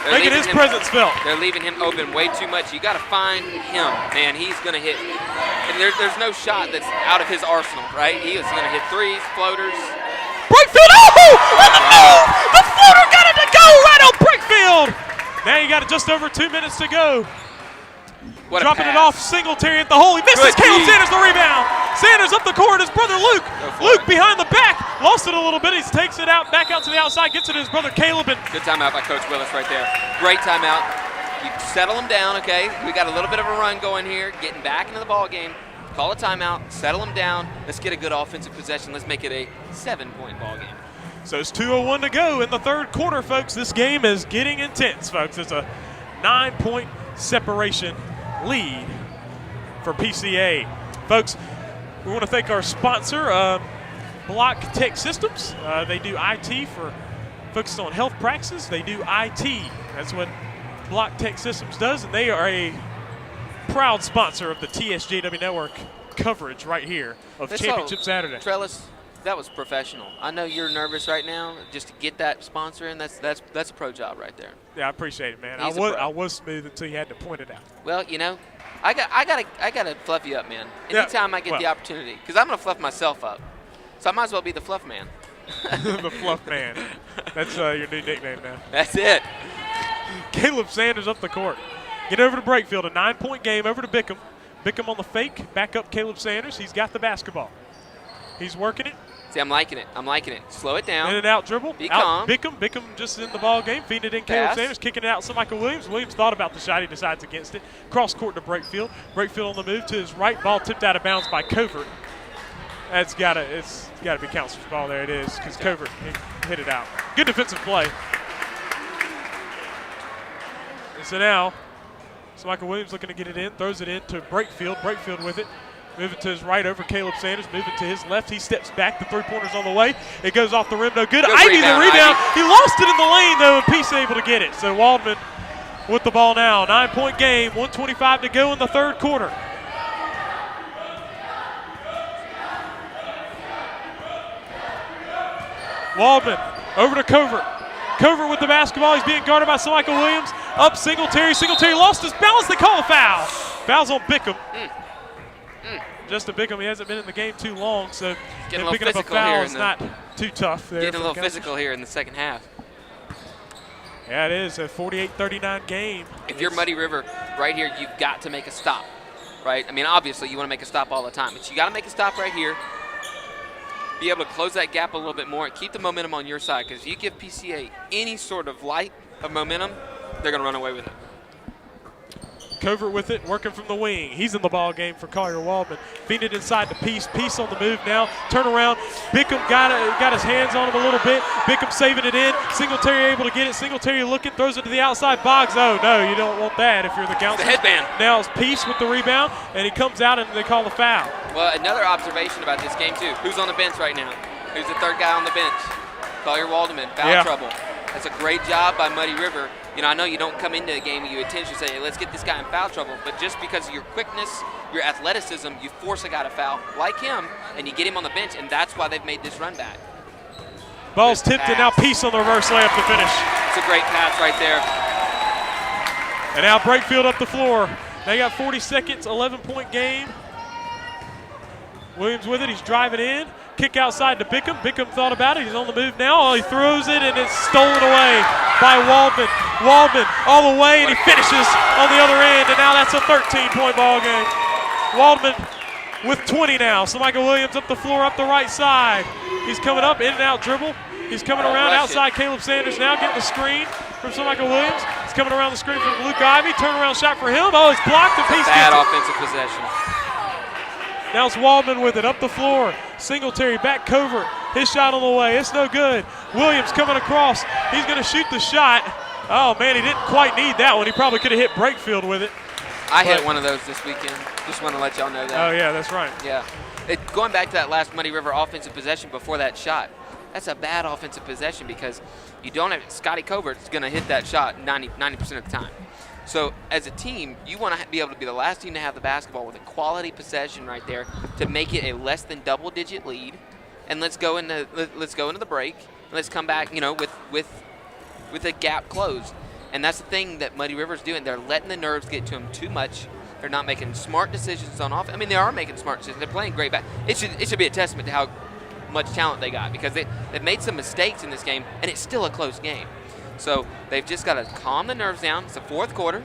They're making leaving his him- presence felt. They're leaving him open way too much. You got to find him, man. He's going to hit. And there's no shot that's out of his arsenal, right? He is going to hit threes, floaters. Breakfield. Oh! On the move. The floater got it to go right on Breakfield. Now you got it just over 2 minutes to go. What Dropping a it pass. off Singletary at the hole. He misses. Good Caleb D. Sanders the rebound. Sanders up the court. His brother Luke. Go for Luke it. behind the back. Lost it a little bit. He takes it out, back out to the outside. Gets it to his brother Caleb. And Good timeout by Coach Willis right there. Great timeout. You settle him down, okay? We got a little bit of a run going here, getting back into the ball game. Call a timeout, settle him down. Let's get a good offensive possession. Let's make it a 7-point ball game. so it's 2:01 to go in the third quarter, folks. This game is getting intense, folks. It's a 9-point separation lead for PCA. Folks, we want to thank our sponsor, Block Tech Systems. They do IT for focused on health practices. They do IT. That's what Block Tech Systems does, and they are a proud sponsor of the TSJW Network coverage right here of Championship Saturday. Trellis, that was professional. I know you're nervous right now. Just to get that sponsor in, that's a pro job right there. Yeah, I appreciate it, man. He's I was smooth until you had to point it out. Well, you know, I gotta fluff you up, man. Anytime I get the opportunity, because I'm gonna fluff myself up, so I might as well be the fluff man. The fluff man. That's your new nickname now. That's it. Caleb Sanders up the court. Get over to Brakefield, a 9-point game over to Bickham. Bickham on the fake, back up Caleb Sanders. He's got the basketball. He's working it. See, I'm liking it. Slow it down. In and out dribble. Be out calm. Bickham just in the ball game. Feeding it in Caleb Sanders, kicking it out to Michael Williams. Williams thought about the shot. He decides against it. Cross court to Brakefield. Brakefield on the move to his right. Ball tipped out of bounds by Covert. It's gotta be Counselor's ball. There it is, because Covert hit it out. Good defensive play. And so now, Michael Williams looking to get it in, throws it in to Brakefield. Brakefield with it. Moving to his right over Caleb Sanders. Moving to his left. He steps back. The three-pointer's on the way. It goes off the rim. No good. Ivy the rebound. He lost it in the lane, though, and Peace able to get it. So Waldman with the ball now. 9-point game. 1:25 to go in the third quarter. Waldman over to Covert. Covert with the basketball. He's being guarded by Michael Williams. Up Singletary. Singletary lost his balance. They call a foul. Foul's on Bickham. Justin Bickham, he hasn't been in the game too long, so picking up a foul is not too tough there. Getting a little physical here in the second half. Yeah, it is a 48-39 game. If you're Muddy River right here, you've got to make a stop, right? I mean, obviously you want to make a stop all the time, but you got to make a stop right here. Be able to close that gap a little bit more and keep the momentum on your side, because if you give PCA any sort of light of momentum, they're going to run away with it. Covert with it, working from the wing. He's in the ball game for Collier Waldman. Feeding it inside to Peace. Peace on the move now. Turn around. Bickham got his hands on him a little bit. Bickham saving it in. Singletary able to get it. Singletary looking, throws it to the outside. Boggs, oh no, you don't want that if you're the counselor. The headband. Now it's Peace with the rebound, and he comes out and they call the foul. Well, another observation about this game too. Who's on the bench right now? Who's the third guy on the bench? Collier Waldman, foul trouble. That's a great job by Muddy River. You know, I know you don't come into a game and you intentionally say, hey, let's get this guy in foul trouble, but just because of your quickness, your athleticism, you force a guy to foul like him, and you get him on the bench, and that's why they've made this run back. Ball's tipped, and now Peace on the reverse layup to finish. It's a great pass right there. And now Brakefield up the floor. They got 40 seconds, 11-point game. Williams with it, he's driving in. Kick outside to Bickham. Bickham thought about it. He's on the move now. He throws it, and it's stolen away by Waldman. Waldman all the way, and he finishes on the other end, and now that's a 13-point ball game. Waldman with 20 now. So Michael Williams up the floor, up the right side. He's coming up, in and out dribble. He's coming around outside Caleb Sanders now, getting the screen from Michael Williams. He's coming around the screen from Luke Ivy. Turnaround shot for him. Oh, it's blocked, and Peace bad gets it. offensive possession. Now it's Waldman with it, up the floor. Singletary, back Covert. His shot on the way. It's no good. Williams coming across. He's going to shoot the shot. Oh, man, he didn't quite need that one. He probably could have hit Brakefield with it. I hit one of those this weekend. Just want to let y'all know that. Oh, yeah, that's right. Yeah. Going back to that last Muddy River offensive possession before that shot, that's a bad offensive possession because you don't have – Scotty Covert's going to hit that shot 90% of the time. So as a team, you want to be able to be the last team to have the basketball with a quality possession right there to make it a less than double-digit lead. And let's go into the break. And let's come back, you know, with a gap closed. And that's the thing that Muddy River's doing. They're letting the nerves get to them too much. They're not making smart decisions on offense. I mean, they are making smart decisions. They're playing great it should be a testament to how much talent they got because they've made some mistakes in this game, and it's still a close game. So they've just got to calm the nerves down. It's the fourth quarter.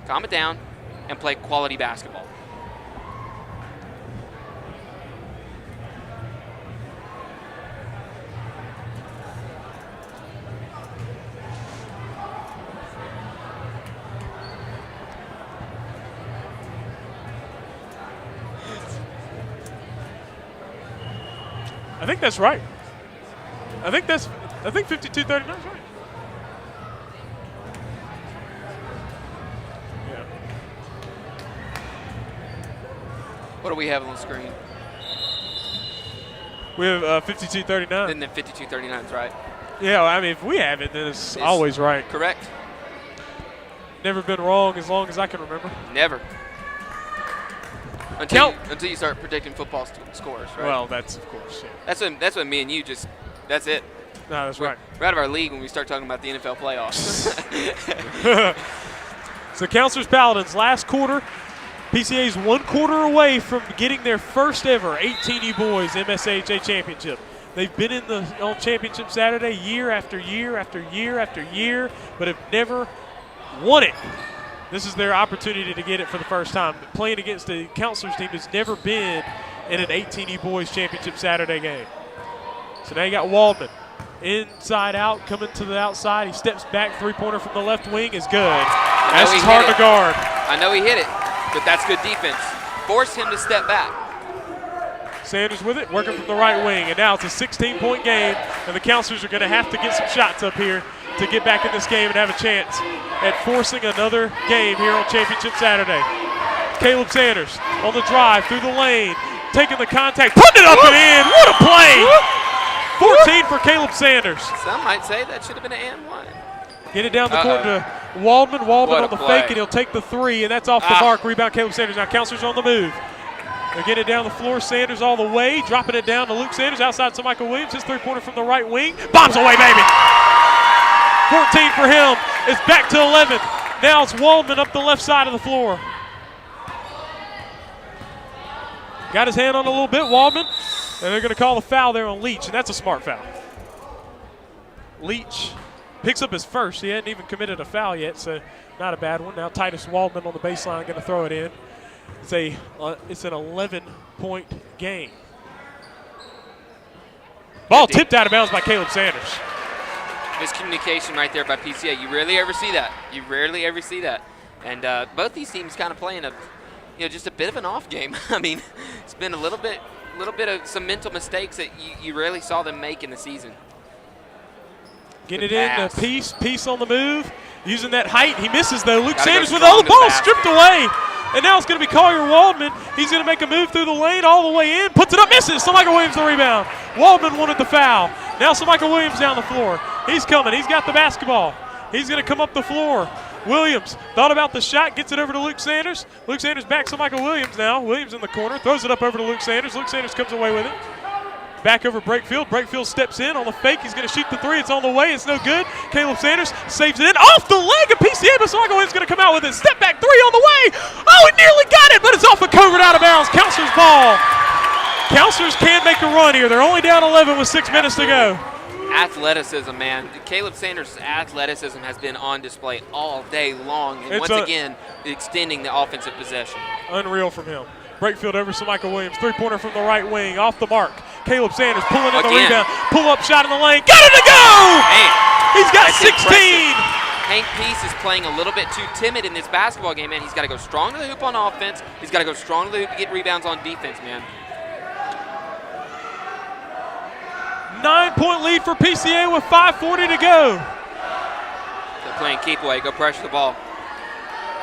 Calm it down and play quality basketball. I think that's right. I think 52-39 is right. Yeah. What do we have on the screen? We have 52-39. And then 52-39 is right. Yeah, well, I mean, if we have it, then it's always right. Correct. never been wrong as long as I can remember. Never. Until you start predicting football scores, right? Well, that's of course. Yeah. That's what me and you just. That's it. No, that's right. We're out of our league when we start talking about the NFL playoffs. So Counselors Paladins last quarter. PCA's 1 quarter away from getting their first ever 18U boys MSAHA championship. They've been on championship Saturday year after year after year after year, but have never won it. This is their opportunity to get it for the first time. Playing against the Counselors team has never been in an 18U boys championship Saturday game. So now you got Waldman. Inside out, coming to the outside. He steps back, 3-pointer from the left wing is good. That's just hard to guard. I know he hit it, but that's good defense. Force him to step back. Sanders with it, working from the right wing. And now it's a 16-point game, and the Counselors are going to have to get some shots up here to get back in this game and have a chance at forcing another game here on Championship Saturday. Caleb Sanders on the drive through the lane, taking the contact, putting it up and in. What a play! 14 for Caleb Sanders. Some might say that should have been an and one. Get it down the court to Waldman. Waldman on the play. fake, and he'll take the 3, and that's off the mark. Rebound, Caleb Sanders. Now Counselors on the move. They're getting it down the floor. Sanders all the way, dropping it down to Luke Sanders outside to Michael Williams. His 3-pointer from the right wing. Bombs away, baby. 14 for him. It's back to 11. Now it's Waldman up the left side of the floor. Got his hand on a little bit, Waldman. And they're going to call the foul there on Leach, and that's a smart foul. Leach picks up his first. He hadn't even committed a foul yet, so not a bad one. Now Titus Waldman on the baseline going to throw it in. It's an 11-point game. Ball tipped out of bounds by Caleb Sanders. Miscommunication right there by PCA. You rarely ever see that. You rarely ever see that. And both these teams kind of playing just a bit of an off game. I mean, it's been a little bit of some mental mistakes that you rarely saw them make in the season. Get it in the piece on the move. Using that height. He misses though. Luke Sanders with all the ball stripped away. And now it's going to be Collier Waldman. He's going to make a move through the lane all the way in. Puts it up, misses. So Michael Williams the rebound. Waldman wanted the foul. Now so Michael Williams down the floor. He's coming. He's got the basketball. He's going to come up the floor. Williams thought about the shot, gets it over to Luke Sanders. Luke Sanders backs to Michael Williams now. Williams in the corner, throws it up over to Luke Sanders. Luke Sanders comes away with it. Back over Brakefield. Brakefield steps in on the fake. He's going to shoot the 3. It's on the way. It's no good. Caleb Sanders saves it in. Off the leg of PCA, but Michael Williams going to come out with it. Step back 3 on the way. Oh, he nearly got it, but it's off a covert out of bounds. Counselors ball. Counselors can make a run here. They're only down 11 with 6 minutes to go. Athleticism, man. Caleb Sanders' athleticism has been on display all day long, and once again, extending the offensive possession. Unreal from him. Brakefield over to Michael Williams. 3-pointer from the right wing, off the mark. Caleb Sanders pulling in the rebound. Pull-up shot in the lane. Got it to go! Man, he's got 16! Impressive. Hank Peace is playing a little bit too timid in this basketball game, man. He's got to go strong to the hoop on offense. He's got to go strong to the hoop to get rebounds on defense, man. 9-point lead for PCA with 5:40 to go. They're playing keep away. Go pressure the ball.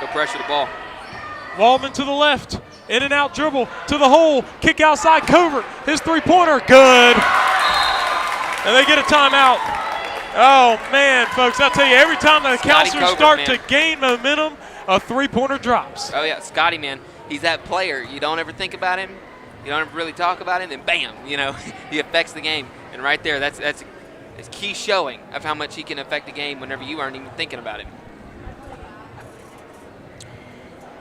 Go pressure the ball. Waldman to the left. In and out dribble to the hole. Kick outside covert. His 3-pointer. Good. And they get a timeout. Oh, man, folks. I'll tell you, every time the Counselors start to gain momentum, a 3-pointer drops. Oh, yeah. Scotty, man. He's that player. You don't ever think about him. You don't ever really talk about him. Then, bam, he affects the game. And right there, that's key showing of how much he can affect the game whenever you aren't even thinking about him.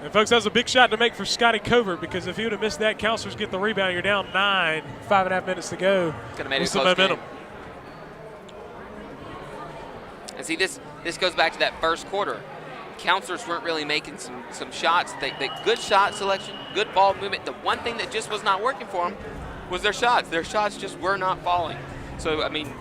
And folks, that was a big shot to make for Scotty Covert, because if he would have missed that, Counselors get the rebound. You're down 9, 5.5 minutes to go. Could have made it some momentum. And see, this goes back to that first quarter. Counselors weren't really making some shots. They good shot selection, good ball movement. The one thing that just was not working for them was their shots. Their shots just were not falling. So, I mean,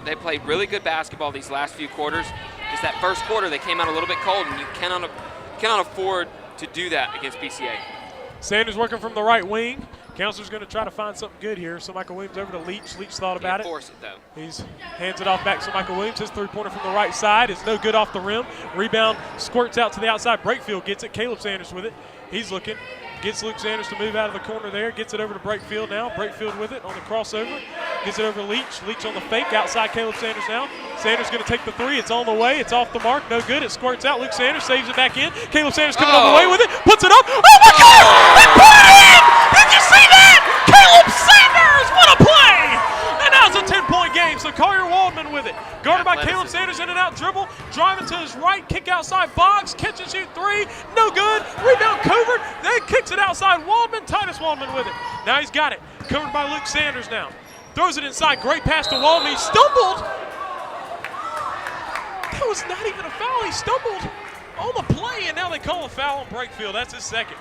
they played really good basketball these last few quarters. Just that first quarter, they came out a little bit cold, and you cannot afford to do that against PCA. Sanders working from the right wing. Counselor's going to try to find something good here. So Michael Williams over to Leach. Leach thought about it. Force it, though. He's hands it off back to Michael Williams. His 3-pointer from the right side is no good off the rim. Rebound squirts out to the outside. Brakefield gets it. Caleb Sanders with it. He's looking. Gets Luke Sanders to move out of the corner there. Gets it over to Brakefield now. Brakefield with it on the crossover. Gets it over Leach. Leach on the fake. Outside Caleb Sanders now. Sanders going to take the three. It's on the way. It's off the mark. No good. It squirts out. Luke Sanders saves it back in. Caleb Sanders coming on the way with it. Puts it up. Oh, my gosh! They put it in! Did you see that? Caleb Sanders! What a play! And now it's a 10-point game. So Collier Waldman with it. Guarded by Caleb Sanders. In and out dribble. Driving to his right. Kick outside Boggs. Catch and shoot three. No good. Rebound Covert. Then kicks it outside Waldman. Titus Waldman with it. Now he's got it. Covered by Luke Sanders now. Throws it inside. Great pass to Waldman. He stumbled. That was not even a foul. He stumbled on the play, and now they call a foul on Brakefield. That's his second.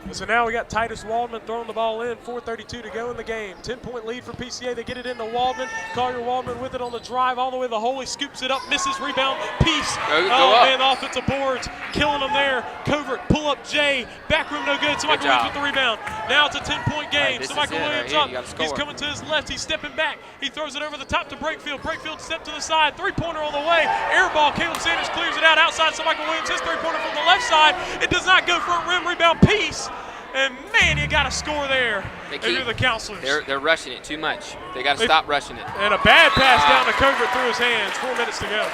And so now we got Titus Waldman throwing the ball in. 4:32 to go in the game. 10-point lead for PCA. They get it into Waldman. Collier Waldman with it on the drive all the way to the hole. He scoops it up, misses, rebound, Peace. Go up. Man, the offensive boards killing them there. Covert, pull up Jay. Back room no good. So Michael Williams with the rebound. Now it's a 10-point game. Right, so Michael Williams right up. He's coming to his left. He's stepping back. He throws it over the top to Brakefield. Brakefield step to the side. Three-pointer on the way. Air ball. Caleb Sanders clears it out outside. So Michael Williams, his three-pointer from the left side. It does not go front rim. Rebound Peace. And man, you got to score there. You're the counselors. They're rushing it too much. They got to stop rushing it. And a bad pass down to Covert through his hands. 4 minutes to go.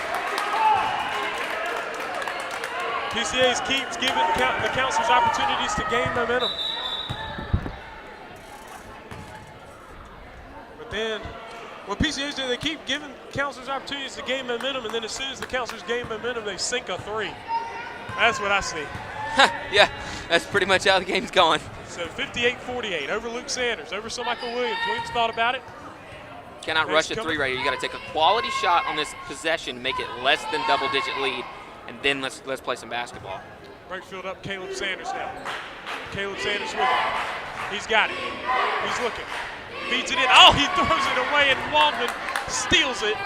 PCA's keeps giving the counselors opportunities to gain momentum. But then, what PCA's do, they keep giving counselors opportunities to gain momentum, and then as soon as the counselors gain momentum, they sink a three. That's what I see. Yeah, that's pretty much how the game's going. So 58-48 over Luke Sanders, over Michael Williams. Williams thought about it. Cannot rush a three right here. You got to take a quality shot on this possession, make it less than double-digit lead, and then let's play some basketball. Brakefield up, Caleb Sanders now. Caleb Sanders with it. He's got it. He's looking. Feeds it in. Oh, he throws it away, and Waldman steals it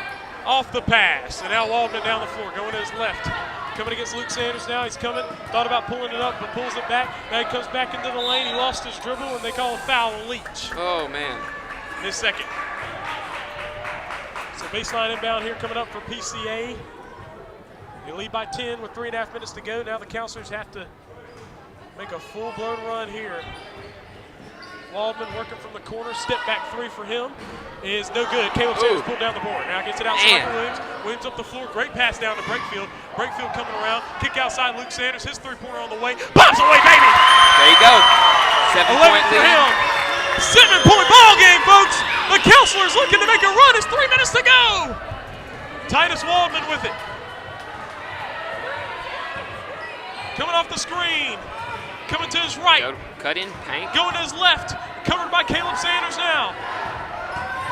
off the pass. And now Waldman down the floor, going to his left. Coming against Luke Sanders now. He's coming. Thought about pulling it up, but pulls it back. Now he comes back into the lane. He lost his dribble, and they call a foul on Leach. Oh, man. His second. So baseline inbound here coming up for PCA. They lead by 10 with 3.5 minutes to go. Now the counselors have to make a full-blown run here. Waldman working from the corner. Step back three for him is no good. Caleb Sanders pulled down the board. Now gets it outside to Williams. Williams up the floor. Great pass down to Brakefield. Brakefield coming around. Kick outside Luke Sanders. His three-pointer on the way. Pops away, baby! There you go. 7-point for lead. him. 7-point ball game, folks. The counselors looking to make a run. It's 3 minutes to go. Titus Waldman with it. Coming off the screen. Coming to his right. Cut in, paint. Going to his left. Covered by Caleb Sanders now.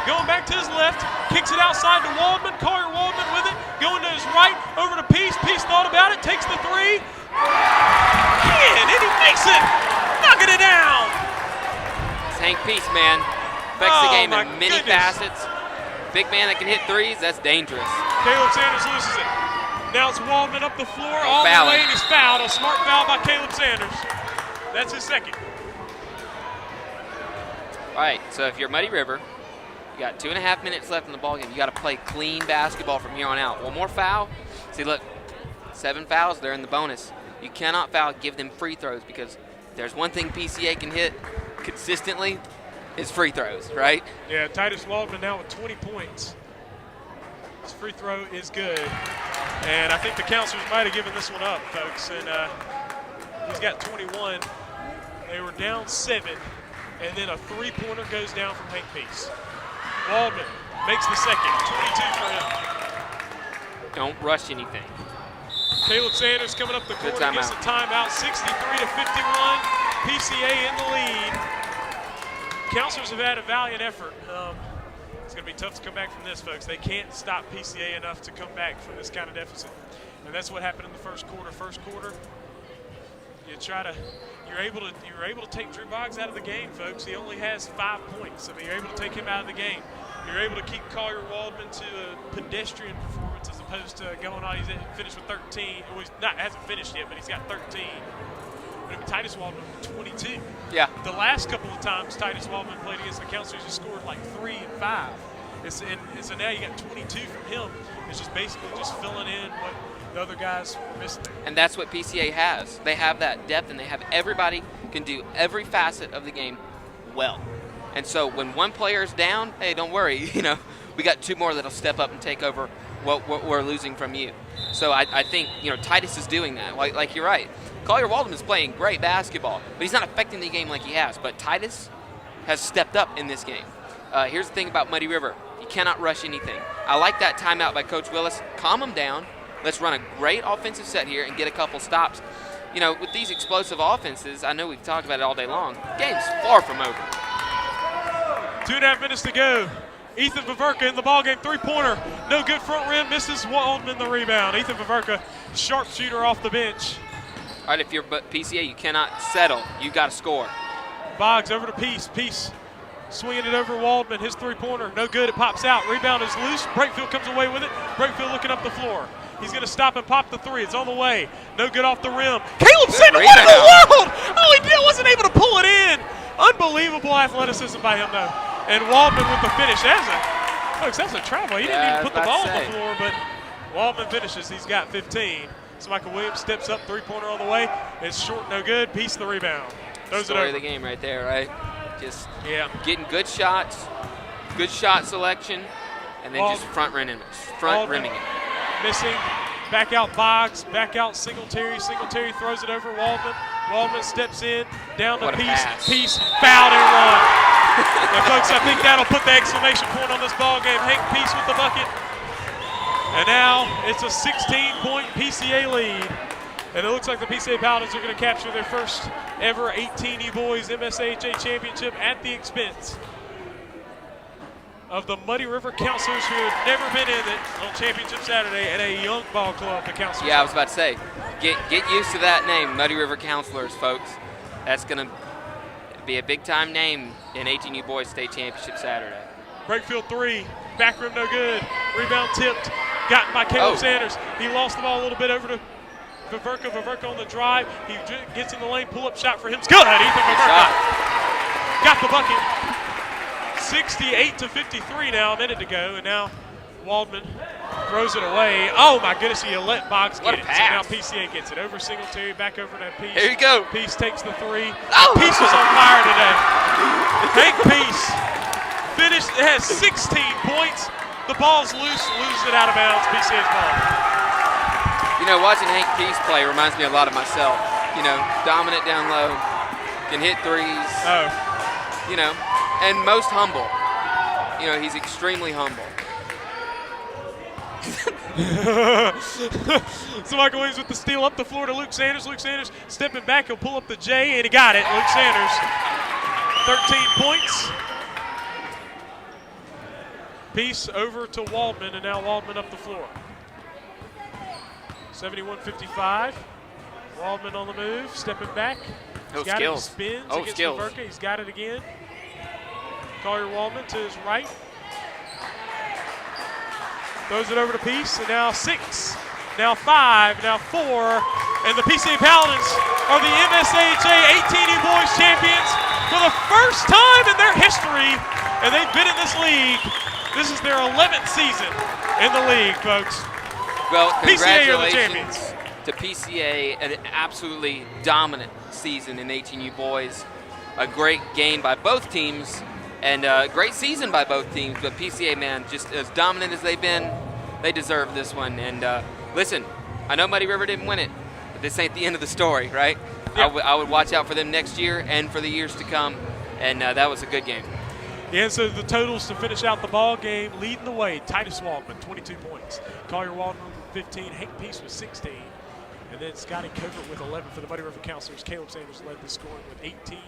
Going back to his left. Kicks it outside to Waldman. Collier Waldman with it. Going to his right. Over to Peace. Peace thought about it. Takes the three. And he makes it. Knocking it down. It's Hank Peace, man. Affects the game in many facets. Big man that can hit threes, that's dangerous. Caleb Sanders loses it. Now it's Waldman up the floor. All the way, and he's fouled. A smart foul by Caleb Sanders. That's his second. All right, so if you're Muddy River, you got 2.5 minutes left in the ballgame. You got to play clean basketball from here on out. One more foul. See, look, 7 fouls, they're in the bonus. You cannot foul, give them free throws, because there's one thing PCA can hit consistently is free throws, right? Yeah, Titus Waldman now with 20 points. His free throw is good. And I think the counselors might have given this one up, folks. And he's got 21. They were down 7. And then a three-pointer goes down from Hank Peace. Waldman makes the second. 22 for him. Don't rush anything. Caleb Sanders coming up the court, gets a timeout. 63-51. PCA in the lead. Counselors have had a valiant effort. It's going to be tough to come back from this, folks. They can't stop PCA enough to come back from this kind of deficit. And that's what happened in the first quarter. First quarter, you're able to take Drew Boggs out of the game, folks. He only has 5 points. I mean, you're able to take him out of the game. You're able to keep Collier Waldman to a pedestrian performance as opposed to going on. He's finished with 13. Well, hasn't finished yet, but he's got 13. But Titus Waldman with 22. Yeah. The last couple of times Titus Waldman played against the counselors, he scored like 3 and 5. And so now you got 22 from him. It's just basically just filling in what the other guys were missing. And that's what PCA has. They have that depth, and they have everybody can do every facet of the game well. And so when one player is down, hey, don't worry. You know, we got 2 more that'll step up and take over what we're losing from you. So I think, you know, Titus is doing that. Like you're right. Collier Waldman is playing great basketball, but he's not affecting the game like he has. But Titus has stepped up in this game. Here's the thing about Muddy River. You cannot rush anything. I like that timeout by Coach Willis. Calm them down. Let's run a great offensive set here and get a couple stops. You know, with these explosive offenses, I know we've talked about it all day long. Game's far from over. 2.5 minutes to go. Ethan Viverka in the ballgame, 3-pointer. No good, front rim, misses Waldman the rebound. Ethan Viverka, sharpshooter off the bench. All right, if you're PCA, you cannot settle. You got to score. Boggs over to Peace. Peace swinging it over Waldman. His 3-pointer, no good. It pops out. Rebound is loose. Brakefield comes away with it. Brakefield looking up the floor. He's going to stop and pop the 3. It's on the way. No good off the rim. Caleb Sanders, what in the world? Oh, he wasn't able to pull it in. Unbelievable athleticism by him, though. And Waldman with the finish. Folks, that's a travel. He didn't even put the ball on the floor, but Waldman finishes. He's got 15. So Michael Williams steps up, 3-pointer on the way. It's short, no good. Peace the rebound. Throws it over. Story of the game right there, right? Just getting good shots, good shot selection, and then just front rimming it. Missing. Back out Boggs. Back out Singletary. Singletary throws it over Waldman. Waldman steps in. Down to Peace. Peace fouled and run. And folks, I think that'll put the exclamation point on this ball game. Hank Peace with the bucket. And now it's a 16-point PCA lead. And it looks like the PCA Paladins are going to capture their first ever 18U Boys MSAHA championship at the expense of the Muddy River Counselors, who have never been in it on Championship Saturday at a young ball club, the Counselors. Yeah, I was about to say, get used to that name, Muddy River Counselors, folks. That's going to be a big-time name in 18U Boys State Championship Saturday. Brakefield 3, back rim no good. Rebound tipped, gotten by Caleb Sanders. He lost the ball a little bit over to Viverka. Viverka on the drive. He gets in the lane, pull-up shot for him. It's good, Ethan Viverka. Got the bucket. 68-53 now, a minute to go, and now Waldman throws it away. Oh my goodness, he let Boggs get it. So now PCA gets it over Singletary, back over to Peace. Here you go. Peace takes the 3. Oh. Peace was on fire today. Hank Peace finished, has 16 points. The ball's loose, loses it out of bounds. PCA's ball. You know, watching Hank Peace play reminds me a lot of myself. You know, dominant down low, can hit threes. Oh. You know, and most humble. You know, he's extremely humble. So Michael Williams with the steal up the floor to Luke Sanders. Luke Sanders stepping back, he'll pull up the J, and he got it. Luke Sanders, 13 points. Peace over to Waldman, and now Waldman up the floor. 71-55. Waldman on the move, stepping back. He's got skills. It, spins Oh, against skills. Viverka. He's got it again. Collier Waldman to his right. Throws it over to Peace, and now 6, now 5, now 4, and the PCA Paladins are the MSAHA 18U Boys champions for the first time in their history, and they've been in this league. This is their 11th season in the league, folks. Well, PCA are the congratulations champions. to PCA, an absolutely dominant season in 18U Boys. A great game by both teams, and a great season by both teams. But PCA, man, just as dominant as they've been, they deserve this one. And listen, I know Muddy River didn't win it, but this ain't the end of the story, right? Yeah. I would watch out for them next year and for the years to come, and that was a good game. Yeah, so the totals to finish out the ball game, leading the way, Titus Waldman, 22 points. Collier Waldman with 15, Hank Peace with 16. And then Scotty Covert with 11 for the Muddy River Counselors. Caleb Sanders led the scoring with 18.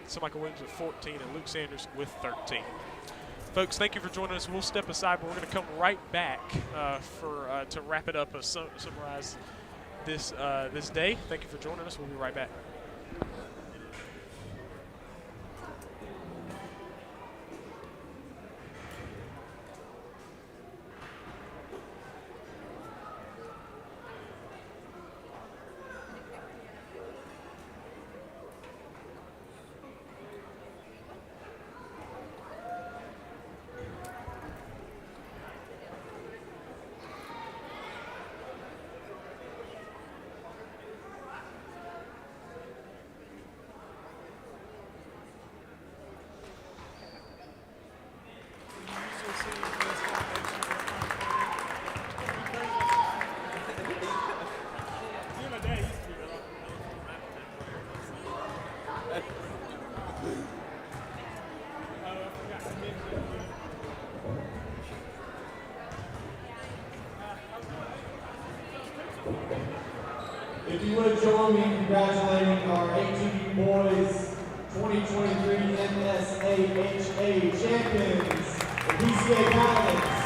So Michael Williams with 14, and Luke Sanders with 13. Folks, thank you for joining us. We'll step aside, but we're going to come right back to wrap it up and summarize this day. Thank you for joining us. We'll be right back. you would join me in congratulating our ATV boys 2023 MSAHA champions, the PCA Paladins.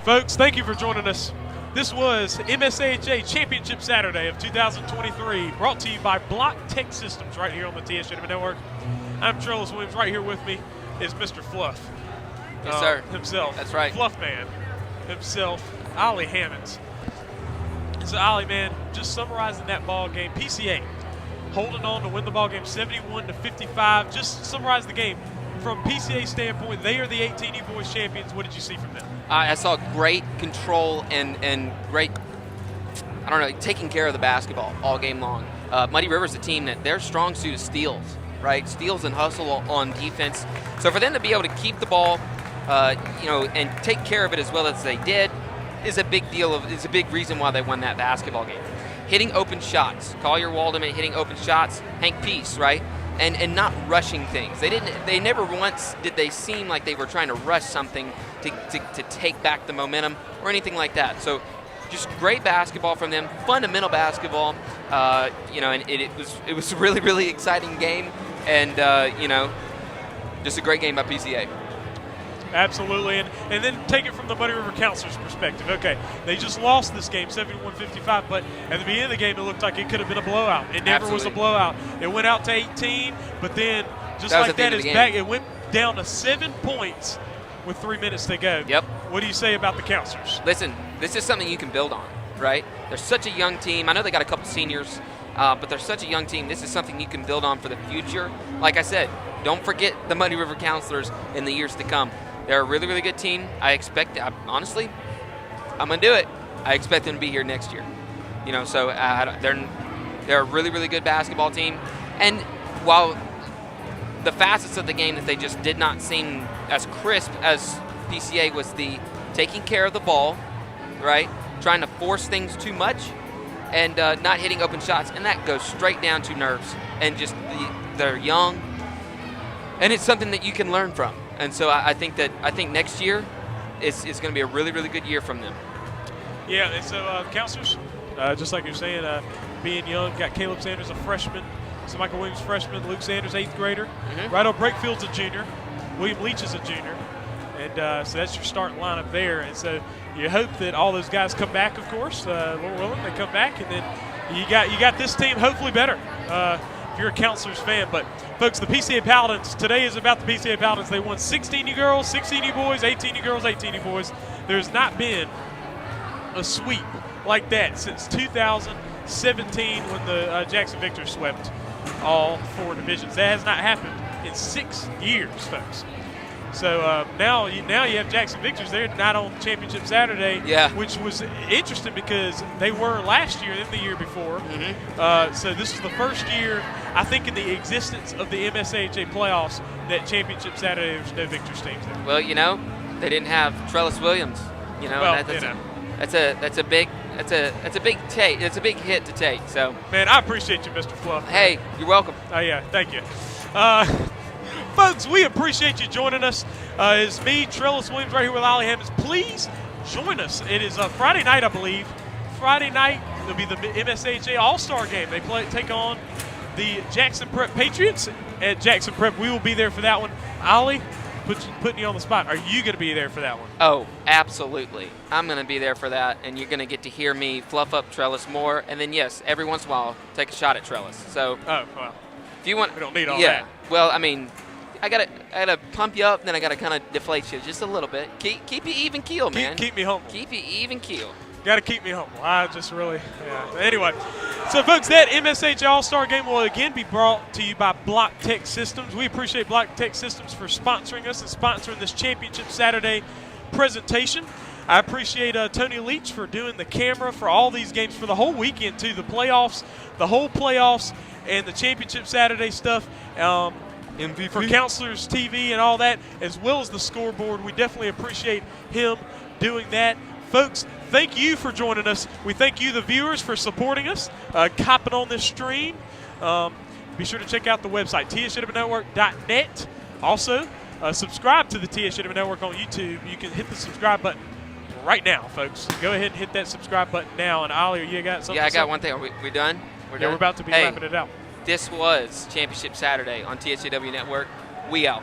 Folks, thank you for joining us. This was MSAHA Championship Saturday of 2023, brought to you by Block Tech Systems right here on the TS Entertainment Network. I'm Trellis Williams. Right here with me is Mr. Fluff. Yes, sir. Himself. That's right. Fluff Man himself, Ollie Hammonds. So, Ollie, man, just summarizing that ball game. PCA holding on to win the ball game 71-55. Just summarize the game. From PCA standpoint, they are the 18U Boys champions. What did you see from them? I saw great control and great, I don't know, taking care of the basketball all game long. Muddy River's a team that their strong suit is steals, right? Steals and hustle on defense. So for them to be able to keep the ball, and take care of it as well as they did is a big deal. Is a big reason why they won that basketball game. Hitting open shots, Collier Waldman hitting open shots, Hank Peace, right? And not rushing things. They never once did they seem like they were trying to rush something to take back the momentum or anything like that. So just great basketball from them, fundamental basketball, and it was a really, really exciting game, and just a great game by PCA. Absolutely, and then take it from the Muddy River counselor's perspective. Okay, they just lost this game 71-55, but at the beginning of the game it looked like it could have been a blowout. It never was a blowout. It went out to 18, but then just like that, it's back. It went down to 7 points with 3 minutes to go. Yep. What do you say about the counselors? Listen, this is something you can build on, right? They're such a young team. I know they got a couple seniors, but they're such a young team. This is something you can build on for the future. Like I said, don't forget the Muddy River counselors in the years to come. They're a really, really good team. Honestly, I'm going to do it. I expect them to be here next year. So they're a really, really good basketball team. And while the facets of the game that they just did not seem as crisp as PCA was the taking care of the ball, right? Trying to force things too much and not hitting open shots. And that goes straight down to nerves. And just they're young. And it's something that you can learn from. And so I think next year is going to be a really, really good year from them. Yeah, and so counselors, just like you're saying, being young, got Caleb Sanders, a freshman, so Michael Williams, freshman, Luke Sanders, 8th grader. Mm-hmm. Rydo Breakfield's a junior, William Leach is a junior, and so that's your starting lineup there. And so you hope that all those guys come back, of course, Lord willing, they come back, and then you got this team hopefully better. If you're a counselors fan. But folks, the PCA Paladins, today is about the PCA Paladins. They won 16U girls, 16U boys, 18U girls, 18U boys. There's not been a sweep like that since 2017 when the Jackson Victors swept all 4 divisions. That has not happened in 6 years, folks. So now you have Jackson Victors. They're not on Championship Saturday, which was interesting because they were last year and the year before. Mm-hmm. So this is the first year, I think, in the existence of the MSAHA playoffs that Championship Saturday there's no Victors teams there. Well, they didn't have Trellis Williams. That's a big hit to take. So man, I appreciate you, Mr. Fluff. Hey, you're welcome. Oh yeah, thank you. Folks, we appreciate you joining us. It's me, Trellis Williams, right here with Ollie Hammonds. Please join us. It is Friday night, I believe. Friday night, it'll be the MSAHA All-Star game. They take on the Jackson Prep Patriots at Jackson Prep. We will be there for that one. Ollie, putting you on the spot. Are you going to be there for that one? Oh, absolutely. I'm going to be there for that, and you're going to get to hear me fluff up Trellis more. And then, yes, every once in a while, take a shot at Trellis. So, well, if you want, we don't need all that. Well, I mean, I gotta pump you up, then I gotta kind of deflate you just a little bit. Keep you even keel, man. Keep me humble. Keep you even keel. Got to keep me humble. I just really, Anyway, so folks, that MSAHA All-Star game will again be brought to you by Block Tech Systems. We appreciate Block Tech Systems for sponsoring us and sponsoring this Championship Saturday presentation. I appreciate Tony Leach for doing the camera for all these games for the whole weekend too, the whole playoffs, and the Championship Saturday stuff. MVP. for Counselors TV and all that, as well as the scoreboard. We definitely appreciate him doing that. Folks, thank you for joining us. We thank you, the viewers, for supporting us, copping on this stream. Be sure to check out the website, tsnetwork.net. Also, subscribe to the TSN Network on YouTube. You can hit the subscribe button right now, folks. Go ahead and hit that subscribe button now. And Ollie, you got something? Yeah, I got one thing. Are we done? We're done? We're about to be Hey, wrapping it out. This was Championship Saturday on TSJW Network. We out.